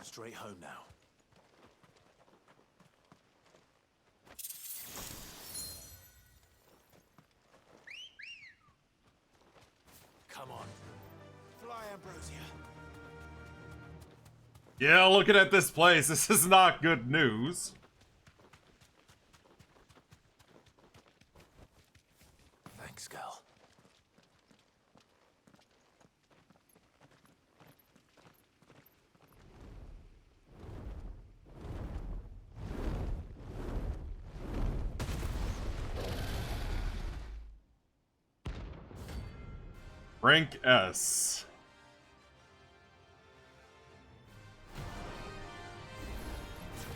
Straight home now. Come on. Fly, Ambrosia. Yeah, looking at this place, this is not good news. Thanks, girl. Rank S.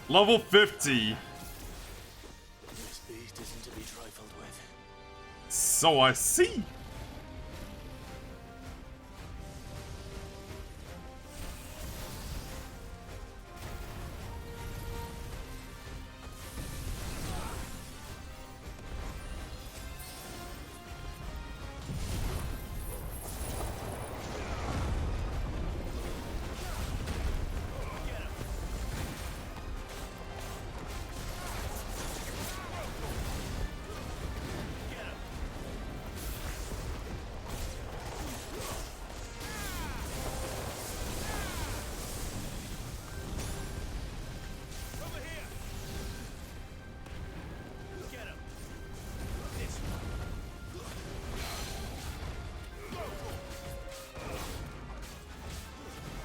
Level 50. This beast isn't to be trifled with. So I see.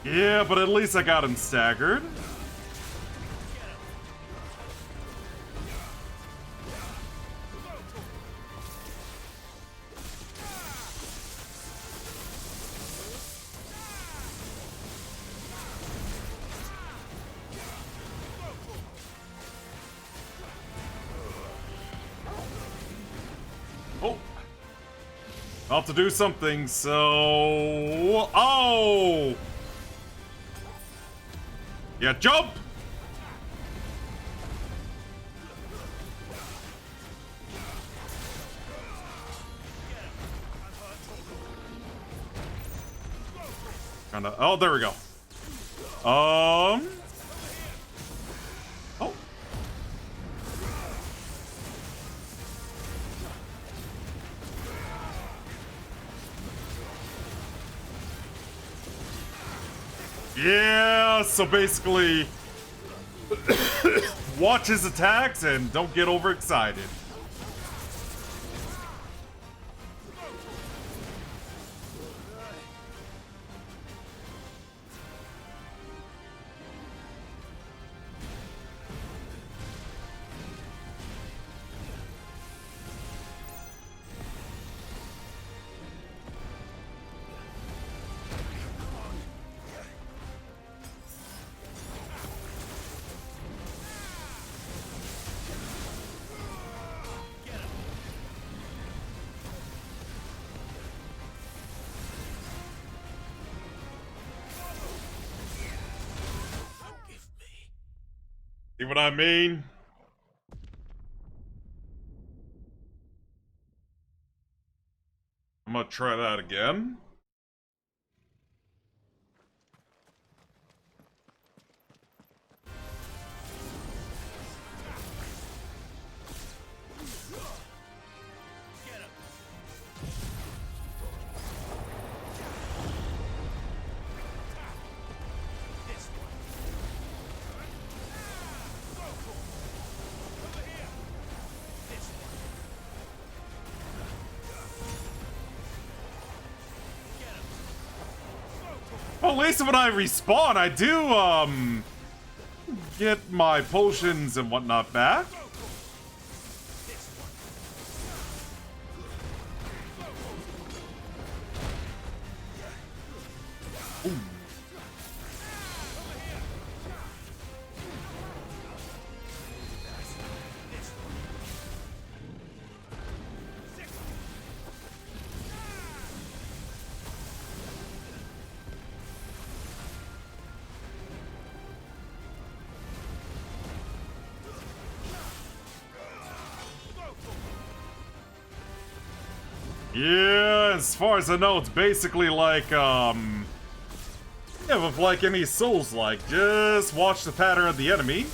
Yeah, but at least I got him staggered. Oh. I'll have to do something, so... Oh! Yeah, jump! Kinda, oh, there we go. Oh. Yeah, so basically, watch his attacks and don't get overexcited. See what I mean? I'm gonna try that again. Well, at least when I respawn, I do, get my potions and whatnot back. Ooh. Yeah, as far as I know, it's basically like, yeah, with like any Souls-like, just watch the pattern of the enemy.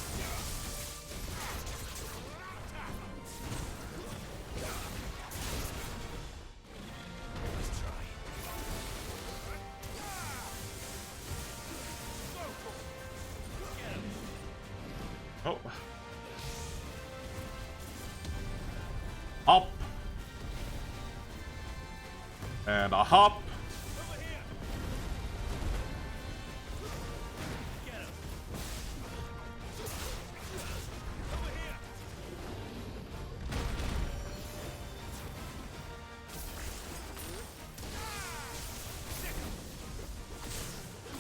Oh. Up. And a hop.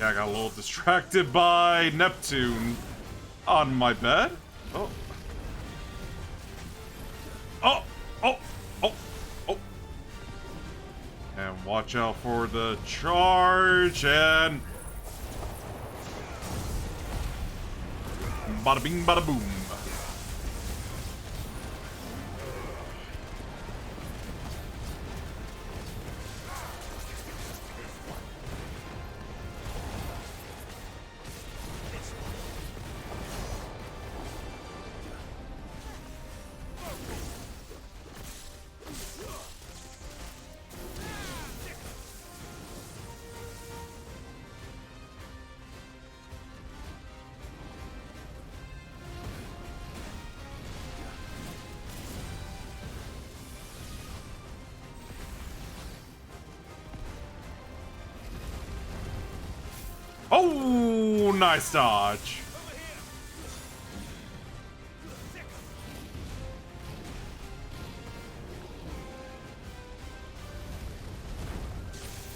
Yeah, I got a little distracted by Neptune on my bed. Oh. Oh! Oh! Oh! Oh! And watch out for the charge and... Bada bing, bada boom. Oh, nice dodge.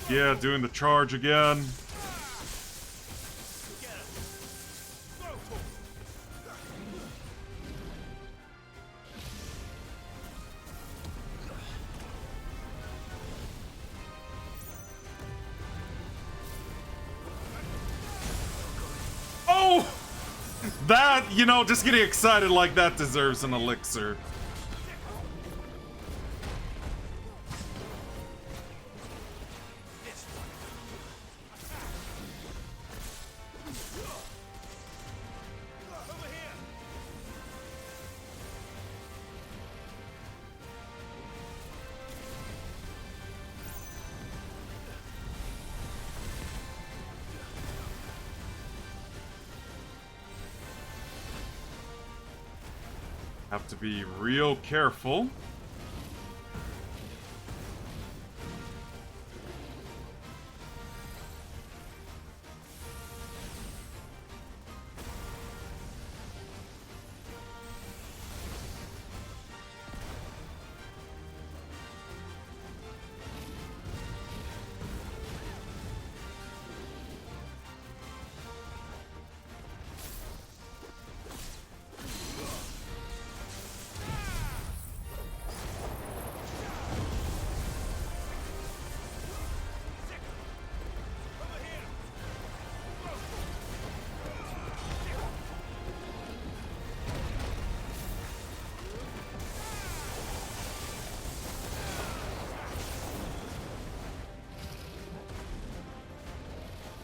Yeah, doing the charge again. Oh! That, you know, just getting excited like that deserves an elixir. Have to be real careful.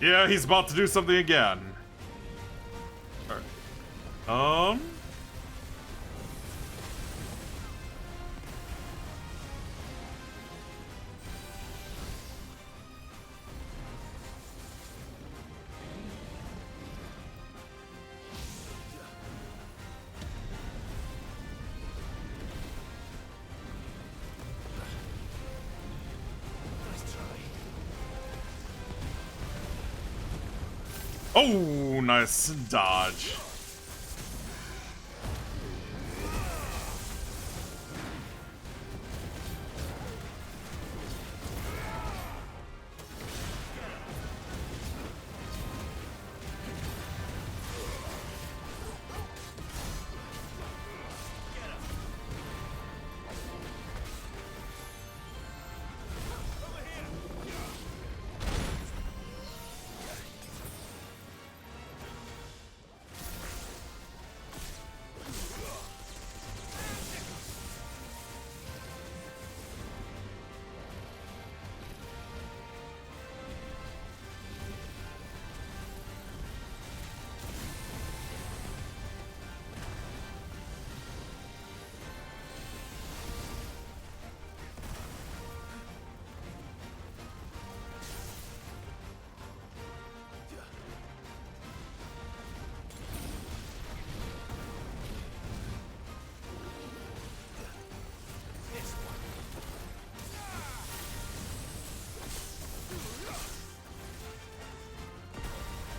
Yeah, he's about to do something again. Alright. Oh, nice dodge.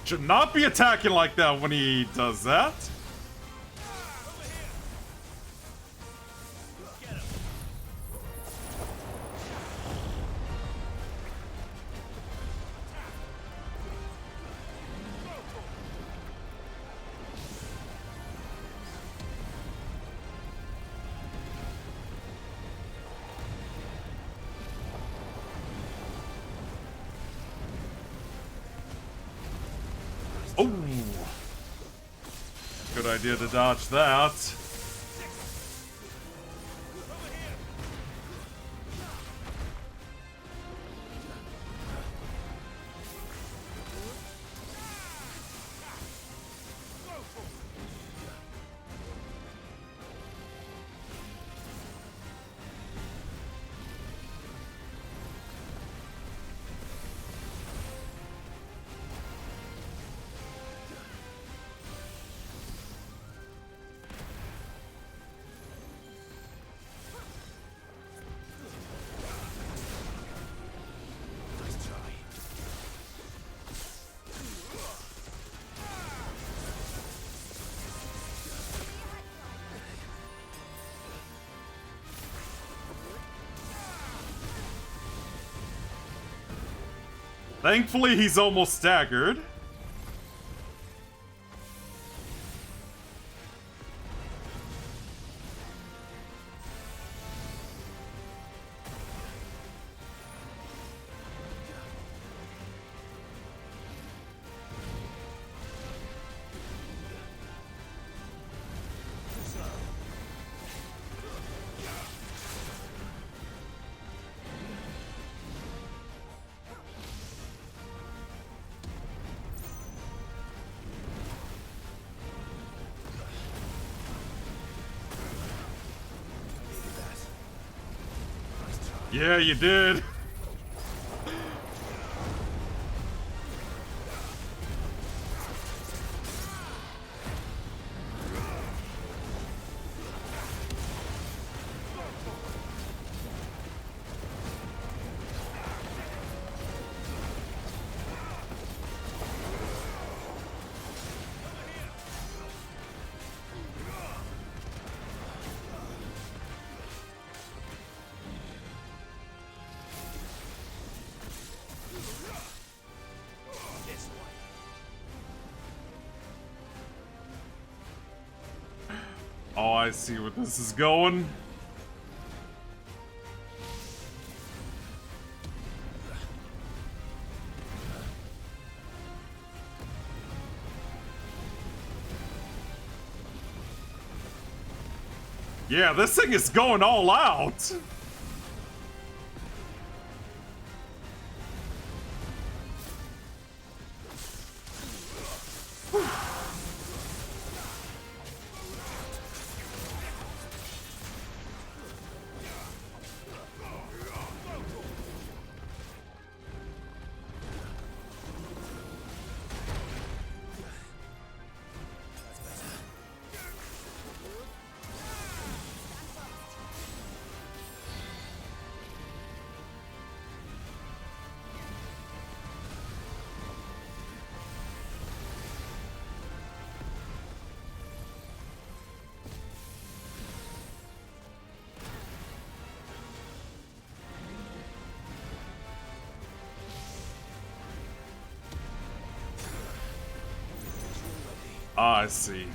Should not be attacking like that when he does that. Oh! Good idea to dodge that. Thankfully, he's almost staggered. Yeah, you did. Oh, I see where this is going. Yeah, this thing is going all out. Ah, I see.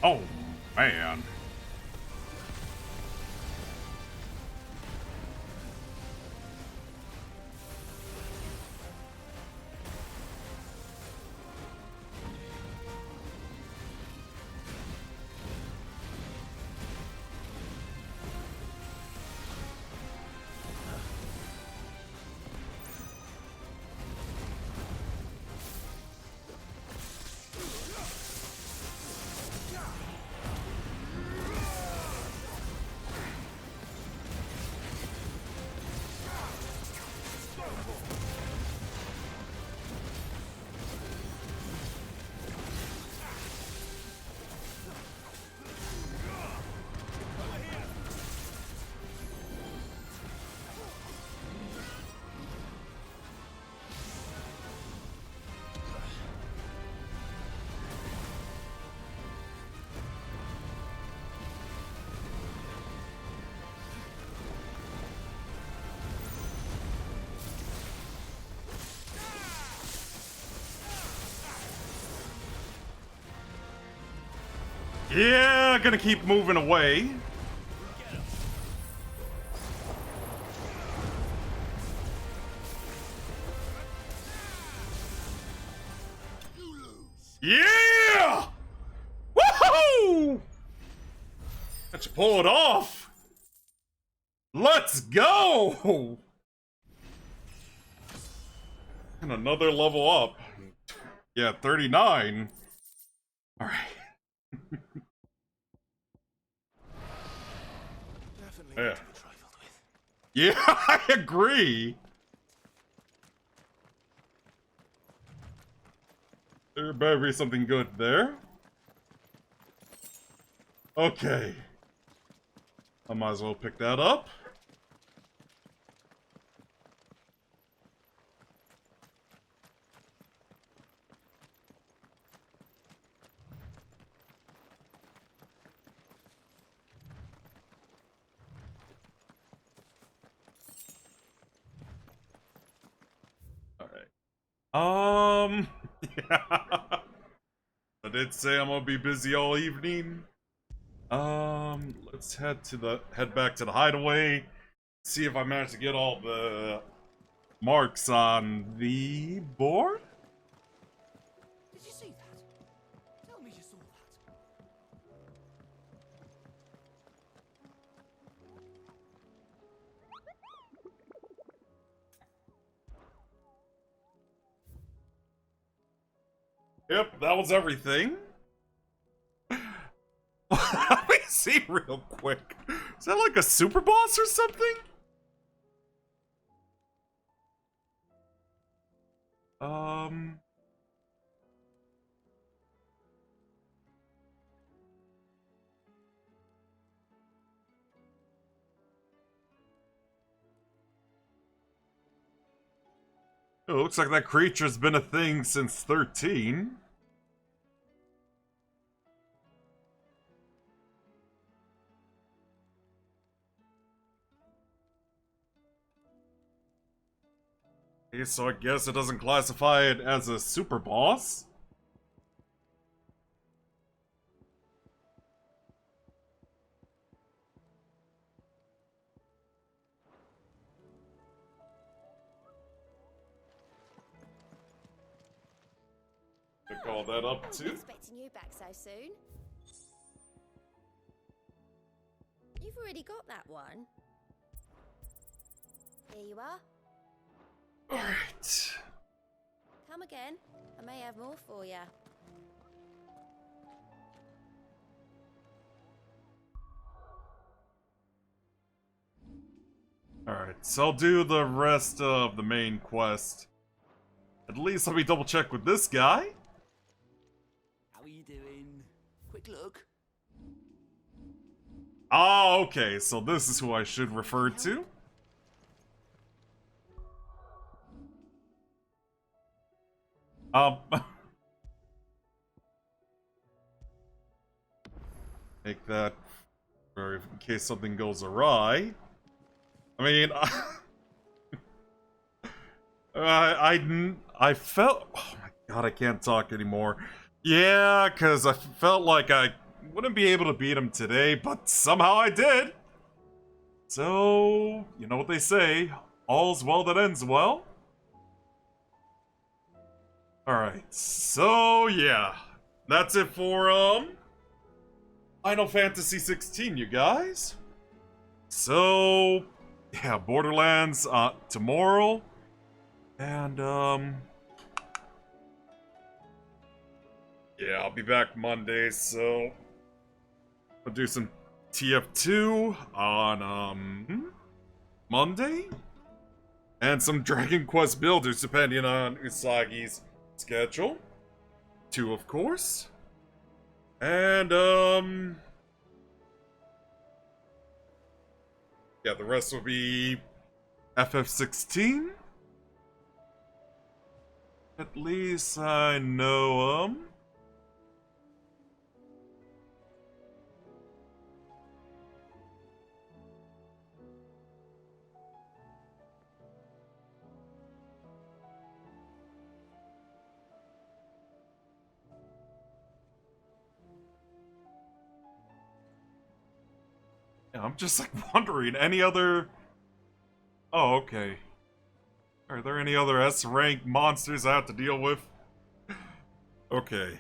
Oh, man. Yeah, gonna keep moving away. Yeah! Woohoo! Let's pull it off. Let's go! And another level up. Yeah, 39. Alright. Yeah. Yeah, I agree. There better be something good there. Okay. I might as well pick that up. Alright. Yeah. I did say I'm gonna be busy all evening. Let's head back to the hideaway. See if I manage to get all the marks on the board. Did you see that? Tell me you saw that. Yep, that was everything. Let me see real quick. Is that like a super boss or something? It looks like that creature's been a thing since 13. Okay, so I guess it doesn't classify it as a super boss. To call that up too. Expecting you back so soon. You've already got that one. Here you are. Alright. Come again. I may have more for you. Alright, so I'll do the rest of the main quest. At least let me double check with this guy. How are you doing? Quick look. Ah, okay, so this is who I should refer to. Make that for in case something goes awry. I mean, I felt. Oh my god, I can't talk anymore. Yeah, because I felt like I wouldn't be able to beat him today, but somehow I did. So, you know what they say, all's well that ends well. Alright, so yeah. That's it for, Final Fantasy 16, you guys. So, yeah, Borderlands, tomorrow. And, yeah, I'll be back Monday, so I'll do some TF2 on, Monday? And some Dragon Quest builders, depending on Usagi's schedule. 2, of course. And, yeah, the rest will be FF16. At least I know, Yeah, I'm just like wondering, any other... Oh, okay. Are there any other S-rank monsters I have to deal with? Okay.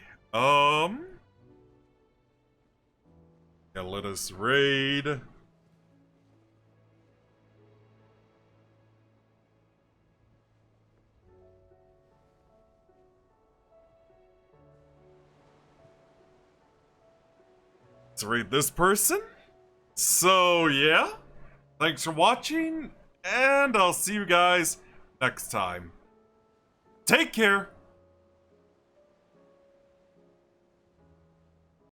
Yeah, let us raid. Let's raid this person. So, yeah. Thanks for watching, and I'll see you guys next time. Take care!